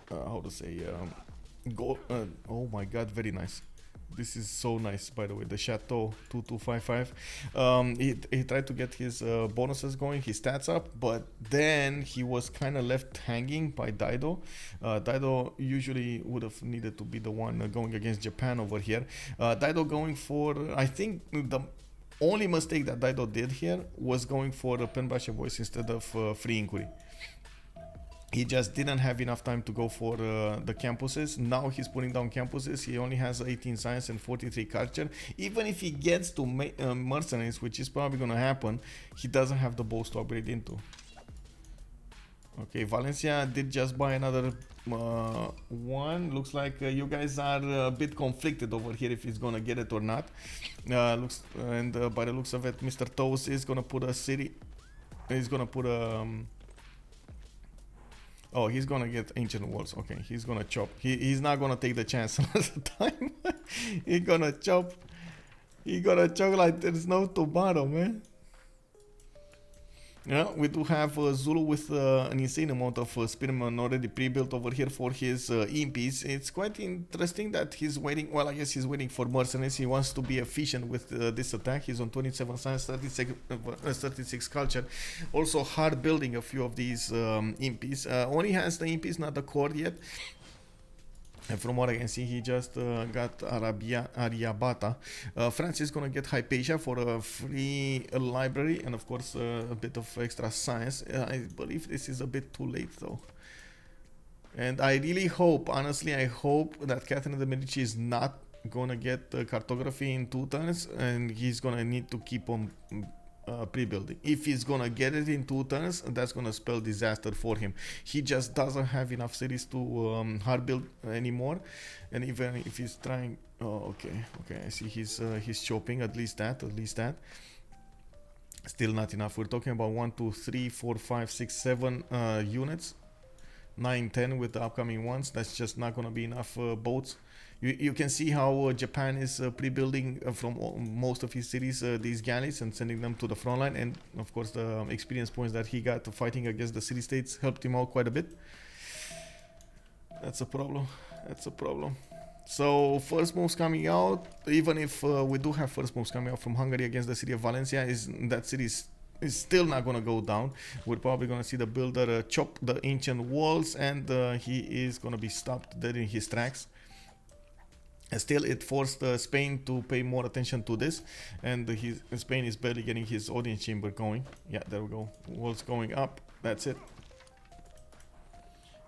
Speaker 1: how to say go. Oh my god, very nice. This is so nice, by the way. The Chateau 2255. He tried to get his bonuses going, his stats up, but then he was kind of left hanging by Daido. Daido usually would have needed to be the one going against Japan over here. Daido going for, I think the only mistake that Daido did here was going for a Penbasha voice instead of free inquiry. He just didn't have enough time to go for the campuses. Now he's putting down campuses. He only has 18 science and 43 culture. Even if he gets to mercenaries, which is probably going to happen, he doesn't have the bows to upgrade into. Okay, Valencia did just buy another one. Looks like you guys are a bit conflicted over here if he's going to get it or not. By the looks of it, Mr. Toes is going to put a city. He's going to put a... Oh, he's gonna get ancient walls. Okay, he's gonna chop. He's not gonna take the chance another time. He's gonna chop. He's gonna chop like there's no tomorrow, man. Yeah, we do have Zulu with an insane amount of spearmen already pre-built over here for his impies. It's quite interesting that he's waiting. Well, I guess he's waiting for mercenaries. He wants to be efficient with this attack. He's on 27 science, 36 culture. Also hard building a few of these impies. Only has the impies, not the core yet. And from what I can see, he just got Ariabata. France is gonna get Hypatia for a free library and of course a bit of extra science. I believe this is a bit too late though. And I really hope, honestly, I hope that Catherine de Medici is not gonna get cartography in 2 turns and he's gonna need to keep on pre-building. If he's gonna get it in 2 turns, that's gonna spell disaster for him. He just doesn't have enough cities to hard build anymore, and even if he's trying, oh, okay, I see he's chopping at least that. Still not enough. We're talking about 1, 2, 3, 4, 5, 6, 7 units. 9, 10 with the upcoming ones. That's just not going to be enough boats. You can see how Japan is pre-building from most of his cities these galleys and sending them to the front line. And of course the experience points that he got to fighting against the city-states helped him out quite a bit. That's a problem. That's a problem. So first moves coming out, even if we do have first moves coming out from Hungary against the city of Valencia, that city is still not going to go down. We're probably going to see the builder chop the ancient walls, and he is going to be stopped dead in his tracks. And still, it forced Spain to pay more attention to this, and Spain is barely getting his audience chamber going. Yeah, there we go. Walls going up. That's it.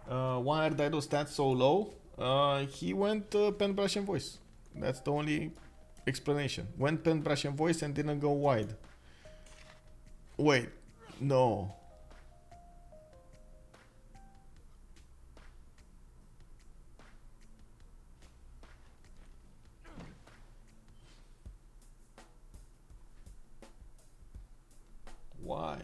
Speaker 1: Why are Dido's stats so low? He went pen, brush, and voice. That's the only explanation. Went pen, brush, and voice and didn't go wide. Wait, no. Why?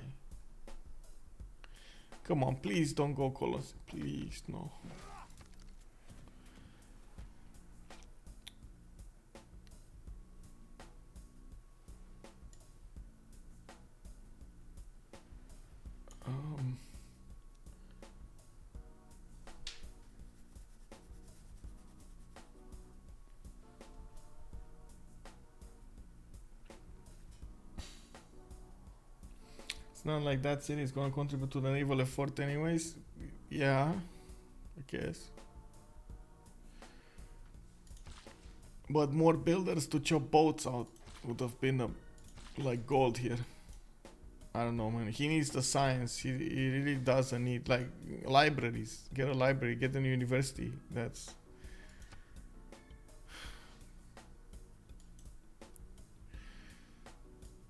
Speaker 1: Come on, please don't go Colosseum. Please, no. Not like that city is going to contribute to the naval effort anyways. Yeah, I guess. But more builders to chop boats out would have been like gold here. I don't know, man. He needs the science. He really doesn't need like libraries. Get a library, get a university. That's...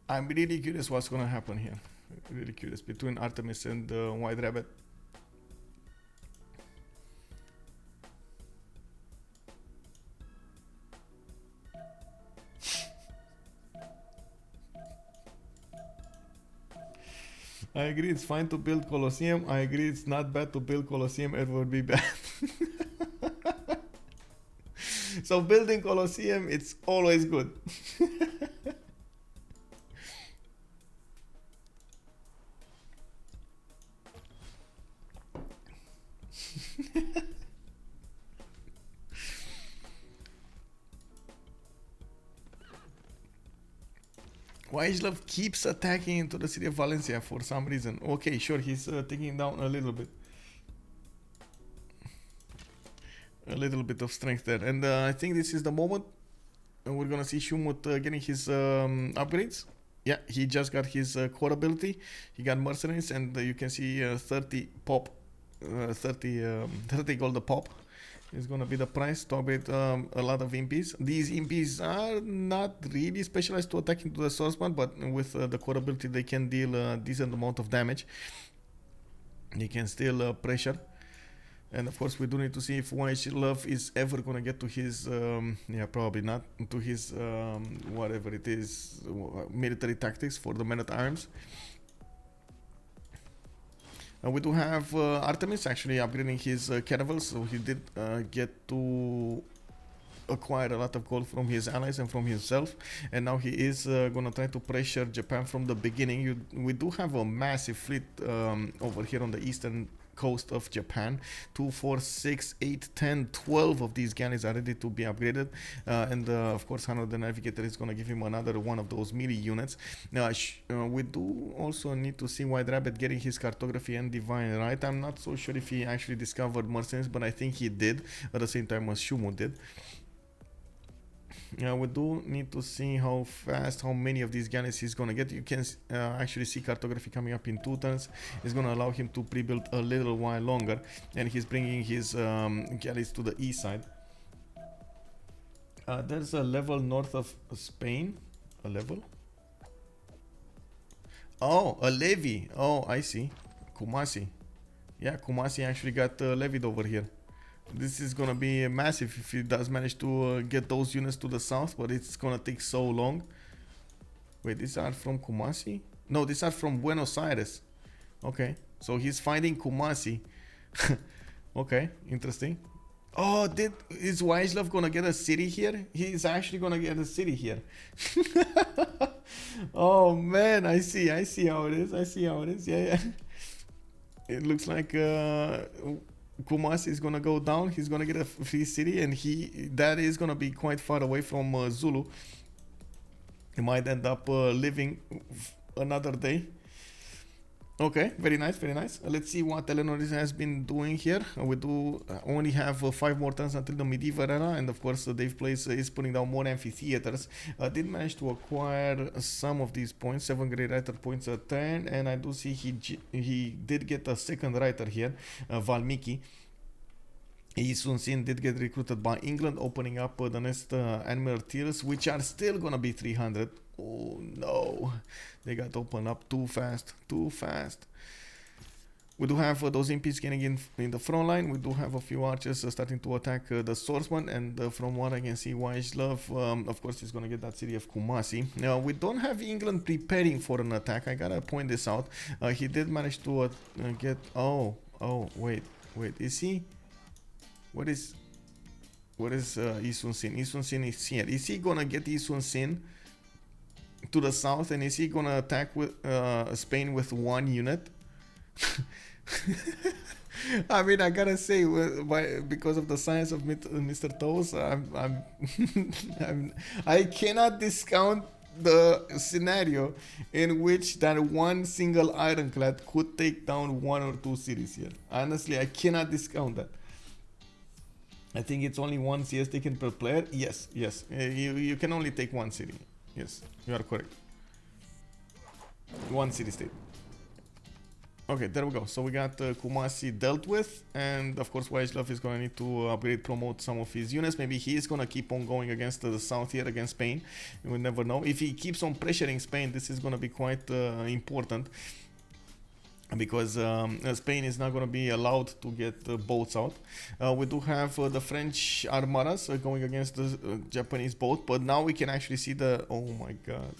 Speaker 1: I'm really curious what's going to happen here. Really curious between Artemiss and WhiteRqbbit. I agree it's fine to build Colosseum. I agree it's not bad to build Colosseum. It would be bad. So building Colosseum, it's always good. YHLuv keeps attacking into the city of Valencia for some reason. Okay, sure, he's taking down a little bit. A little bit of strength there. And I think this is the moment we're gonna see Schuhmut getting his upgrades. Yeah, he just got his core ability. He got mercenaries, and you can see 30 pop, 30 gold a pop. Is gonna be the price to upgrade a lot of imps. These imps are not really specialized to attack into the swordsman, but with the core ability they can deal a decent amount of damage. They can still pressure. And of course we do need to see if YHLuv is ever gonna get to his, yeah, probably not, to his, whatever it is, military tactics for the men-at-arms. We do have Artemiss actually upgrading his caravels, so he did get to acquire a lot of gold from his allies and from himself, and now he is gonna try to pressure Japan from the beginning. We do have a massive fleet over here on the eastern coast of Japan. 2, 4, 6, 8, 10, 12 of these galleys are ready to be upgraded, and of course Hano the Navigator is going to give him another one of those melee units. We do also need to see WhiteRqbbit getting his cartography and divine right. I'm not so sure if he actually discovered mercenaries, but I think he did at the same time as Schuhmut did. We do need to see how fast, how many of these galleys he's gonna get. You can actually see cartography coming up in 2 turns. It's gonna allow him to pre-build a little while longer, and he's bringing his galleys to the east side. There's a level north of Spain. A level? Oh, a levy. Oh, I see. Kumasi. Yeah, Kumasi actually got levied over here. This is gonna be massive if he does manage to get those units to the south, but it's gonna take so long. Wait, these are from Kumasi? No, these are from Buenos Aires. Okay, so he's fighting Kumasi. Okay, interesting. Oh, is YHLuv gonna get a city here? He's actually gonna get a city here. Oh man, I see how it is. I see how it is. Yeah, yeah. It looks like Kumasi is gonna go down. He's gonna get a free city, and that is gonna be quite far away from Zulu. He might end up living another day. Okay, very nice, very nice. Let's see what Eleanor has been doing here. We do only have 5 more turns until the medieval era, and of course DavePlays is putting down more amphitheaters. Did manage to acquire some of these points, 7 great writer points a turn, and I do see he did get a second writer here, Valmiki. Isun Sin did get recruited by England, opening up the next animal tiers, which are still gonna be 300. Oh no, they got opened up too fast, too fast. We do have those impies getting in the front line. We do have a few archers starting to attack the swordsman, and from what I can see, YHLuv, of course, is going to get that city of Kumasi. Now, we don't have England preparing for an attack. I gotta point this out. He did manage to get... Oh, wait, is he... What is Isun Sin? Isun Sin is here. Is he gonna get Isun Sin to the south, and is he gonna attack with Spain with 1 unit? I mean, I gotta say, because of the science of Mr. Toes, I cannot discount the scenario in which that one single ironclad could take down 1 or 2 cities here. Honestly, I cannot discount that. I think it's only 1 CS taken per player. Yes. You can only take 1 city. Yes, you are correct. 1 city state. Okay, there we go. So we got Kumasi dealt with, and of course YHLuv is gonna need to upgrade, promote some of his units. Maybe he is gonna keep on going against the south here, against Spain. You will never know. If he keeps on pressuring Spain, this is gonna be quite important, because Spain is not going to be allowed to get boats out. We do have the French armadas going against the Japanese boat, but now we can actually see oh my god,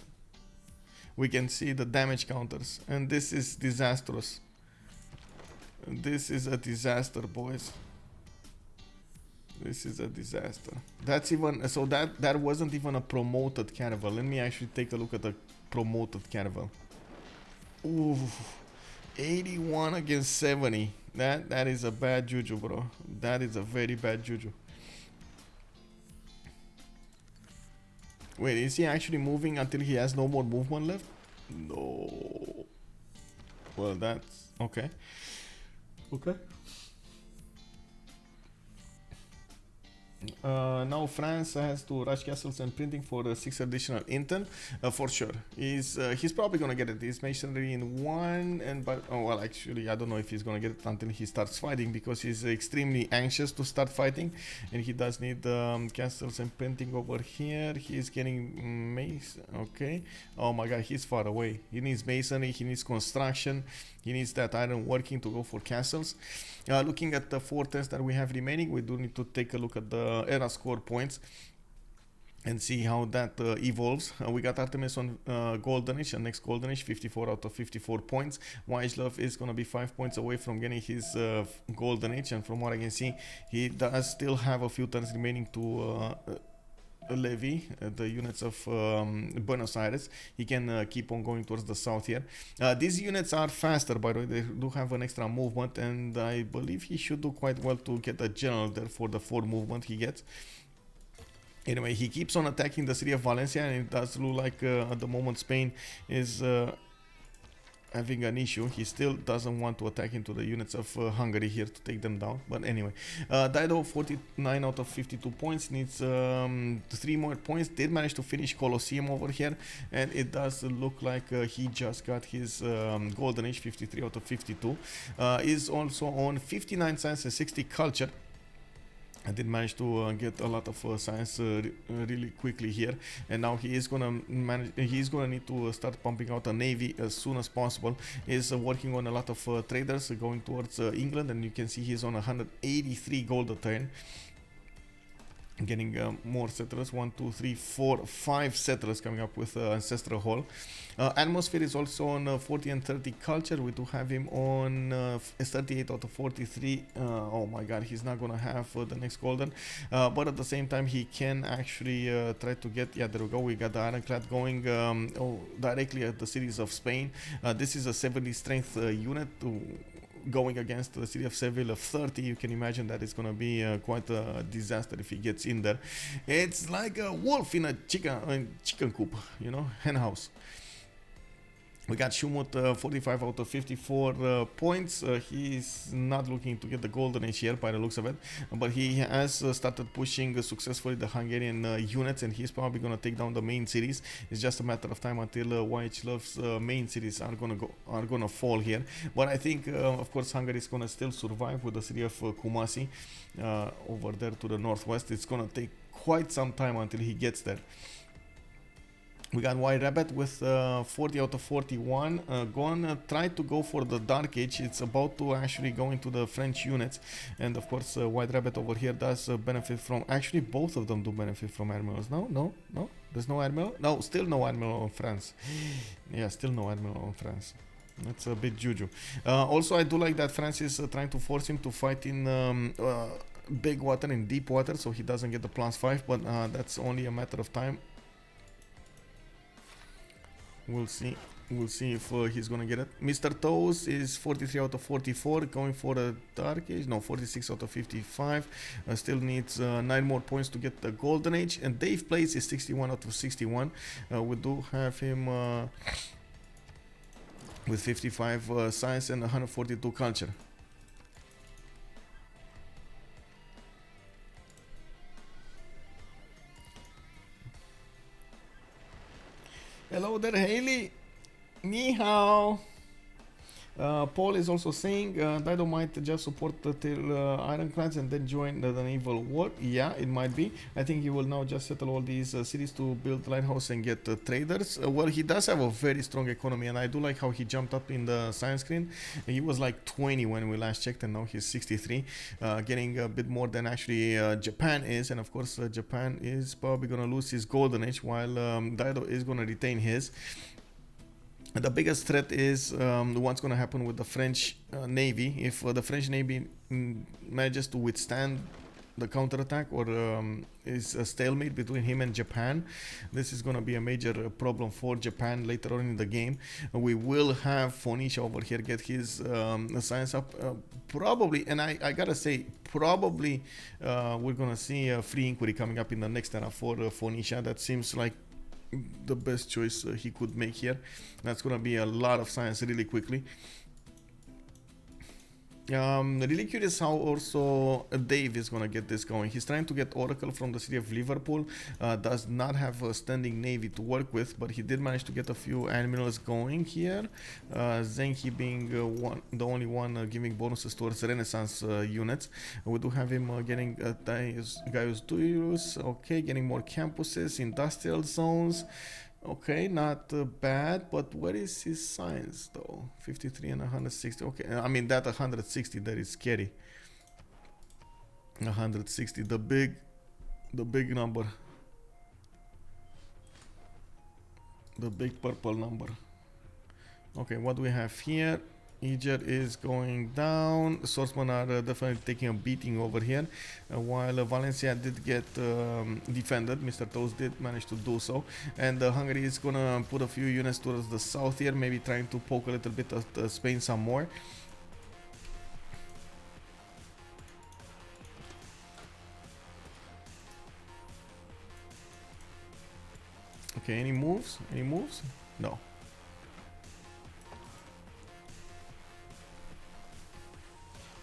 Speaker 1: we can see the damage counters, and this is disastrous. This is a disaster, boys. This is a disaster. That's even so that wasn't even a promoted caravel. Let me actually take a look at the promoted caravel. Ooh, 81 against 70. That is a bad juju, bro. That is a very bad juju. Wait, is he actually moving until he has no more movement left? No. Well, that's okay. Okay. Now France has to rush castles and printing for the 6 additional intel, for sure. He's probably gonna get it. He's masonry in 1, well, actually, I don't know if he's gonna get it until he starts fighting, because he's extremely anxious to start fighting, and he does need castles and printing over here. He's getting mace. Okay. Oh my god, he's far away. He needs masonry. He needs construction. He needs that iron working to go for castles. Looking at the 4 tests that we have remaining, we do need to take a look at the era score points and see how that evolves. We got Artemiss on Golden Age, and next Golden Age, 54 out of 54 points. YHLuv is going to be 5 points away from getting his Golden Age, and from what I can see, he does still have a few turns remaining to levy the units of Buenos Aires. He can keep on going towards the south here. These units are faster, by the way. They do have an extra movement, and I believe he should do quite well to get a general there for the 4 movement he gets. Anyway, he keeps on attacking the city of Valencia, and it does look like at the moment Spain is having an issue. He still doesn't want to attack into the units of Hungary here to take them down. But anyway, Dido 49 out of 52 points, needs 3 more points. Did manage to finish Colosseum over here, and it does look like he just got his Golden Age, 53 out of 52. Is also on 59 science and 60 culture. I did manage to get a lot of science really quickly here, and now he is gonna manage. He's gonna need to start pumping out a navy as soon as possible. He's working on a lot of traders going towards England, and you can see he's on 183 gold a turn. getting more settlers. 1, 2, 3, 4, 5 settlers coming up with ancestral hall. Atmosphere is also on 40 and 30 culture. We do have him on 38 out of 43. Oh my god, he's not gonna have the next golden, but at the same time he can actually try to get, yeah, there we go, we got the ironclad going directly at the cities of Spain. This is a 70 strength unit going against the city of Seville of 30. You can imagine that it's gonna be quite a disaster if he gets in there. It's like a wolf in a chicken coop, you know, hen house. We got Schuhmut 45 out of 54 points. He's not looking to get the golden age here by the looks of it, but he has started pushing successfully the Hungarian units, and he's probably going to take down the main cities. It's just a matter of time until YHLuv's main cities are going to fall here. But I think, of course, Hungary is going to still survive with the city of Kumasi over there to the northwest. It's going to take quite some time until he gets there. We got YHLuv with 40 out of 41. Gonna try to go for the Dark Age. It's about to actually go into the French units. And of course, YHLuv over here does benefit from... Actually, both of them do benefit from admirals. No. There's no admiral? No, still no admiral on France. Yeah, still no admiral on France. That's a bit juju. Also, I do like that France is trying to force him to fight in... big water, in deep water, so he doesn't get the +5, but that's only a matter of time. We'll see if he's gonna get it. Mr. Toes is 43 out of 44, going for a Dark Age. No, 46 out of 55. Still needs 9 more points to get the Golden Age. And DavePlays is 61 out of 61. We do have him with 55 science and 142 culture. Hello there, Haley. Ni hao. Paul is also saying Dido might just support till Ironclads and then join the naval war. Yeah, it might be. I think he will now just settle all these cities to build lighthouse and get traders. Well, he does have a very strong economy, and I do like how he jumped up in the science screen. He was like 20 when we last checked, and now he's 63, getting a bit more than actually Japan is. And of course, Japan is probably going to lose his golden age, while Dido is going to retain his. The biggest threat is what's going to happen with the French Navy. If the French Navy manages to withstand the counterattack, or is a stalemate between him and Japan, this is going to be a major problem for Japan later on in the game. We will have Phoenicia over here get his science up, probably, and I gotta say, probably we're going to see a free inquiry coming up in the next era for Phoenicia. That seems like the best choice he could make here. That's gonna be a lot of science really quickly. Really curious how also Dave is gonna get this going. He's trying to get Oracle from the city of Liverpool. Does not have a standing navy to work with, but he did manage to get a few admirals going here. Zenki being the only one giving bonuses towards Renaissance units. We do have him getting Gaius Duilius. Okay, getting more campuses, industrial zones. Okay, not bad, but where is his science though? 53 and 160. Okay, I mean that 160 there is scary. 160, the big number, the big purple number. Okay, what do we have here? Eger is going down. Swordsmen are definitely taking a beating over here, while Valencia did get defended. Mr. Toes did manage to do so, and Hungary is gonna put a few units towards the south here, maybe trying to poke a little bit at Spain some more. Okay, any moves? Any moves? No.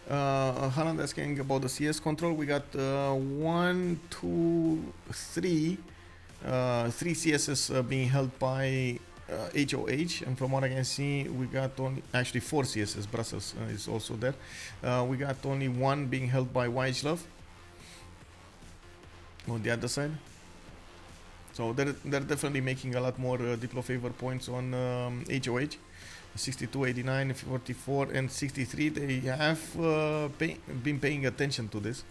Speaker 1: Highlands asking about the CS control. We got 1, 2, 3 CSs being held by HOH, and from what I can see, we got only actually 4 CSs. Brussels is also there. We got only 1 being held by YHLuv on the other side. So they're definitely making a lot more Diplo favor points on HOH. 62, 89, 44, and 63. They have been paying attention to this.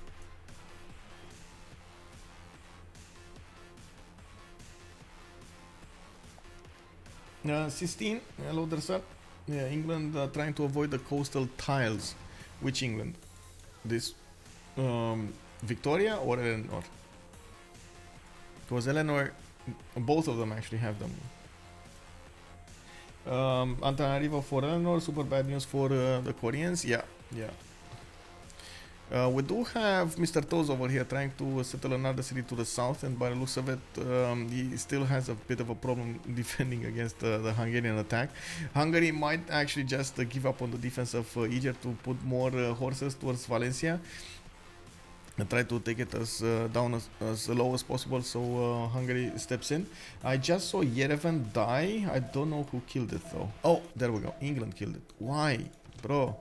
Speaker 1: 16, hello there, sir. Yeah, England trying to avoid the coastal tiles. Which England? This Victoria or Eleanor? Because Eleanor, both of them actually have them. Antananarivo for Eleanor, super bad news for the Koreans. Yeah, yeah. We do have Mr. Toes over here trying to settle another city to the south, and by the looks of it, he still has a bit of a problem defending against the Hungarian attack. Hungary might actually just give up on the defense of Egypt to put more horses towards Valencia and try to take it as down as low as possible, so Hungary steps in. I just saw Yerevan die. I don't know who killed it though. Oh, there we go. England killed it. Why? Bro.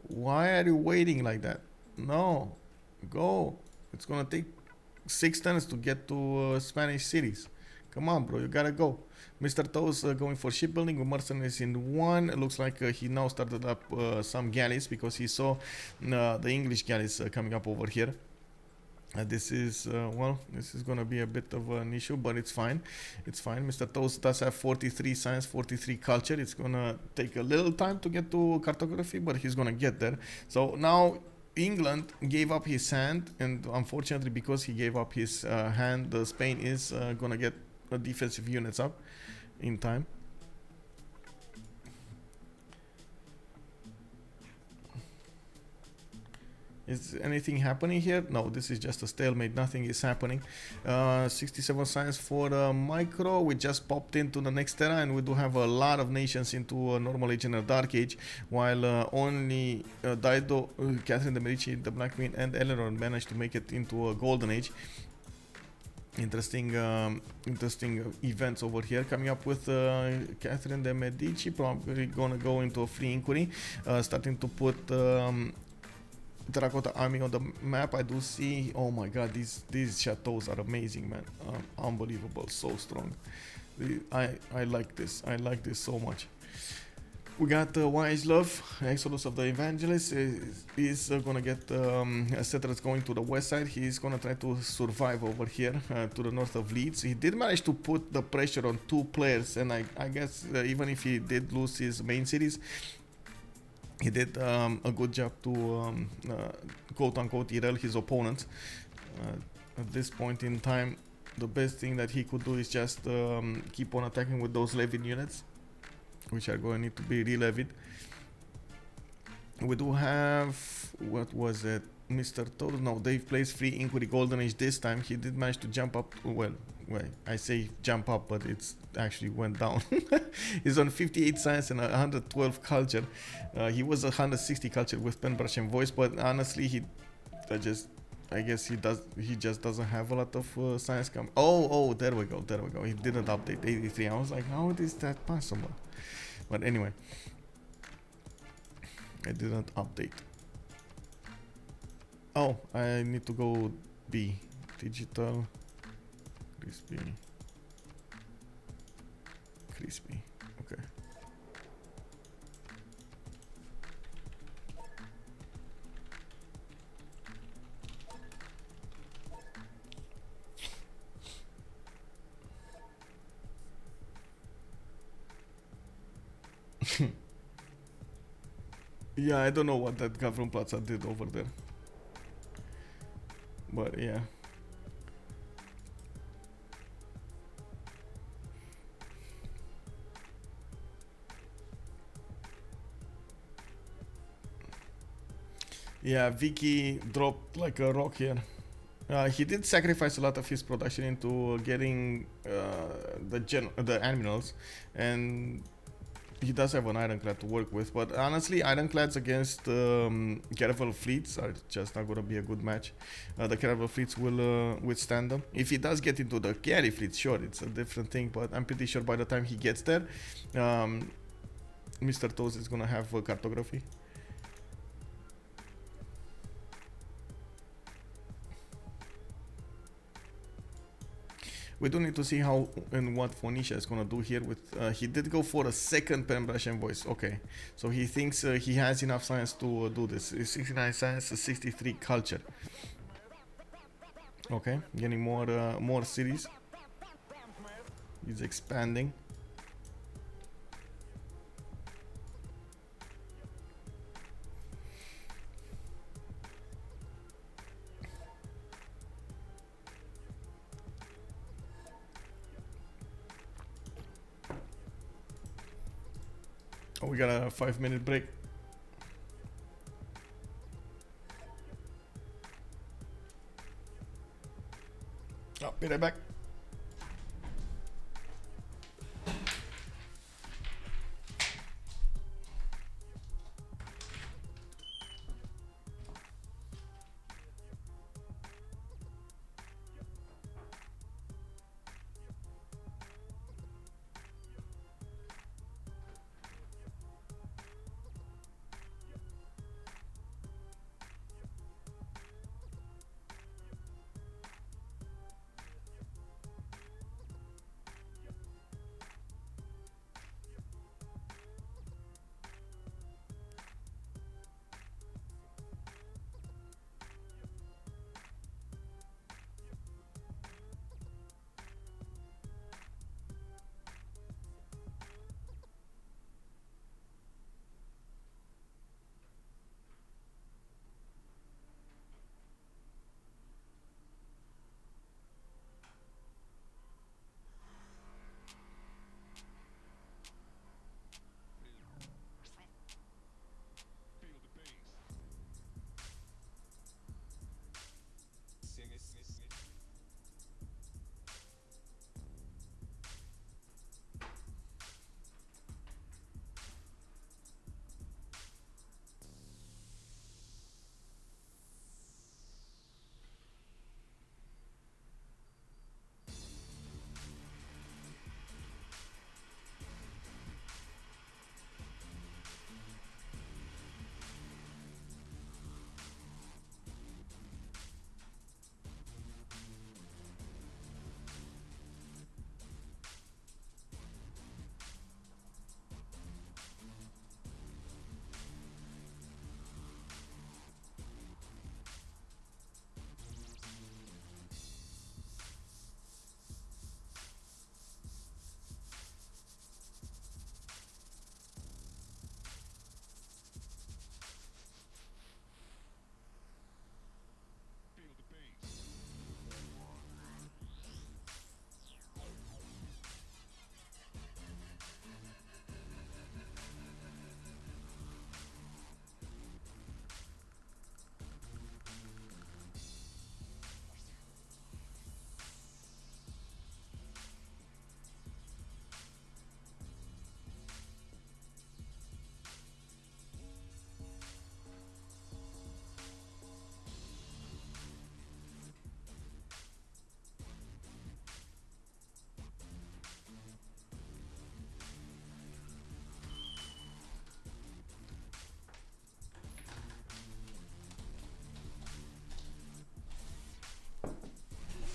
Speaker 1: Why are you waiting like that? No. Go. It's gonna take 6 turns to get to Spanish cities. Come on, bro. You gotta go. Mr. Toes going for shipbuilding with mercenaries in 1. It looks like he now started up some galleys because he saw the English galleys coming up over here. This is, well, this is gonna be a bit of an issue, but it's fine. It's fine. Mr. Toast does have 43 science, 43 culture. It's gonna take a little time to get to cartography, but he's gonna get there. So now England gave up his hand, and unfortunately, because he gave up his hand, Spain is gonna get defensive units up in time. Is anything happening here? No, this is just a stalemate. Nothing is happening. 67 science for micro. We just popped into the next era, and we do have a lot of nations into normal age and a dark age, while only Dido, Catherine de Medici, the Black Queen, and Eleanor managed to make it into a golden age. Interesting events over here coming up with Catherine de Medici. Probably gonna go into a free inquiry, starting to put terracotta army on the map. I do see, oh my god, these chateaus are amazing, man. Unbelievable, so strong. I like this. I like this so much. We got YHLuv, Exodus of the Evangelist, is gonna get settlers going to the west side. He's gonna try to survive over here to the north of Leeds. He did manage to put the pressure on 2 players, and I guess even if he did lose his main cities, he did a good job to quote-unquote derail his opponents. At this point in time, the best thing that he could do is just keep on attacking with those levied units, which are going to need to be re-levied. We do have, what was it, Mr. Toad? No, DavePlays free inquiry golden age this time. He did manage to jump up, well, I say jump up, but it's actually went down. He's on 58 science and 112 culture. He was 160 culture with pen, brush, and voice, but honestly, I guess he just doesn't have a lot of science come. Oh, there we go. He didn't update 83. I was like, how is that possible? But anyway, I didn't update. Oh, I need to go B. Digital. Crispy. Okay. Yeah, I don't know what that guy from Plaza did over there. But yeah. Yeah, Vicky dropped like a rock here. He did sacrifice a lot of his production into getting the animals, and he does have an ironclad to work with. But honestly, ironclads against caravel fleets are just not going to be a good match. The caravel fleets will withstand them. If he does get into the galley fleet, sure, it's a different thing. But I'm pretty sure by the time he gets there, Mr. Toes is going to have cartography. We do need to see how and what Phoenicia is gonna do here with, he did go for a second pen, brush, and voice. Okay, so he thinks he has enough science to do this. 69 science, 63 culture. Okay, getting more cities. He's expanding. We got a 5-minute break. I'll be right back.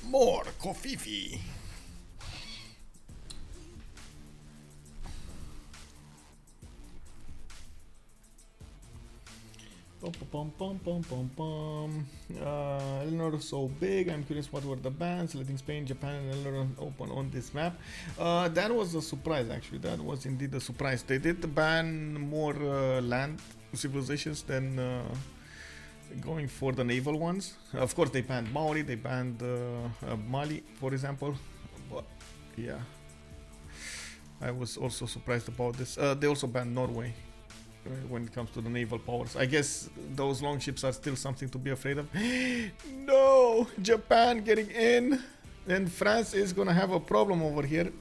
Speaker 1: More coffee. Eleanor so big. I'm curious what were the bans. Letting Spain, Japan, and Eleanor open on this map. That was a surprise, actually. That was indeed a surprise. They did ban more land civilizations than going for the naval ones. Of course, they banned Maori, they banned Mali, for example. But yeah, I was also surprised about this. They also banned Norway when it comes to the naval powers. I guess those long ships are still something to be afraid of. No, Japan getting in, and France is gonna have a problem over here.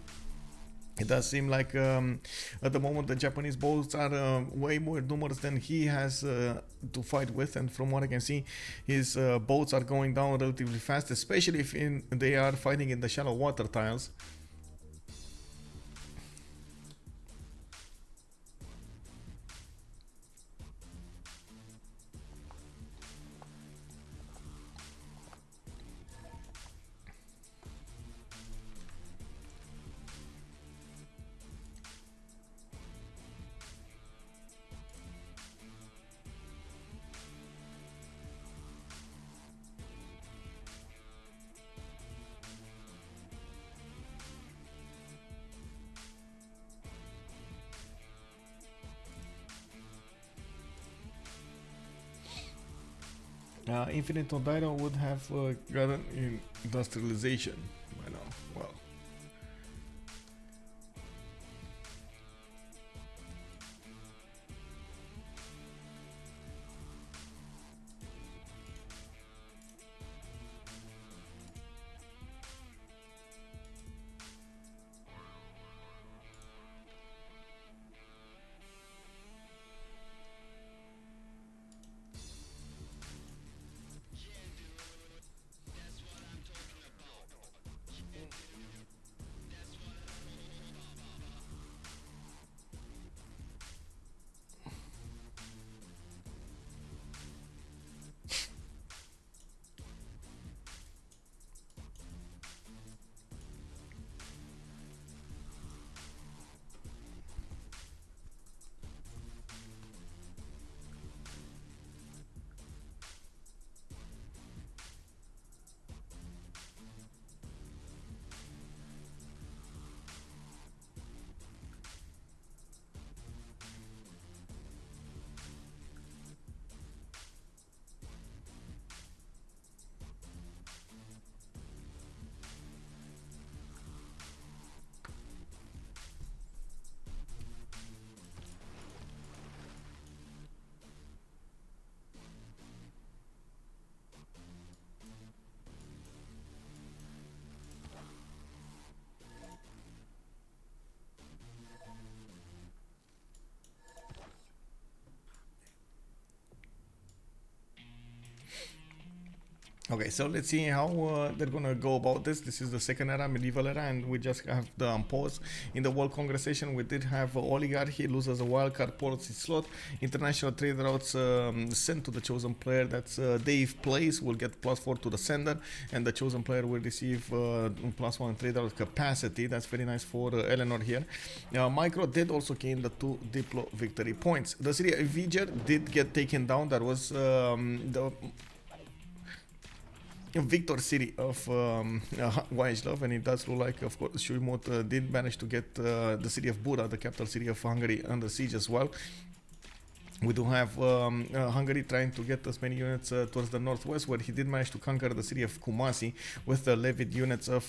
Speaker 1: It does seem like at the moment the Japanese boats are way more numerous than he has to fight with, and from what I can see, his boats are going down relatively fast, especially if they are fighting in the shallow water tiles. Infinite Ondaira would have gotten industrialization by now. Well, Okay, so let's see how they're gonna go about this. This is the second era, medieval era, and we just have the pause in the world conversation. We did have oligarchy loses a wildcard policy slot, international trade routes sent to the chosen player. That's DavePlays will get +4 to the sender, and the chosen player will receive +1 trade route capacity. That's very nice for Eleanor here. Micro did also gain the 2 Diplo victory points. The city of Viger did get taken down. That was the Victor city of YHLuv, and it does look like, of course, Schuhmut did manage to get the city of Buda, the capital city of Hungary, under siege as well. We do have Hungary trying to get as many units towards the northwest, where he did manage to conquer the city of Kumasi with the levied units of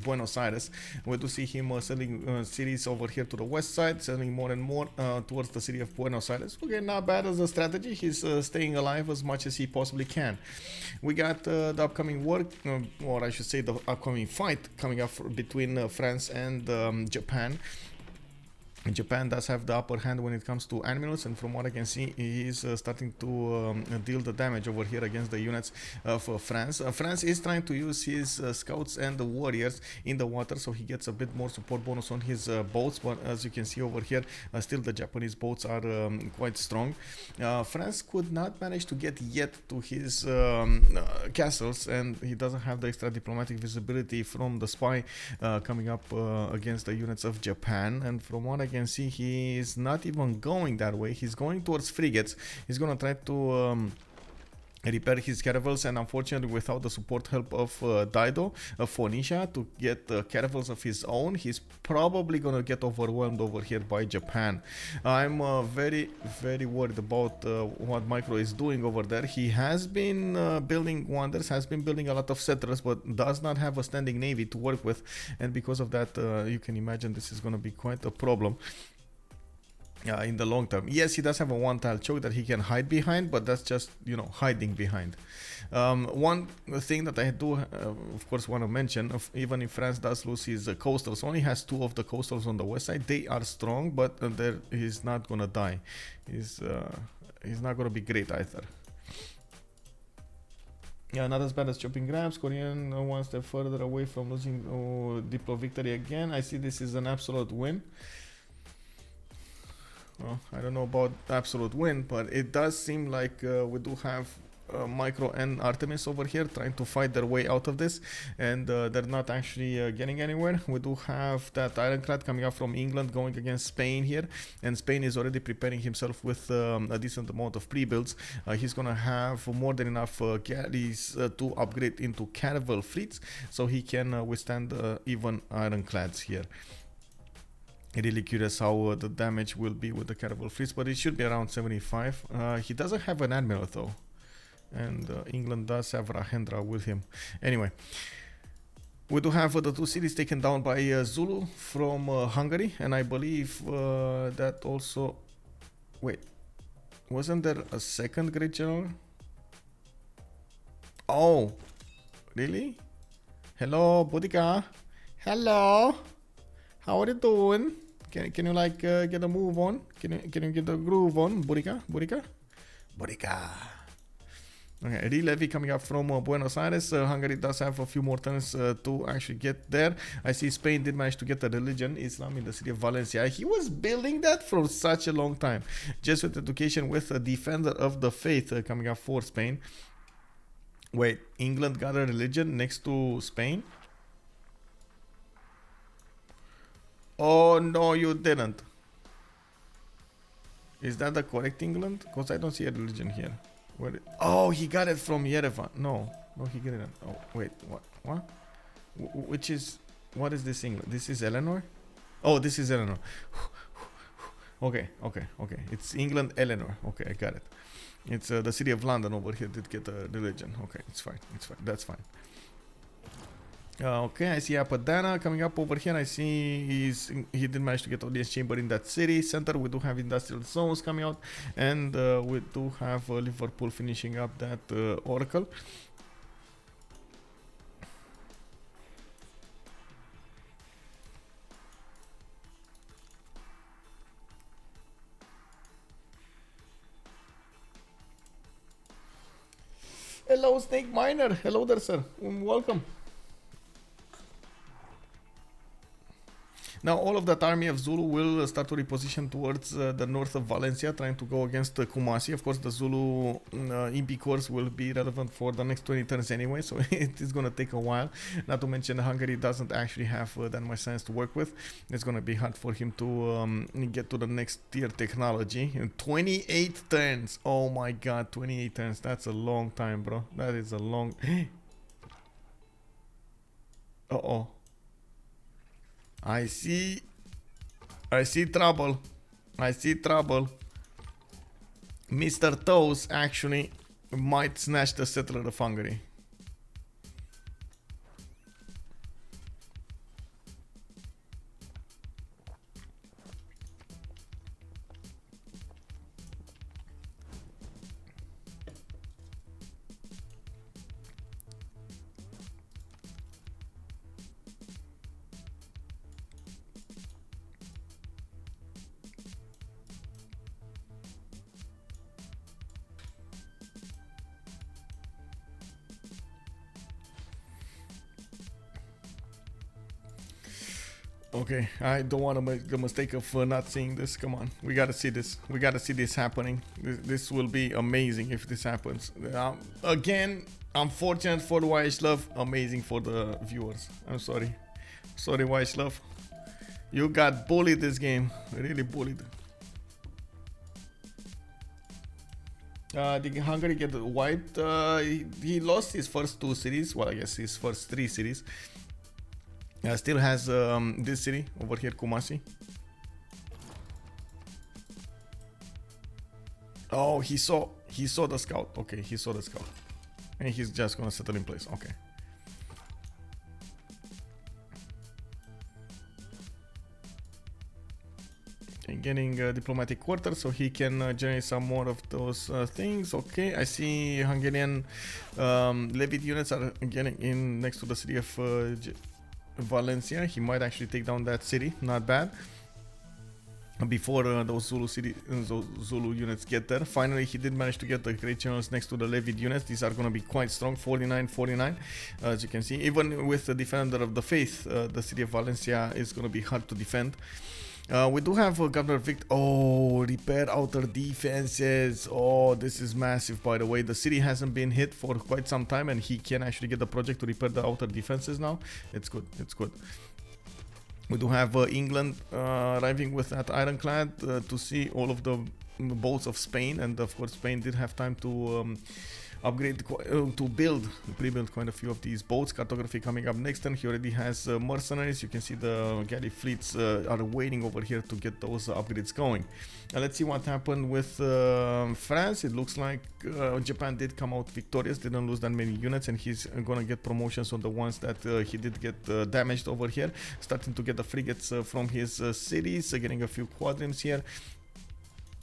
Speaker 1: Buenos Aires. We do see him sending cities over here to the west side, sending more and more towards the city of Buenos Aires. Okay, not bad as a strategy. He's staying alive as much as he possibly can. We got the upcoming war, or I should say the upcoming fight coming up between France and Japan. Japan does have the upper hand when it comes to animals, and from what I can see, he is starting to deal the damage over here against the units of France. France is trying to use his scouts and the warriors in the water, so he gets a bit more support bonus on his boats, but as you can see over here, still the Japanese boats are quite strong. France could not manage to get yet to his castles, and he doesn't have the extra diplomatic visibility from the spy coming up against the units of Japan, and from what I can see, he is not even going that way. He's going towards frigates. He's gonna try to repair his caravels, and unfortunately, without the support help of Dido of Phoenicia to get caravels of his own, he's probably gonna get overwhelmed over here by Japan. I'm very worried about what Micro is doing over there. He has been building wonders, has been building a lot of settlers, but does not have a standing navy to work with, and because of that, you can imagine this is gonna be quite a problem in the long term. Yes, he does have a one-tile choke that he can hide behind, but that's just, you know, hiding behind. One thing that I do, of course, want to mention, even if France does lose his coastals, only has 2 of the coastals on the west side. They are strong, but he's not gonna die. He's not gonna be great either. Yeah, not as bad as chopping grabs. Korean one step further away from losing Diplo victory again. I see this is an absolute win. Well, I don't know about absolute win, but it does seem like we do have Micro and Artemiss over here trying to fight their way out of this, and they're not actually getting anywhere. We do have that ironclad coming up from England going against Spain here, and Spain is already preparing himself with a decent amount of pre-builds. He's gonna have more than enough galleys to upgrade into caravel fleets, so he can withstand even ironclads here. Really curious how the damage will be with the caravel fleets, but it should be around 75. He doesn't have an admiral though, and England does have Rahendra with him. Anyway, we do have the 2 cities taken down by Zulu from Hungary, and I believe that also... Wait, wasn't there a second great general? Oh, really? Hello, Boudica. Hello. How are you doing? Can you like get a move on? Can you get a groove on, Boudica? Okay, re-levy coming up from Buenos Aires. Hungary does have a few more turns to actually get there. I see Spain did manage to get the religion, Islam, in the city of Valencia. He was building that for such a long time. Jesuit education with a defender of the faith coming up for Spain. Wait, England got a religion next to Spain? Oh, no, you didn't. Is that the correct England? Because I don't see a religion here. Oh, he got it from Yerevan. No, he got it. Oh, wait, what? What is this England? This is Eleanor? Oh, this is Eleanor. Okay. It's England, Eleanor. Okay, I got it. It's the city of London over here did get a religion. Okay, it's fine. That's fine. Okay, I see Apadana coming up over here. I see he did manage to get audience chamber in that city center. We do have industrial zones coming out, and we do have Liverpool finishing up that oracle. hello, Snake Miner. Hello there, sir. Welcome. Now all of that army of Zulu will start to reposition towards the north of Valencia, trying to go against Kumasi. Of course, the Zulu imp course will be relevant for the next 20 turns anyway, so it is going to take a while. Not to mention Hungary doesn't actually have that much science to work with. It's going to be hard for him to get to the next tier technology. In 28 turns. Oh my god, 28 turns. That's a long time, bro. That is a long... Uh-oh. I see trouble. I see trouble. Mr. Toes actually might snatch the settler of Hungary. Okay, I don't want to make the mistake of not seeing this. Come on, we gotta see this. We gotta see this happening. This will be amazing if this happens. Again, unfortunate for YHLuv, amazing for the viewers. I'm sorry. Sorry, YHLuv. You got bullied this game. Really bullied. Did Hungary get wiped? He lost his first 2 cities. Well, I guess his first 3 cities. Still has this city over here, Kumasi. Oh, he saw the scout. Okay, he saw the scout, and he's just gonna settle in place. Okay. And getting diplomatic quarter so he can generate some more of those things. Okay, I see Hungarian levied units are getting in next to the city of Valencia. He might actually take down that city. Not bad. Before those Zulu units get there. Finally, he did manage to get the great generals next to the levied units. These are going to be quite strong. 49-49. As you can see, even with the defender of the faith, the city of Valencia is going to be hard to defend. We do have Governor Victor. Oh, repair outer defenses. Oh, this is massive, by the way. The city hasn't been hit for quite some time, and he can actually get the project to repair the outer defenses now. It's good. It's good. We do have England arriving with that ironclad to see all of the boats of Spain, and of course Spain did have time to upgrade, to pre-build quite a few of these boats. Cartography coming up next, and he already has mercenaries. You can see the galley fleets are waiting over here to get those upgrades going. Let's see what happened with France. It looks like Japan did come out victorious, didn't lose that many units, and he's gonna get promotions on the ones that he did get damaged over here, starting to get the frigates from his cities, getting a few quadrims here.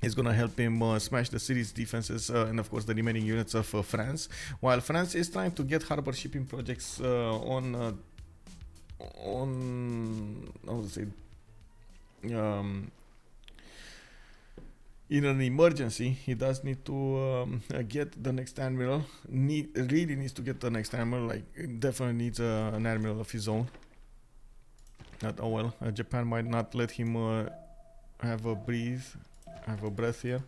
Speaker 1: Is going to help him smash the city's defenses and of course the remaining units of France, while France is trying to get harbor shipping projects on I would say in an emergency. He does need to get the next admiral. Really needs to get the next admiral. Like, definitely needs an admiral of his own. Oh well, Japan might not let him have a breath here.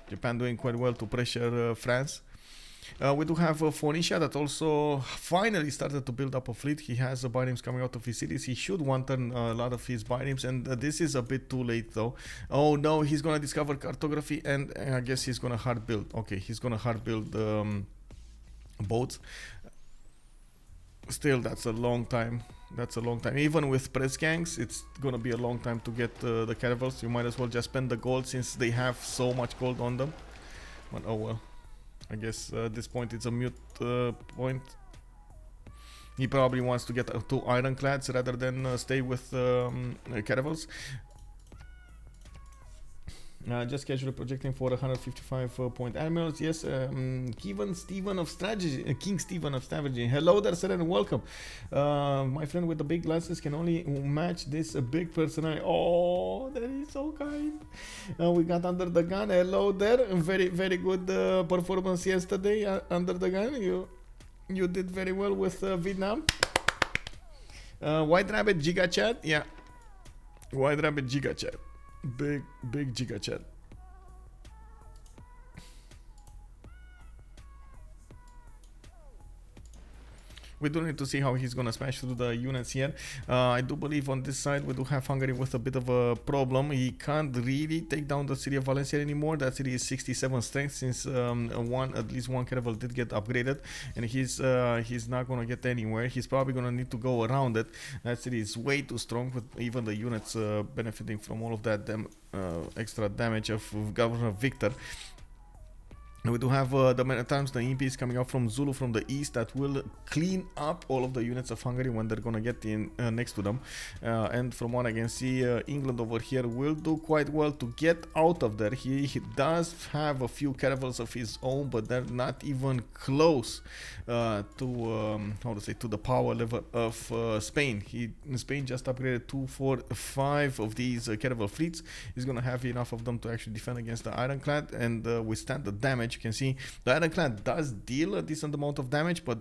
Speaker 1: Japan doing quite well to pressure France. We do have Phoenicia that also finally started to build up a fleet. He has bireams coming out of his cities. He should one-turn a lot of his bireams, and this is a bit too late though. Oh no, he's gonna discover cartography, and I guess he's gonna hard build. Okay, he's gonna hard build boats. Still, that's a long time. That's a long time. Even with press gangs, it's gonna be a long time to get the caravels. You might as well just spend the gold since they have so much gold on them. But oh well. I guess at this point it's a mute point. He probably wants to get 2 ironclads rather than stay with caravels. Just casually projecting for 155 point admirals. Yes, King Stephen of Strategy. Hello there, sir, and welcome. My friend with the big glasses can only match this big personality. Oh, that is so kind. We got Under the Gun. Hello there. Very good performance yesterday. Under the Gun, you did very well with Vietnam. WhiteRqbbit Giga Chat. Yeah, WhiteRqbbit Giga Chat. Big Giga Chat. We do need to see how he's gonna smash through the units here. I do believe on this side we do have Hungary with a bit of a problem. He can't really take down the city of Valencia anymore. That city is 67 strength since at least one caravel did get upgraded, and he's not gonna get anywhere. He's probably gonna need to go around it. That city is way too strong, with even the units benefiting from all of that extra damage of Governor Victor. We do have the many times the EMPs coming out from Zulu from the east that will clean up all of the units of Hungary when they're gonna get in next to them. And from what I can see, England over here will do quite well to get out of there. He does have a few caravels of his own, but they're not even close to the power level of Spain. Spain just upgraded 2, 4, 5 of these caravel fleets. He's gonna have enough of them to actually defend against the Ironclad and withstand the damage. You can see the Ironclad does deal a decent amount of damage, but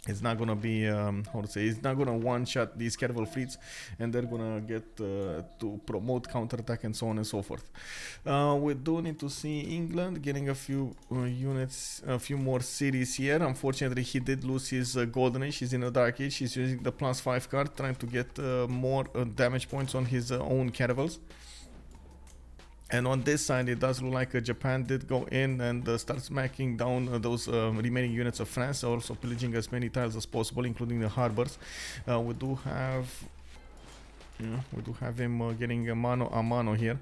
Speaker 1: it's not gonna be it's not gonna one-shot these caravel fleets, and they're gonna get to promote counterattack and so on and so forth. We do need to see England getting a few units, a few more cities here. Unfortunately, he did lose his golden age. He's in a dark age. He's using the +5 card, trying to get more damage points on his own caravels. And on this side, it does look like Japan did go in and start smacking down those remaining units of France, also pillaging as many tiles as possible, including the harbors. We do have him getting a mano a mano here.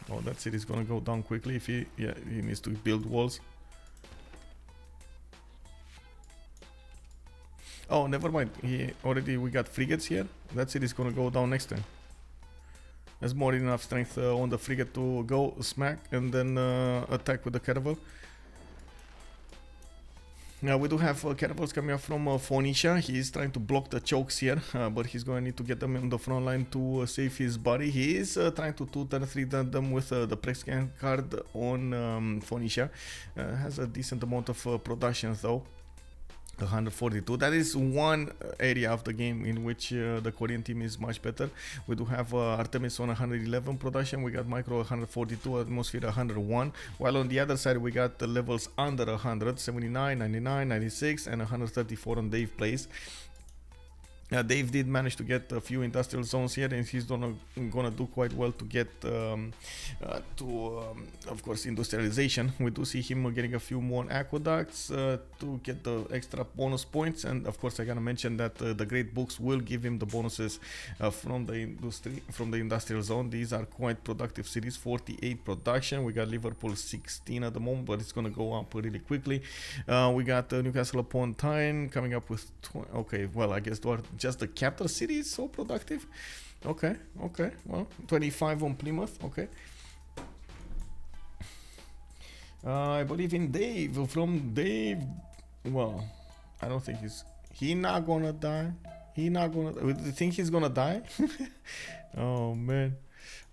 Speaker 1: Oh, that city's gonna go down quickly if he needs to build walls. Oh, never mind. We got frigates here. That city's gonna go down next time. There's more than enough strength on the frigate to go smack and then attack with the caravel. Now we do have caravels coming up from Phoenicia. He's trying to block the chokes here, but he's going to need to get them in the front line to save his body. He is trying to 2-3 them with the Prexcan card on Phoenicia. Has a decent amount of production though. 142. That is one area of the game in which the Korean team is much better. We do have Artemiss on 111 production. We got Micro 142, Atmosphere 101. While on the other side we got the levels under 100, 79, 99, 96, and 134 on DavePlays. Dave did manage to get a few industrial zones here, and he's gonna do quite well to get of course, industrialization. We do see him getting a few more aqueducts to get the extra bonus points, and of course I gotta mention that the great books will give him the bonuses from the industrial zone. These are quite productive cities. 48 production. We got Liverpool 16 at the moment, but it's gonna go up really quickly. We got Newcastle upon Tyne coming up with okay, well, I guess just the capital city is so productive. Okay, well, 25 on Plymouth. Okay, I believe in Dave. From Dave, well, I don't think he not gonna die. Do you think he's gonna die? Oh man,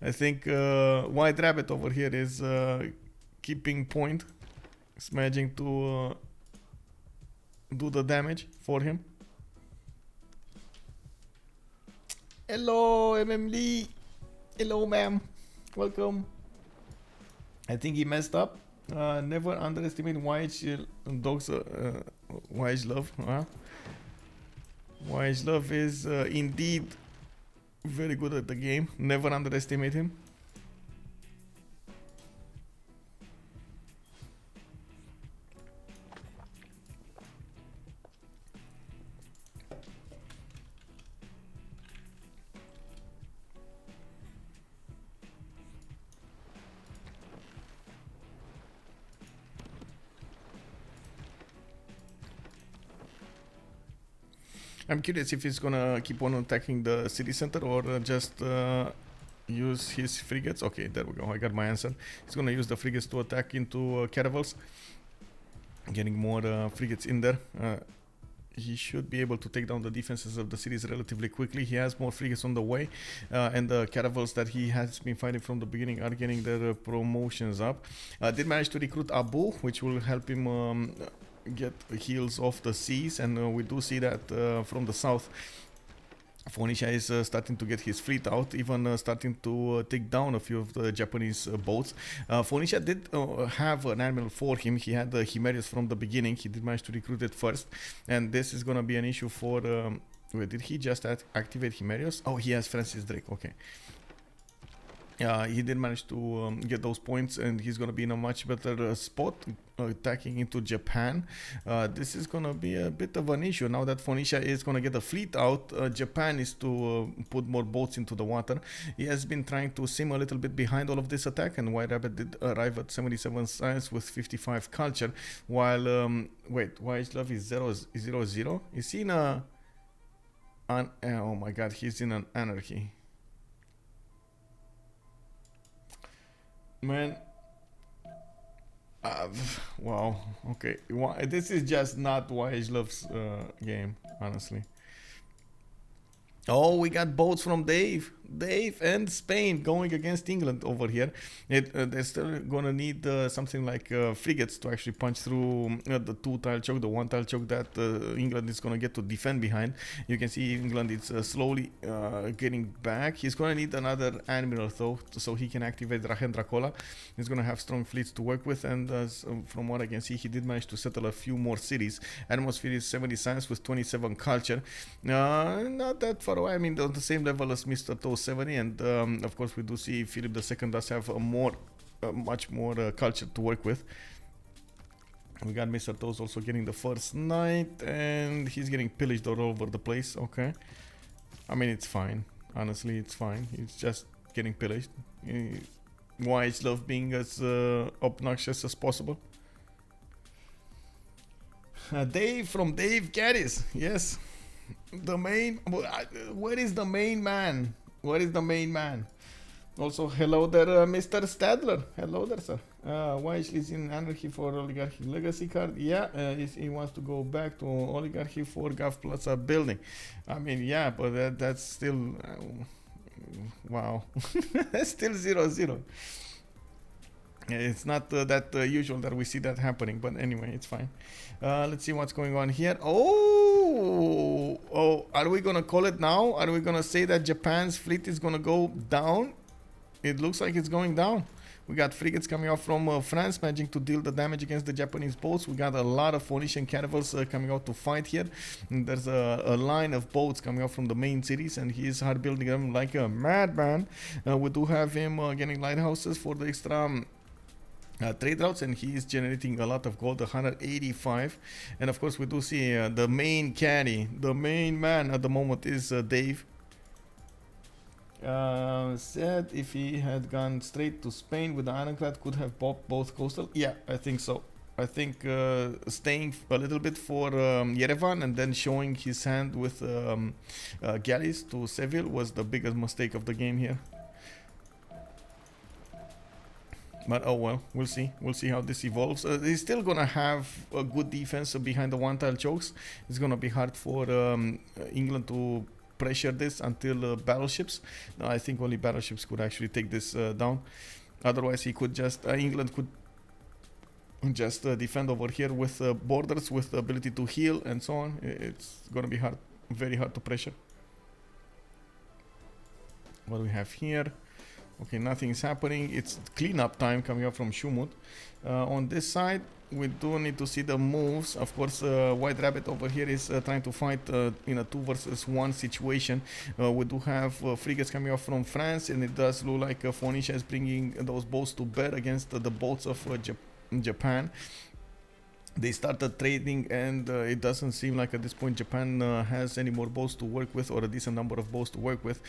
Speaker 1: I think WhiteRqbbit over here is keeping point, smashing to do the damage for him. Hello, Lee. Hello, ma'am. Welcome. I think he messed up. Never underestimate YHLuv. YHLuv is indeed very good at the game. Never underestimate him. I'm curious if he's gonna keep on attacking the city center or just use his frigates. Okay, there we go. I got my answer. He's gonna use the frigates to attack into caravels, getting more frigates in there. He should be able to take down the defenses of the cities relatively quickly. He has more frigates on the way, and the caravels that he has been fighting from the beginning are getting their promotions up. Did manage to recruit Abu, which will help him get heals off the seas, and we do see that from the south. Phoenicia is starting to get his fleet out, even starting to take down a few of the Japanese boats. Phoenicia did have an admiral for him. He had the Himerius from the beginning. He did manage to recruit it first, and this is going to be an issue for... wait, did he just activate Himerius? Oh, he has Francis Drake, okay. He did manage to get those points, and he's going to be in a much better spot attacking into Japan. This is going to be a bit of an issue now that Phoenicia is going to get a fleet out. Japan is to put more boats into the water. He has been trying to sim a little bit behind all of this attack, and WhiteRqbbit did arrive at 77 science with 55 culture, while wait, YHLuv is 0-0. Is he in a oh my god, he's in an anarchy. Man, wow, okay, this is just not YHLuv's game, honestly. Oh, we got boats from Dave and Spain going against England over here. They're still gonna need something like frigates to actually punch through the two tile choke, the one tile choke that England is gonna get to defend behind. You can see England is slowly getting back. He's gonna need another admiral though, so he can activate Dracola. He's gonna have strong fleets to work with, and from what I can see, he did manage to settle a few more cities. Atmosphere is 70 science with 27 culture. Not that far away. I mean, on the same level as Mr. Toe 70, and of course we do see Philip II does have a much more culture to work with. We got Mr. Toes also getting the first knight, and he's getting pillaged all over the place. Okay, I mean, it's fine. Honestly, it's fine. He's just getting pillaged. YHLuv being as obnoxious as possible. Dave from Dave Gaddis, yes. The main... where is the main man? Where is the main man? Also, hello there, Mr. Stadler. Hello there, sir. YHL is in anarchy for oligarchy legacy card. Yeah, he wants to go back to oligarchy for Gov Plaza building. I mean, yeah, but that's still... wow. That's still 0-0. It's not that usual that we see that happening, but anyway, it's fine. Let's see what's going on here. Oh, are we gonna call it now? Are we gonna say that Japan's fleet is gonna go down? It looks like it's going down. We got frigates coming out from France, managing to deal the damage against the Japanese boats. We got a lot of Phoenician caravels coming out to fight here. And there's a line of boats coming out from the main cities, and he is hard building them like a madman. We do have him getting lighthouses for the extra... trade routes, and he is generating a lot of gold, 185. And of course we do see the main caddy, the main man at the moment is Dave. Said if he had gone straight to Spain with the ironclad, could have bought both coastal. Yeah, I think so. I think staying a little bit for Yerevan and then showing his hand with galleys to Seville was the biggest mistake of the game here. But oh well, we'll see. We'll see how this evolves. He's still gonna have a good defense behind the one-tile chokes. It's gonna be hard for England to pressure this until battleships. No, I think only battleships could actually take this down. Otherwise, he could just England could just defend over here with borders, with the ability to heal and so on. It's gonna be hard, very hard to pressure. What do we have here? Okay, nothing is happening. It's cleanup time coming up from Schuhmut. On this side, we do need to see the moves. Of course, WhiteRqbbit over here is trying to fight in a 2 versus 1 situation. We do have frigates coming up from France, and it does look like Phoenicia is bringing those boats to bear against the boats of Japan. they started trading, and it doesn't seem like at this point Japan has any more boats to work with, or a decent number of boats to work with.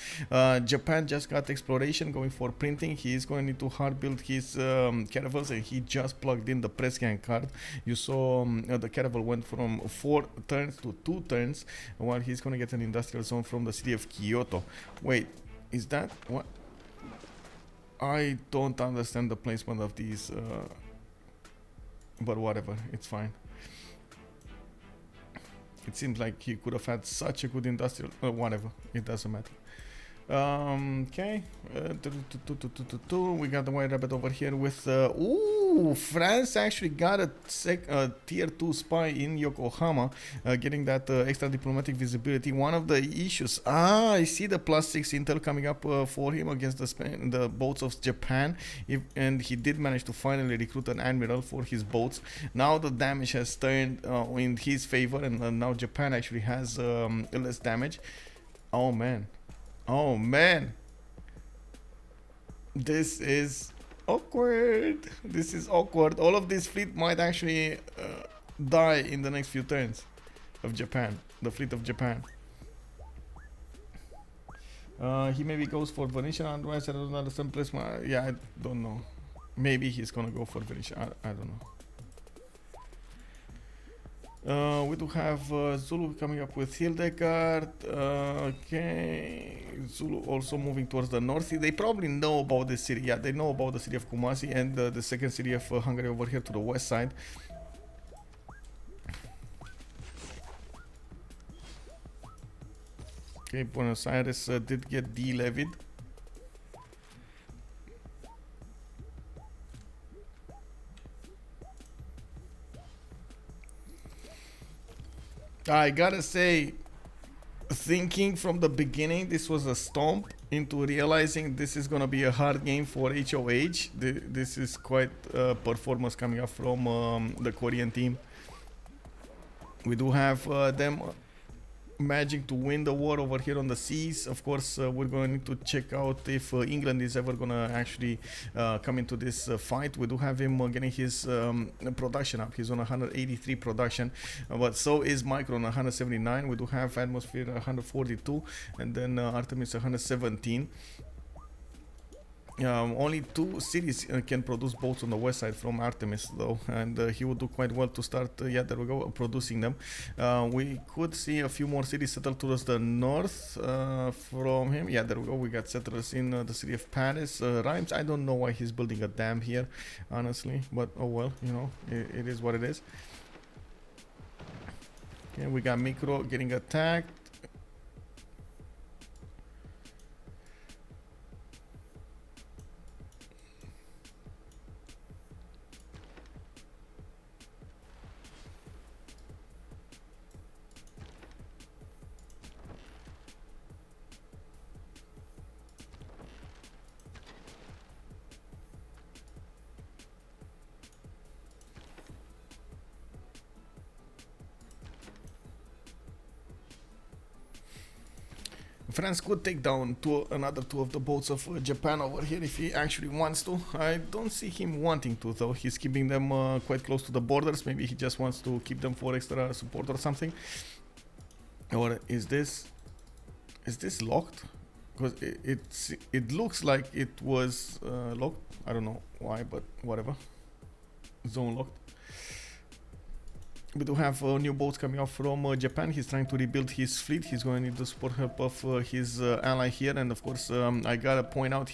Speaker 1: Japan just got exploration going for printing. He is going to hard build his caravels, and he just plugged in the press gang card. You saw the caravel went from 4 turns to 2 turns, while he's going to get an industrial zone from the city of Kyoto. Wait, is that what? I don't understand the placement of these but whatever, it's fine. It seems like he could have had such a good industrial, whatever, it doesn't matter. Okay, we got the YHLuv over here with ooh, France actually got a tier 2 spy in Yokohama, getting that extra diplomatic visibility. One of the issues, I see the +6 intel coming up for him against the boats of Japan, and he did manage to finally recruit an admiral for his boats. Now the damage has turned in his favor, and now Japan actually has less damage. Oh man. Oh man, this is awkward. This is awkward. All of this fleet might actually die in the next few turns of Japan, the fleet of Japan. He maybe goes for Phoenicia, otherwise I don't understand place. Yeah, I don't know. Maybe he's gonna go for Phoenicia. I don't know. We do have Zulu coming up with Hildegard. Okay, Zulu also moving towards the north. They probably know about the city. Yeah, they know about the city of Kumasi and the second city of Hungary over here to the west side. Okay, Buenos Aires did get de-levied. I gotta say, thinking from the beginning this was a stomp, into realizing this is gonna be a hard game for HOH. This is quite performance coming up from the Korean team. We do have them managing to win the war over here on the seas. Of course, we're going to check out if England is ever gonna actually come into this fight. We do have him getting his production up. He's on 183 production, but so is Micro on 179. We do have Atmosphere 142, and then Artemiss 117. Only 2 cities can produce boats on the west side from Artemiss though, and he would do quite well to start, yeah, there we go, producing them. We could see a few more cities settled towards the north from him. Yeah, there we go, we got settlers in the city of Paris. Rhymes, I don't know why he's building a dam here, honestly, but oh well, you know, it is what it is. Okay, we got Micro getting attacked. France could take down another 2 of the boats of Japan over here if he actually wants to. I don't see him wanting to though. He's keeping them quite close to the borders. Maybe he just wants to keep them for extra support or something. Or is this locked? Because it looks like it was locked. I don't know why, but whatever. Zone locked. We do have new boats coming up from Japan. He's trying to rebuild his fleet. He's going to need the support help of his ally here, and of course I gotta point out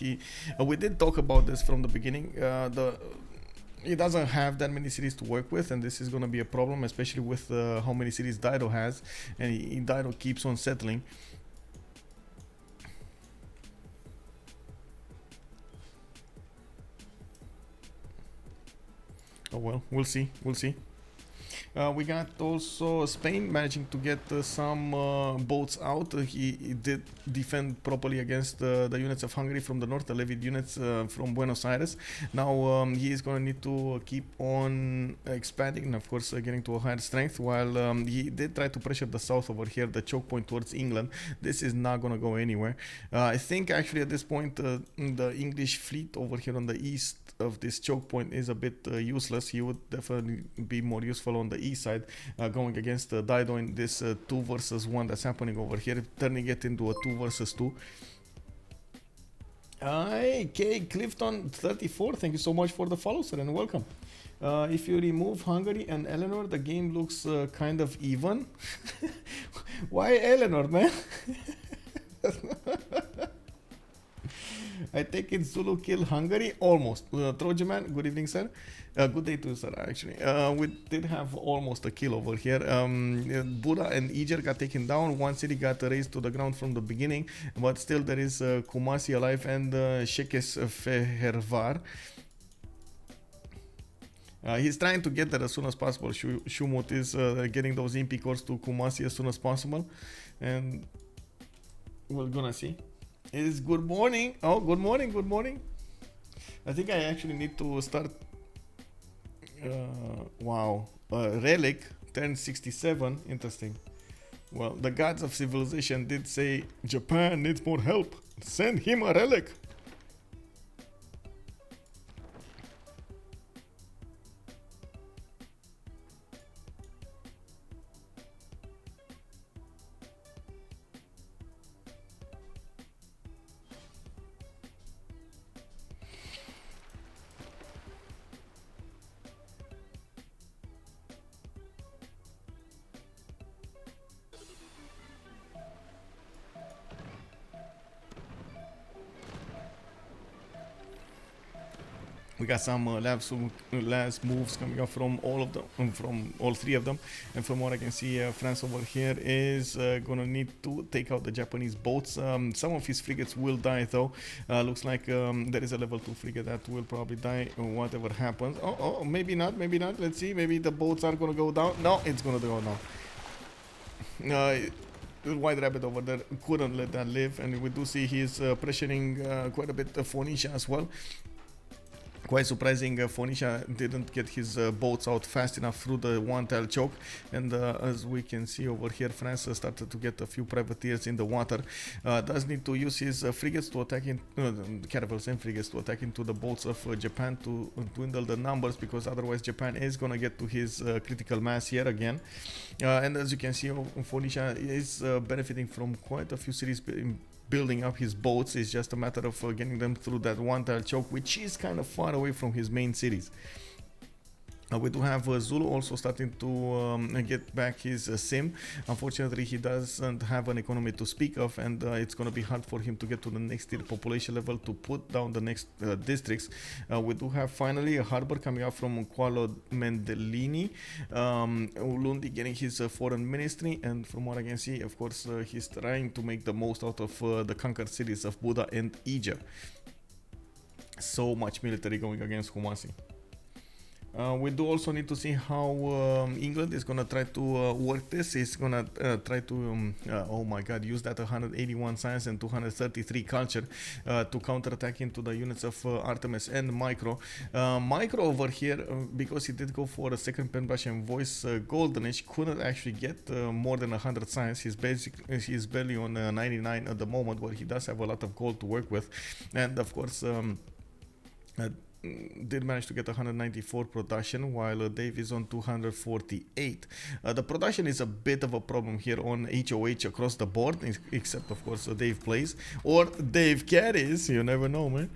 Speaker 1: we did talk about this from the beginning. He doesn't have that many cities to work with, and this is going to be a problem, especially with how many cities Dido has, and Dido keeps on settling. Oh well, we'll see. We got also Spain managing to get some boats out. He did defend properly against the units of Hungary from the north, the levied units from Buenos Aires. Now he is going to need to keep on expanding and of course getting to a higher strength, while he did try to pressure the south over here, the choke point towards England. This is not going to go anywhere. I think actually at this point the English fleet over here on the east of this choke point is a bit useless. He would definitely be more useful on the east side, going against Dido in this 2 versus 1 that's happening over here, turning it into a 2 versus 2. Okay, Clifton 34, thank you so much for the follow, sir, and welcome. If you remove Hungary and Eleanor, the game looks kind of even. Why Eleanor, man? I take it Zulu kill Hungary almost. Trojan man, good evening, sir. Good day to you, sir. Actually, we did have almost a kill over here. Buda and Iger got taken down. One city got razed to the ground from the beginning, but still there is Kumasi alive and Shekes Fehervar. He's trying to get there as soon as possible. Schuhmut is getting those imp cores to Kumasi as soon as possible, and we're gonna see. It's good morning. Oh, good morning, good morning. I think I actually need to start. Wow, relic 1067. Interesting. Well, the gods of civilization did say Japan needs more help. Send him a relic. We got some last moves coming up from all of them, from all 3 of them, and from what I can see, France over here is gonna need to take out the Japanese boats. Some of his frigates will die though. Looks like there is a level 2 frigate that will probably die whatever happens. Oh, maybe not, maybe not. Let's see. Maybe the boats are gonna go down. No, it's gonna go down. WhiteRqbbit over there couldn't let that live, and we do see he's pressuring quite a bit Phoenicia as well. Quite surprising, Phoenicia didn't get his boats out fast enough through the one-tile choke, and as we can see over here, France started to get a few privateers in the water. Does need to use his frigates to attack in, caravels and frigates to attack into the boats of Japan to dwindle the numbers, because otherwise Japan is gonna get to his critical mass here again. And as you can see, Phoenicia is benefiting from quite a few cities building up his boats. It's just a matter of getting them through that one-tile choke, which is kind of far away from his main cities. We do have Zulu also starting to get back his sim. Unfortunately, he doesn't have an economy to speak of, and it's going to be hard for him to get to the next tier population level to put down the next districts. We do have finally a harbor coming out from Qualo Mendellini. Ulundi getting his foreign ministry, and from what I can see, of course, he's trying to make the most out of the conquered cities of Buda and Ija. So much military going against Kumasi. We do also need to see how England is gonna try to work this. It's gonna try to, oh my god, use that 181 science and 233 culture to counterattack into the units of Artemiss and Micro. Micro over here, because he did go for a second pen brush and voice golden age, couldn't actually get more than 100 science. He's barely on 99 at the moment, but he does have a lot of gold to work with, and of course did manage to get 194 production, while Dave is on 248. The production is a bit of a problem here on HOH across the board, except of course DavePlays or Dave carries, you never know, man.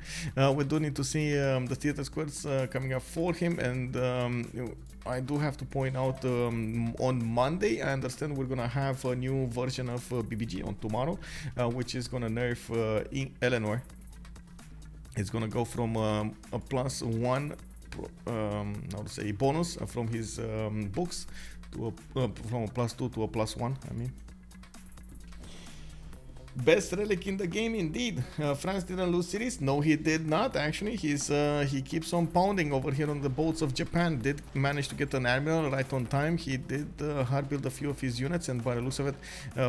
Speaker 1: We do need to see the theater squares coming up for him, and I do have to point out on Monday, I understand we're gonna have a new version of BBG on tomorrow, which is gonna nerf Eleanor. It's gonna go from a +1 how to say bonus from his books to from a +2 to a +1. I mean, Best relic in the game indeed. France didn't lose cities. No, he did not actually. He keeps on pounding over here on the boats of Japan. Did manage to get an admiral right on time. He did hard build a few of his units, and by the looks of it,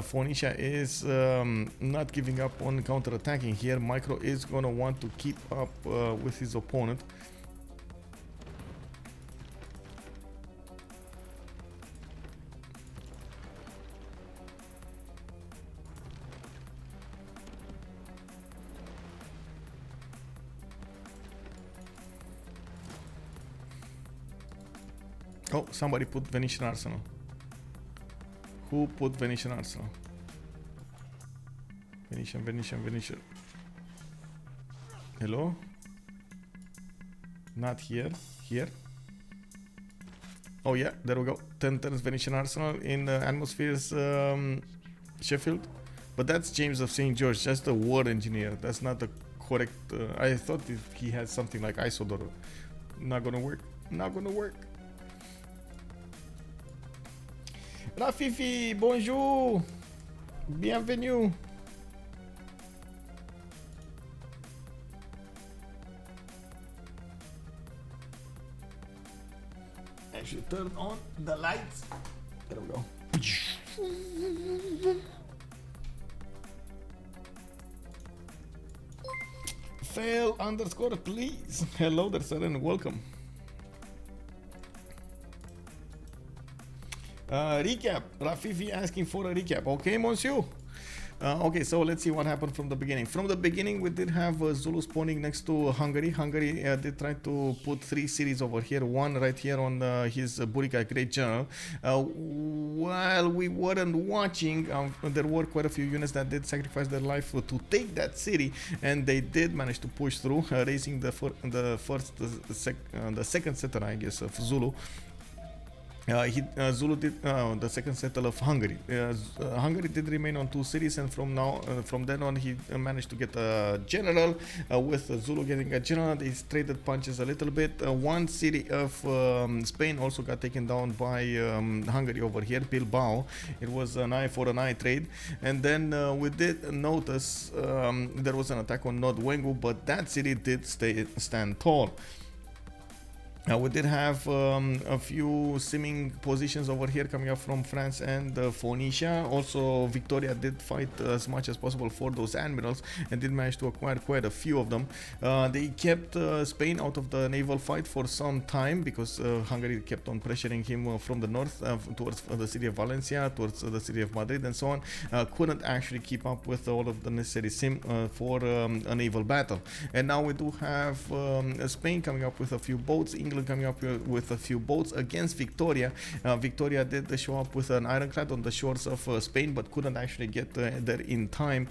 Speaker 1: Phoenicia is not giving up on counter-attacking here. Micro is gonna want to keep up with his opponent. Oh, somebody put Venetian Arsenal. Who put Venetian Arsenal? Venetian. Hello? Not here. Here. Oh yeah, there we go. 10 turns Venetian Arsenal in the Atmosphere's Sheffield. But that's James of St. George, just a war engineer. That's not the correct... I thought he had something like Isodor. Not gonna work. Not gonna work. Rafifi, bonjour, bienvenue. I should turn on the lights. There we go. Fail underscore please. Hello there, sir, and welcome. Recap. Rafifi asking for a recap. Okay, monsieur. Okay, so let's see what happened from the beginning. From the beginning, we did have Zulu spawning next to Hungary. Hungary did try to put 3 cities over here. One right here on his Burica Great General. While we weren't watching, there were quite a few units that did sacrifice their life to take that city, and they did manage to push through, raising the second setter, I guess, of Zulu. Zulu did the second settle of Hungary. Hungary did remain on 2 cities, and from then on, he managed to get a general. With Zulu getting a general, they traded punches a little bit. One city of Spain also got taken down by Hungary over here, Bilbao. It was an eye for an eye trade, and then we did notice there was an attack on Nordwengu, but that city did stand tall. We did have a few simming positions over here coming up from France and Phoenicia. Also, Victoria did fight as much as possible for those admirals and did manage to acquire quite a few of them. They kept Spain out of the naval fight for some time because Hungary kept on pressuring him from the north towards the city of Valencia, towards the city of Madrid and so on. Couldn't actually keep up with all of the necessary sim for a naval battle. And now we do have Spain coming up with a few boats, England coming up with a few boats against Victoria. Victoria did show up with an ironclad on the shores of Spain, but couldn't actually get there in time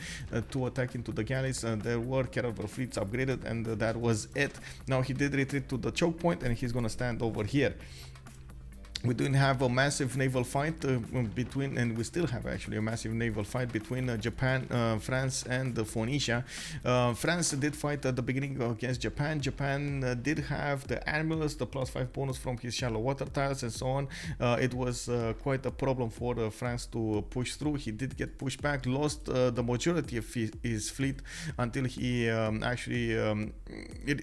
Speaker 1: to attack into the galleys. There were caravel fleets upgraded, and that was it. Now he did retreat to the choke point, and he's gonna stand over here. We didn't have a massive naval fight between, and we still have actually a massive naval fight between Japan, France, and Phoenicia. France did fight at the beginning against Japan. Japan did have the admirals, the +5 bonus from his shallow water tiles, and so on. It was quite a problem for France to push through. He did get pushed back, lost the majority of his fleet until he actually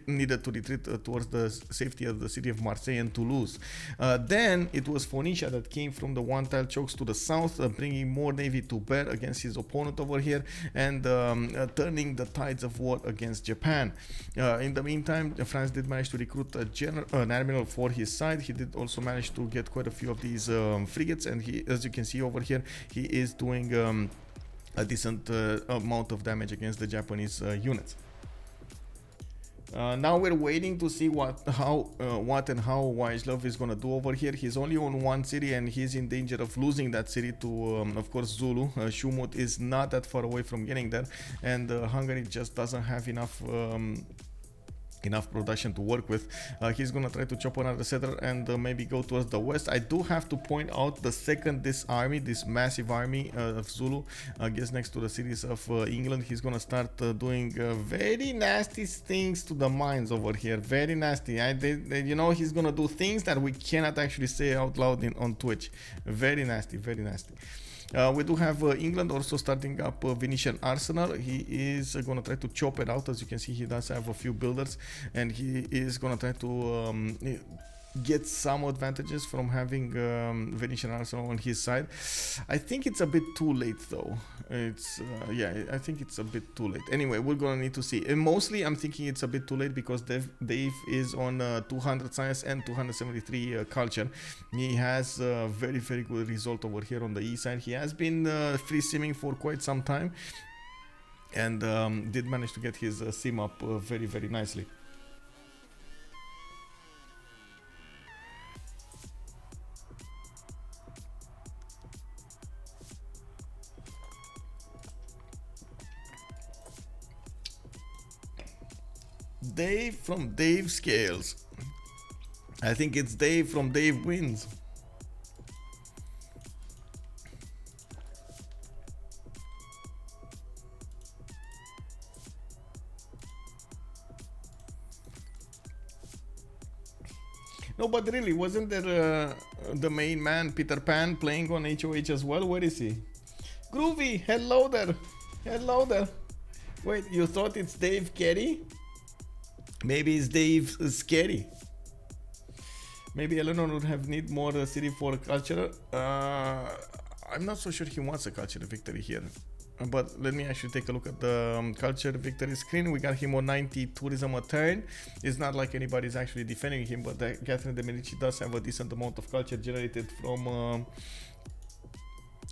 Speaker 1: needed to retreat towards the safety of the city of Marseille and Toulouse. Then it was Phoenicia that came from the one tile chokes to the south, bringing more navy to bear against his opponent over here, and turning the tides of war against Japan. In the meantime, France did manage to recruit an admiral for his side. He did also manage to get quite a few of these frigates, and he, as you can see over here, he is doing a decent amount of damage against the Japanese units. Now we're waiting to see what and how YHLuv is gonna do over here. He's only on 1 city, and he's in danger of losing that city to, of course, Zulu. Schuhmut is not that far away from getting there, and Hungary just doesn't have enough production to work with. He's gonna try to chop another settler and maybe go towards the west. I do have to point out the second this massive army of Zulu gets next to the cities of England, he's gonna start doing very nasty things to the mines over here. Very nasty. You know, he's gonna do things that we cannot actually say out loud on Twitch. Very nasty, very nasty. We do have England also starting up Venetian Arsenal. He is going to try to chop it out. As you can see, he does have a few builders, and he is going to try to get some advantages from having Venetian Arsenal on his side. I think it's a bit too late though. It's yeah, I think it's a bit too late. Anyway, we're gonna need to see. And mostly I'm thinking it's a bit too late because Dave is on 200 science and 273 culture. He has a very good result over here on the E side. He has been free simming for quite some time, and did manage to get his sim up very nicely. Dave from Dave Scales. I think it's Dave from Dave Wins. No, but really, wasn't there the main man, Peter Pan, playing on HOH as well? Where is he? Groovy, hello there. Hello there. Wait, you thought it's Dave Carey? Maybe it's Dave Scary. Maybe Eleanor would have need more city for culture. I'm not so sure he wants a culture victory here. But let me actually take a look at the culture victory screen. We got him on 90 tourism a turn. It's not like anybody's actually defending him, but Catherine de Medici does have a decent amount of culture generated from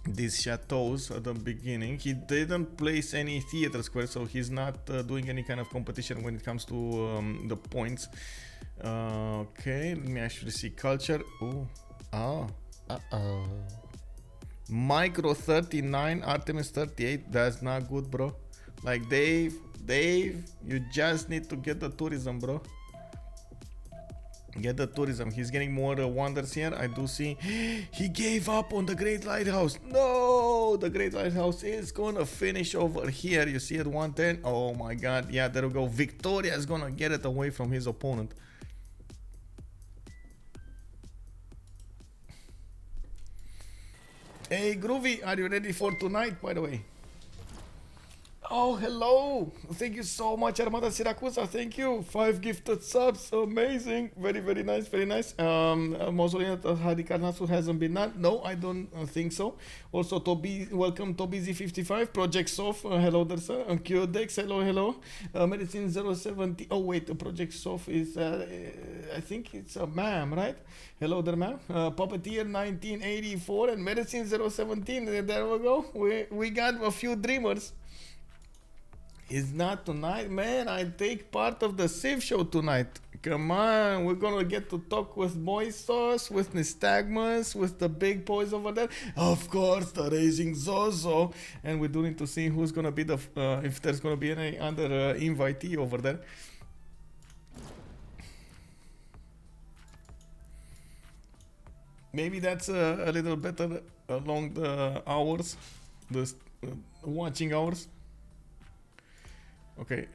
Speaker 1: these chateaus at the beginning. He didn't place any theater square, so he's not doing any kind of competition when it comes to the points. Okay, let me actually see culture. Micro 39, Artemiss 38. That's not good, bro. Like Dave, you just need to get the tourism, bro. Get the tourism. He's getting more wonders here. I do see he gave up on the Great Lighthouse. No, the Great Lighthouse is gonna finish over here. You see at 110. Oh my god. Yeah, there we go. Victoria is gonna get it away from his opponent. Hey Groovy, are you ready for tonight, by the way? Oh, hello. Thank you so much, Armada Siracusa. Thank you. 5 gifted subs. Amazing. Very nice. Very nice. Mausoleum Hadikarnasu hasn't been done. No, I don't think so. Also, Toby, welcome Toby Z55. Project Soft. Hello there, sir. QDex. Hello. Medicine 070. Oh, wait. Project Soft is, I think it's a ma'am, right? Hello there, ma'am. Puppeteer 1984 and Medicine 017. There we go. We got a few dreamers. It's not tonight, man. I take part of the Civ show tonight. Come on, we're gonna get to talk with Moisos, with Nystagmus, with the big boys over there. Of course, the Raising Zozo. And we do need to see who's gonna be the, if there's gonna be any other invitee over there. Maybe that's a little better along the hours, the watching hours. Okay,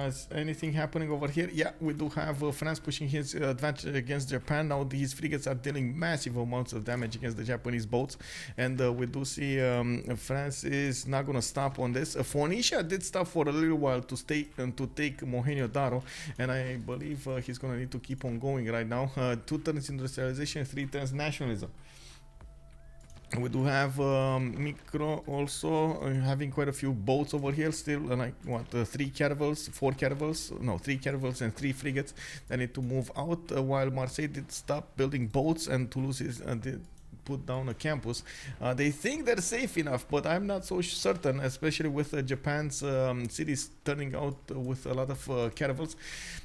Speaker 1: is anything happening over here? Yeah, we do have France pushing his advantage against Japan. Now these frigates are dealing massive amounts of damage against the Japanese boats. And we do see France is not going to stop on this. Phoenicia did stop for a little while to stay to take Mohenjo-Daro. And I believe he's going to need to keep on going right now. 2 turns industrialization, 3 turns nationalism. We do have Micro also having quite a few boats over here still, like what, 3 caravels, 4 caravels, no, 3 caravels and 3 frigates that need to move out, while Marseille did stop building boats and Toulouse is, did put down a campus. They think they're safe enough, but I'm not so certain, especially with Japan's cities turning out with a lot of caravels.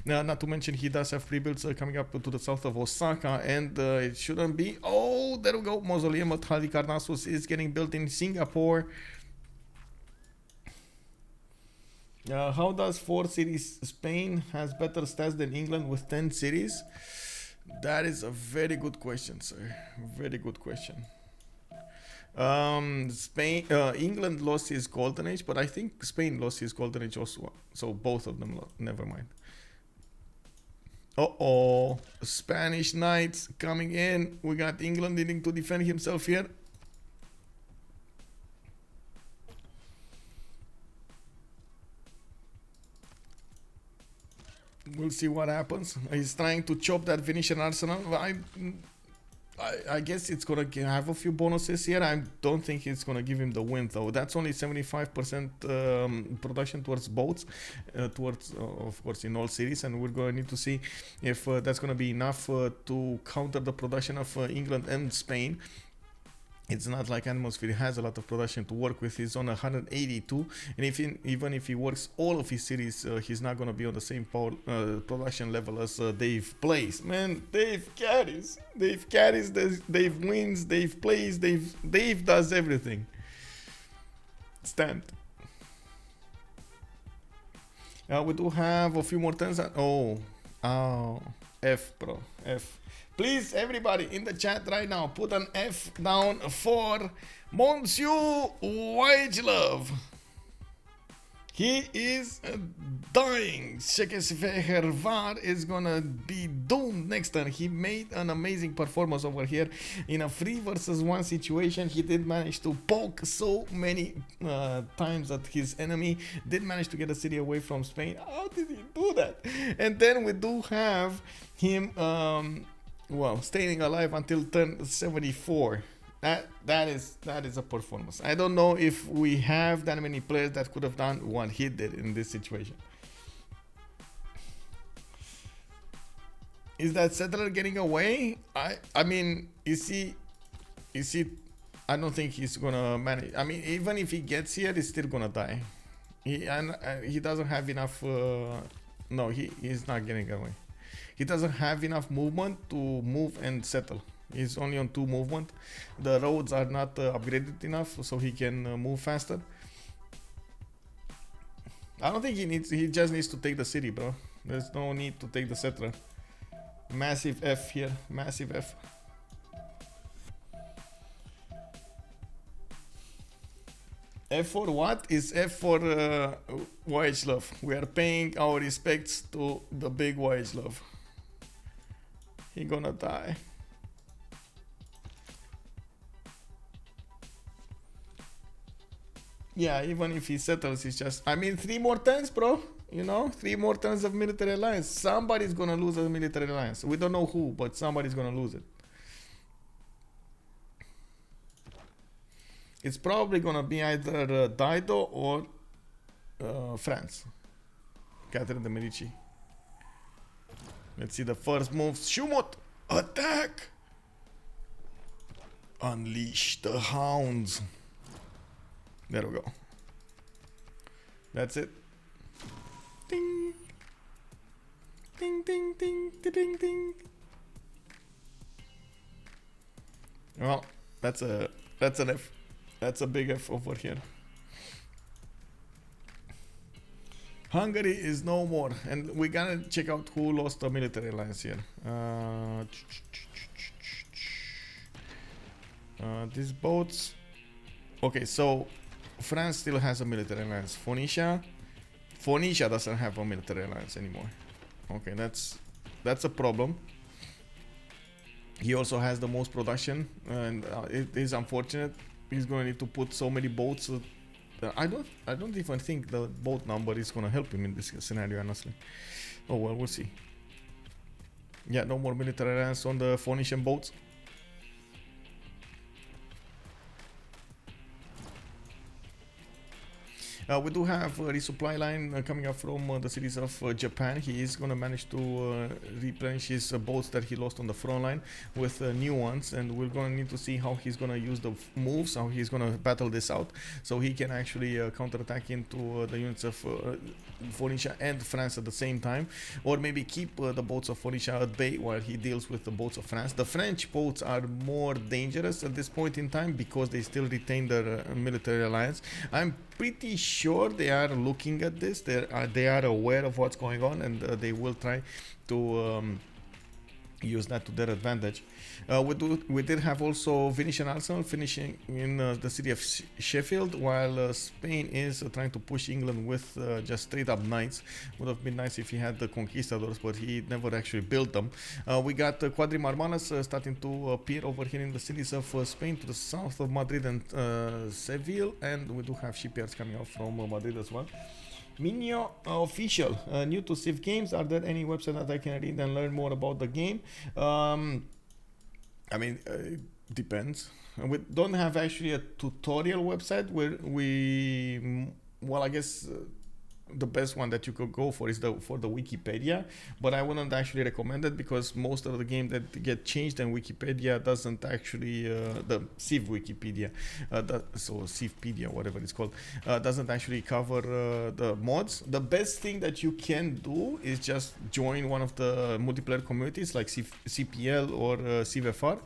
Speaker 1: Not to mention he does have pre-builds coming up to the south of Osaka, and it shouldn't be. Oh, there we go. Mausoleum at Halikarnassus is getting built in Singapore. How does 4 cities Spain has better stats than England with 10 cities? That is a very good question, sir. Very good question. England lost his golden age, but I think Spain lost his golden age also. So both of them never mind. Uh-oh. Spanish Knights coming in. We got England needing to defend himself here. We'll see what happens. He's trying to chop that Venetian arsenal. I guess it's gonna have a few bonuses here. I don't think it's gonna give him the win though. That's only 75% production towards boats, towards of course in all cities, and we're gonna need to see if that's gonna be enough to counter the production of England and Spain. It's not like Atmosphere has a lot of production to work with. He's on 182, and even if he works all of his cities, he's not gonna be on the same production level as DavePlays. Man, Dave carries, Dave wins, Dave plays, Dave does everything. Stand. We do have a few more turns. Oh, F, bro, F. Please, everybody in the chat right now, put an F down for Monsieur YHLuv. He is dying. Var is gonna be doomed next turn. He made an amazing performance over here in a 3 versus 1 situation. He did manage to poke so many times at his enemy. Did manage to get a city away from Spain. How did he do that? And then we do have him well, staying alive until turn 74. That is a performance. I don't know if we have that many players that could have done what he did in this situation. Is that settler getting away? I mean, you see, I don't think he's gonna manage. I mean, even if he gets here, he's still gonna die. He doesn't have enough. No, he's not getting away. He doesn't have enough movement to move and settle. He's only on 2 movement. The roads are not upgraded enough, so he can move faster. I don't think he just needs to take the city, bro. There's no need to take the settler. Massive F here, massive F. F for what? Is F for YHLuv. We are paying our respects to the big YHLuv. He gonna die. Yeah, even if he settles, it's just, I mean, 3 more turns, bro. You know, 3 more turns of military alliance. Somebody's gonna lose a military alliance. We don't know who, but somebody's gonna lose it. It's probably gonna be either Dido or France. Catherine de Medici. Let's see the first move. Schuhmut! Attack! Unleash the hounds. There we go. That's it. Ding. Ding, ding, ding, ding, ding. Well, that's an F. That's a big F over here. Hungary is no more, and we gotta check out who lost the military alliance here. These boats. Okay, so France still has a military alliance. Phoenicia doesn't have a military alliance anymore. Okay, that's a problem. He also has the most production, and it is unfortunate. He's going to need to put so many boats. I don't even think the boat number is going to help him in this scenario, honestly. Oh well, we'll see. Yeah, no more military alliance on the Phoenician boats. We do have a resupply line coming up from the cities of Japan. He is going to manage to replenish his boats that he lost on the front line with new ones, and we're going to need to see how he's going to use the moves, how he's going to battle this out, so he can actually counterattack into the units of Phoenicia and France at the same time, or maybe keep the boats of Phoenicia at bay while he deals with the boats of France. The French boats are more dangerous at this point in time because they still retain their military alliance. I'm pretty sure they are looking at this. They are aware of what's going on, and they will try to use that to their advantage. We did have also Venetian arsenal finishing in the city of Sheffield, while Spain is trying to push England with just straight up knights. Would have been nice if he had the conquistadors, but he never actually built them. We got quadrimarmanas starting to appear over here in the cities of Spain to the south of Madrid and Seville, and we do have shipyards coming out from Madrid as well. Minio official, new to Civ games. Are there any website that I can read and learn more about the game? I mean, it depends. We don't have actually a tutorial website where well, I guess the best one that you could go for is for the Wikipedia, but I wouldn't actually recommend it because most of the games that get changed and Wikipedia doesn't actually the Civ Wikipedia, so Civpedia, whatever it's called, doesn't actually cover the mods. The best thing that you can do is just join one of the multiplayer communities like CPL or CVFR,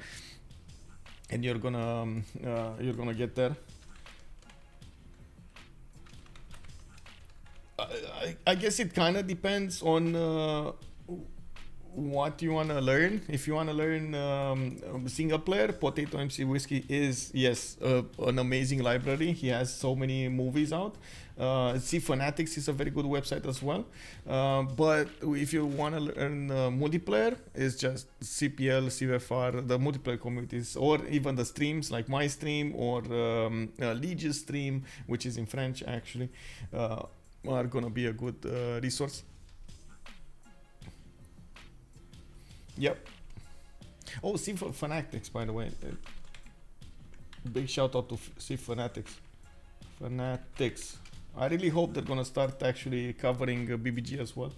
Speaker 1: and you're gonna get there. I guess it kind of depends on what you want to learn. If you want to learn single player, Potato MC Whiskey is, yes, an amazing library. He has so many movies out. Civ Fanatics is a very good website as well. But if you want to learn multiplayer, it's just CPL, CVFR, the multiplayer communities, or even the streams like my stream or Legis stream, which is in French actually. Are gonna be a good resource. Yep. Oh, Civ Fanatics, by the way. Big shout out to Civ Fanatics. Fanatics. I really hope they're gonna start actually covering BBG as well.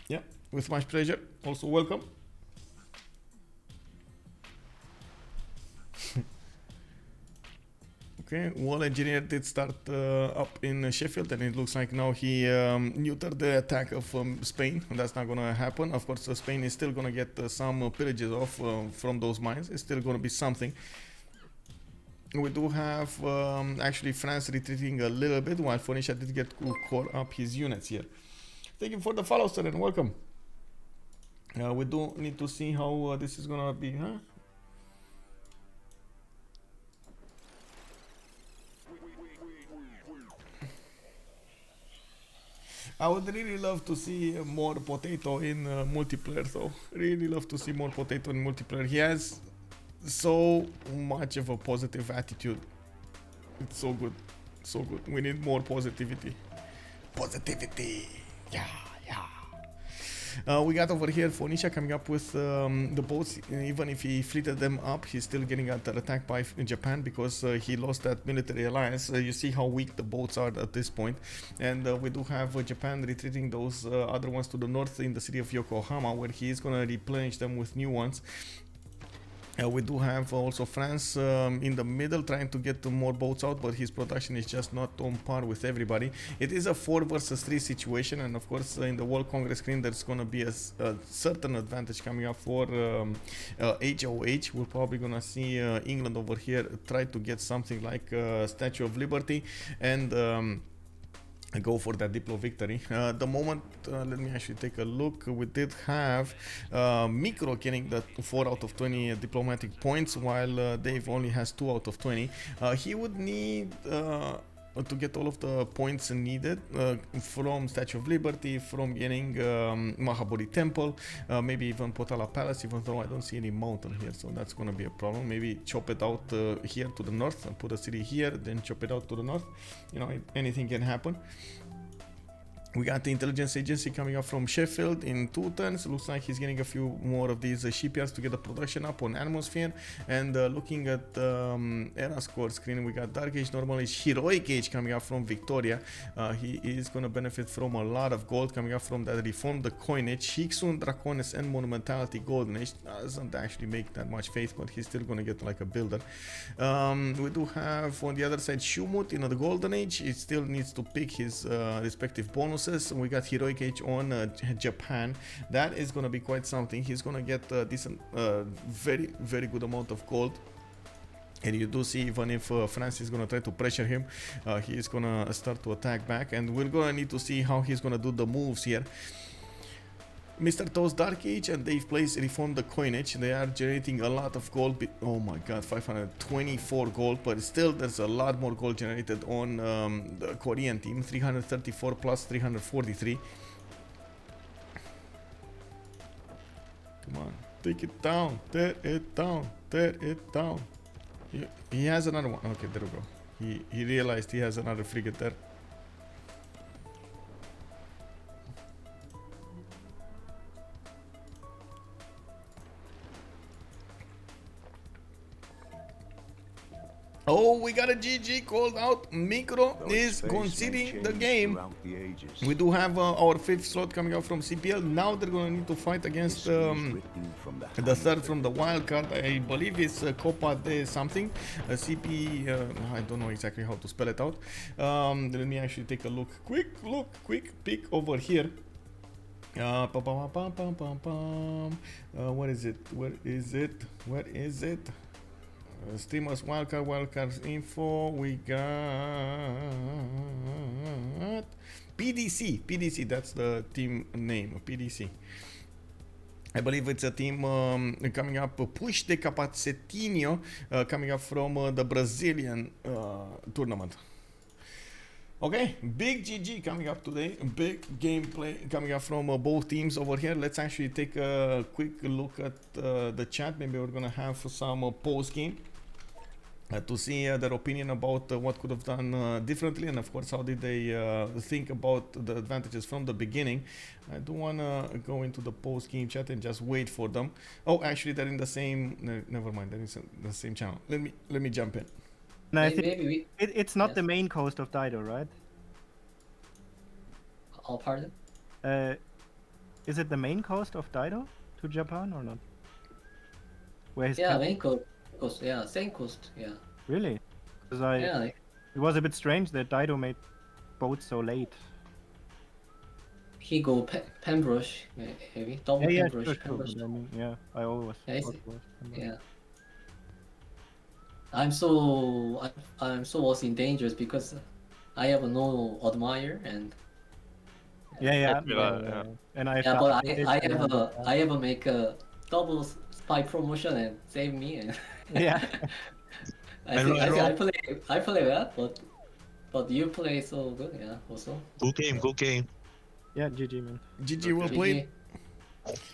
Speaker 1: Yeah, with much pleasure. Also welcome. Okay, wall engineer did start up in Sheffield, and it looks like now he neutered the attack of Spain. That's not gonna happen. Of course, Spain is still gonna get some pillages off from those mines. It's still gonna be something. We do have actually France retreating a little bit, while Phoenicia did get to core up his units here. Thank you for the follow, sir, and welcome. We do need to see how this is gonna be, huh? I would really love to see more Potato in multiplayer, though. Really love to see more Potato in multiplayer. He has so much of a positive attitude. It's so good. So good. We need more positivity. Positivity. Yeah, yeah. We got over here Phoenicia coming up with the boats. Even if he fleeted them up, he's still getting under attack by Japan because he lost that military alliance. You see how weak the boats are at this point. And we do have Japan retreating those other ones to the north in the city of Yokohama, where he is going to replenish them with new ones. We do have also France in the middle trying to get more boats out, but his production is just not on par with everybody. It is a 4 versus 3 situation, and of course in the World Congress screen there's going to be a certain advantage coming up for HOH. We're probably going to see England over here try to get something like Statue of Liberty and go for that Diplo victory. The moment, let me actually take a look. We did have Mikro getting the 4 out of 20 diplomatic points, while Dave only has 2 out of 20. He would need to get all of the points needed from Statue of Liberty, from getting Mahabodhi Temple, maybe even Potala Palace, even though I don't see any mountain here, so that's gonna be a problem. Maybe chop it out here to the north and put a city here, then chop it out to the north. You know, anything can happen. We got the intelligence agency coming up from Sheffield in 2 turns. Looks like he's getting a few more of these shipyards to get the production up on atmosphere. And looking at era score screen, we got Dark Age, Normal Age, Heroic Age coming up from Victoria. He is going to benefit from a lot of gold coming up from that reform, the coinage. Hixun, Draconis, and Monumentality Golden Age doesn't actually make that much faith, but he's still going to get like a builder. We do have on the other side Schuhmut in the Golden Age. He still needs to pick his respective bonus. We got Heroic Age on Japan. That is going to be quite something. He's going to get a decent, very good amount of gold. And you do see, even if France is going to try to pressure him, he is going to start to attack back. And we're going to need to see how he's going to do the moves here. Mr. Toast Dark Age and DavePlays reform the coinage. They are generating a lot of gold. Oh my god, 524 gold, but still there's a lot more gold generated on the Korean team. 334 plus 343. Come on, take it down, tear it down, tear it down. He has another one. Okay, there we go. He realized he has another frigate there. Oh, we got a GG called out. Micro is conceding the game. We do have our 5th slot coming out from CPL. Now they're gonna need to fight against the 3rd from the wildcard. I believe it's Copa de something. CP. I don't know exactly how to spell it out. Let me actually take a look. Quick peek over here. What is it? Where is it? Streamers wildcards info. We got PDC. That's the team name. PDC. I believe it's a team coming up. Push de Capacetinho coming up from the Brazilian tournament. Okay, big GG coming up today. Big gameplay coming up from both teams over here. Let's actually take a quick look at the chat. Maybe we're gonna have some post game to see their opinion about what could have done differently, and of course how did they think about the advantages from the beginning. I do want to go into the post game chat and just wait for them. Oh, actually they're in the same never mind, they're in the same channel. Let me jump in.
Speaker 3: And I think it's not the main coast of Dido, right?
Speaker 4: Oh, pardon?
Speaker 3: Is it the main coast of Dido to Japan or not? Where his
Speaker 4: main coast. Yeah, same coast. Yeah.
Speaker 3: Really? Because
Speaker 4: it
Speaker 3: was a bit strange that Dido made boats so late.
Speaker 4: He go Pembroke, maybe double Pembroke.
Speaker 3: Sure. I mean, yeah, I always.
Speaker 4: Yeah. I'm so was in dangerous because I have no admirer and.
Speaker 3: Yeah. And I
Speaker 4: have make a double spy promotion and save me and.
Speaker 3: Yeah.
Speaker 4: I play well, but you play so good, yeah. Also.
Speaker 5: Good game.
Speaker 3: Yeah, GG man.
Speaker 1: GG, well played.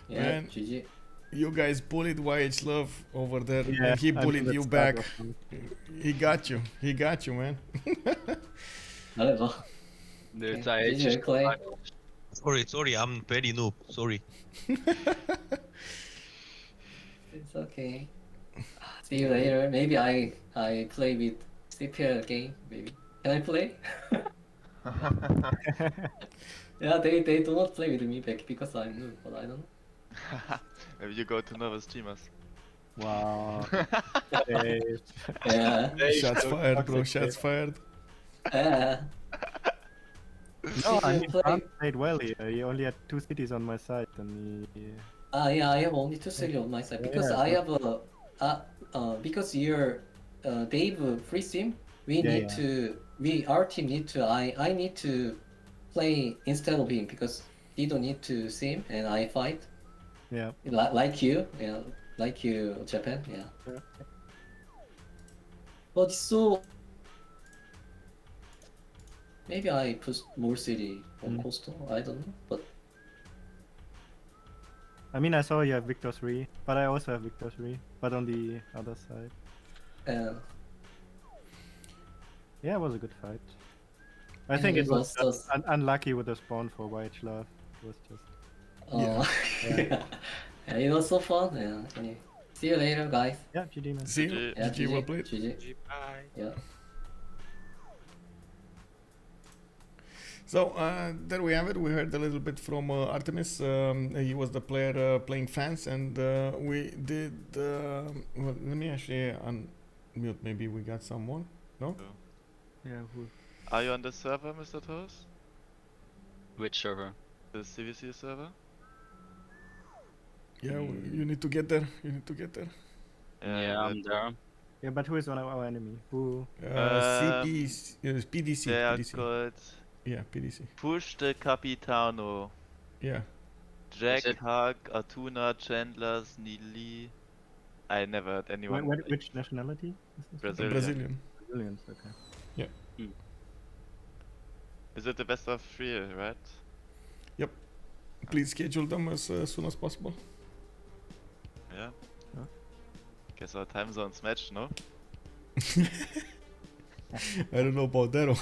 Speaker 4: Yeah, man, GG.
Speaker 1: You guys bullied YHLuv over there,
Speaker 3: yeah,
Speaker 1: and he bullied you back. He got you, man.
Speaker 6: Dude, sorry, I'm very noob. Sorry.
Speaker 4: It's okay. See you later. Maybe I play with CPL game. Maybe can I play? Yeah, they do not play with me back because I'm noob, but I don't know.
Speaker 7: Maybe you go to nervous streamers.
Speaker 3: Wow.
Speaker 4: Yeah.
Speaker 1: Shots fired, bro. Shots fired.
Speaker 4: Yeah.
Speaker 3: No, I mean, France played well here. He only had 2 cities on my side, and he.
Speaker 4: Yeah, I have only 2 cities on my side because I have because you're Dave free sim. Our team need to. I need to play instead of him because he don't need to sim and I fight.
Speaker 3: Yeah.
Speaker 4: Like you, yeah, like you, Japan, yeah. But so maybe I put more city on coastal. I don't know, but
Speaker 3: I mean, I saw you have Victor 3, but I also have Victor 3, but on the other side. Yeah, it was a good fight. I think it was just unlucky with the spawn for YHLuv. It was just.
Speaker 4: Yeah, it was so fun. Yeah. Anyway. See you later, guys.
Speaker 3: Yeah, GG man.
Speaker 1: See you.
Speaker 4: Yeah,
Speaker 1: GG, well played.
Speaker 4: GG.
Speaker 6: Bye.
Speaker 4: Yeah.
Speaker 1: So there we have it. We heard a little bit from Artemiss. He was the player playing fans, and we did. Well, let me actually unmute. Maybe we got someone. No.
Speaker 3: Yeah. Who?
Speaker 7: Are you on the server, Mr. Toast?
Speaker 6: Which server?
Speaker 7: The CVC server?
Speaker 1: Yeah, you need to get there.
Speaker 6: Yeah, I'm there.
Speaker 3: Yeah, but who is on our enemy? Who?
Speaker 1: PDC.
Speaker 7: They are
Speaker 1: PDC.
Speaker 7: called
Speaker 1: Yeah, PDC.
Speaker 7: Push the Capitano.
Speaker 1: Yeah.
Speaker 7: Jack, Hug, Atuna, Chandler, Neely. I never heard anyone.
Speaker 3: Which nationality? Is this?
Speaker 1: Brazilian.
Speaker 3: Brazilians, okay.
Speaker 1: Yeah.
Speaker 7: Is it the best of 3, right?
Speaker 1: Yep. Please schedule them as soon as possible.
Speaker 7: Yeah.
Speaker 3: Huh?
Speaker 7: Guess our time zones match, no?
Speaker 1: I don't know about that one.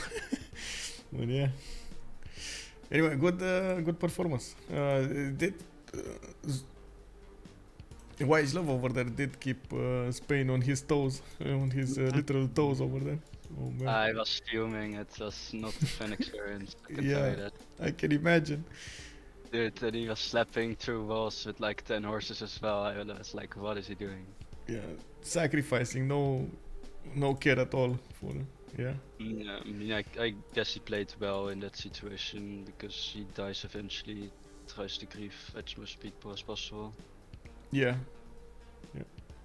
Speaker 1: But yeah. Anyway, good performance. Did YHLuv over there did keep Spain on his toes, on his literal toes over there. Oh man.
Speaker 6: I was fuming. It was not a fun experience. I can tell you that.
Speaker 1: I can imagine.
Speaker 6: Dude, and he was slapping through walls with like 10 horses as well. I was like, what is he doing?
Speaker 1: Yeah, sacrificing, no care at all for him. Yeah.
Speaker 6: Yeah, I mean, I guess he played well in that situation because he dies eventually. Tries to grieve at much people as possible.
Speaker 1: Yeah.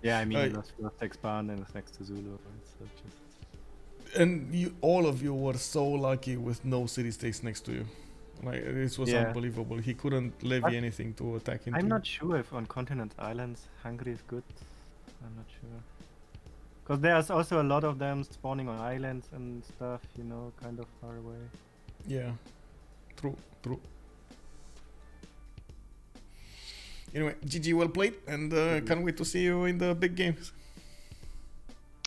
Speaker 3: Yeah, I mean, he lost first expand and was next to Zulu. Right? So just...
Speaker 1: And all of you were so lucky with no city states next to you. Like, this was unbelievable. He couldn't levy anything to attack into.
Speaker 3: I'm not sure if on continent islands Hungary is good. I'm not sure. Because there's also a lot of them spawning on islands and stuff, you know, kind of far away.
Speaker 1: Yeah, true. Anyway, GG, well played, and can't wait to see you in the big games.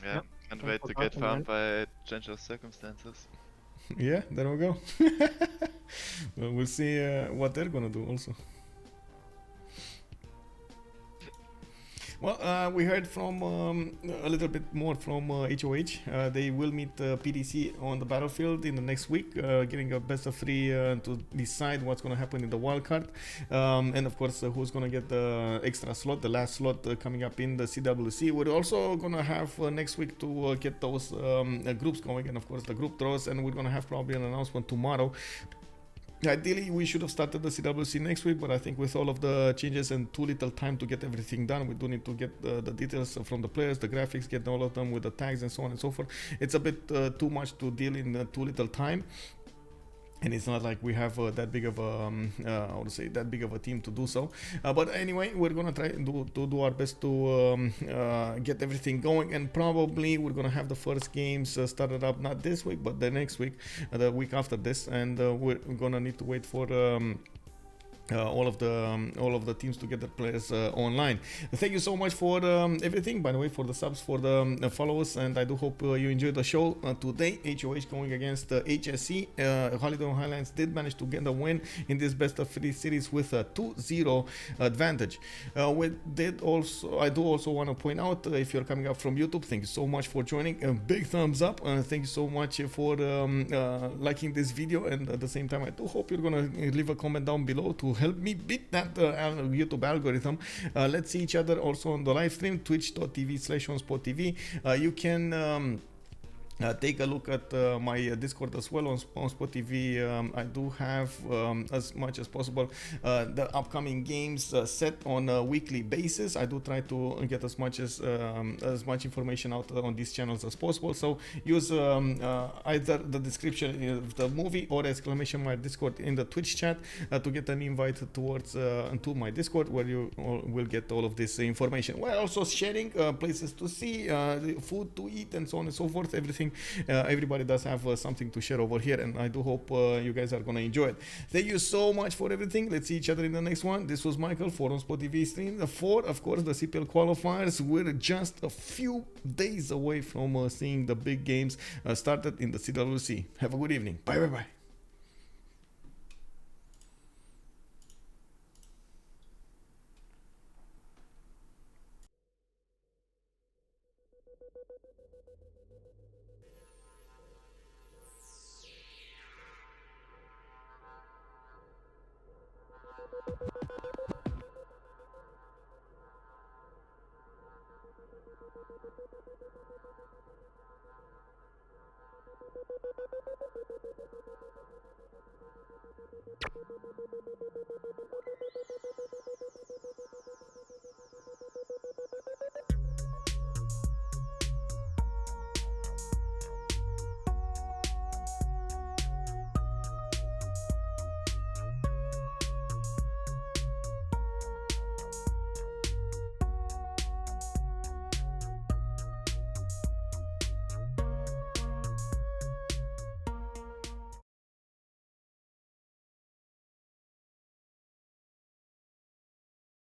Speaker 7: Yeah, can't wait to get found by change of circumstances.
Speaker 1: Yeah, there we go. Well, we'll see what they're gonna do also. Well, we heard from a little bit more from HOH. They will meet PDC on the battlefield in the next week, getting a best of 3 to decide what's going to happen in the wildcard. And of course, who's going to get the extra slot, the last slot coming up in the CWC. We're also going to have next week to get those groups going, and of course the group draws, and we're going to have probably an announcement tomorrow. Ideally, we should have started the CWC next week, but I think with all of the changes and too little time to get everything done, we do need to get the details from the players, the graphics, get all of them with the tags and so on and so forth. It's a bit too much to deal in too little time. And it's not like we have that big of a team to do so. But anyway, we're gonna try to do our best to get everything going, and probably we're gonna have the first games started up not this week, but the next week, the week after this, and we're gonna need to wait for all of the teams to get their players online. Thank you so much for everything, by the way, for the subs, for the followers, and I do hope you enjoyed the show today. HOH going against HSE. Highlands did manage to get a win in this best of 3 series with a 2-0 advantage. I do also want to point out, if you're coming up from YouTube, thank you so much for joining. A big thumbs up. Thank you so much for liking this video, and at the same time, I do hope you're gonna leave a comment down below to help me beat that YouTube algorithm. Let's see each other also on the live stream, twitch.tv/OnSpotTV. You can take a look at my Discord as well on OnSpotTV. I do have as much as possible the upcoming games set on a weekly basis. I do try to get as much information out on these channels as possible. So use either the description of the movie or exclamation mark Discord in the Twitch chat to get an invite towards to my Discord, where you will get all of this information. We're also sharing places to see, food to eat, and so on and so forth. Everybody does have something to share over here, and I do hope you guys are gonna enjoy it. Thank you so much for everything. Let's see each other in the next one. This was Michael for OnSpotTV stream for, of course, the CPL qualifiers. We're just a few days away from seeing the big games started in the CWC. Have a good evening. Bye.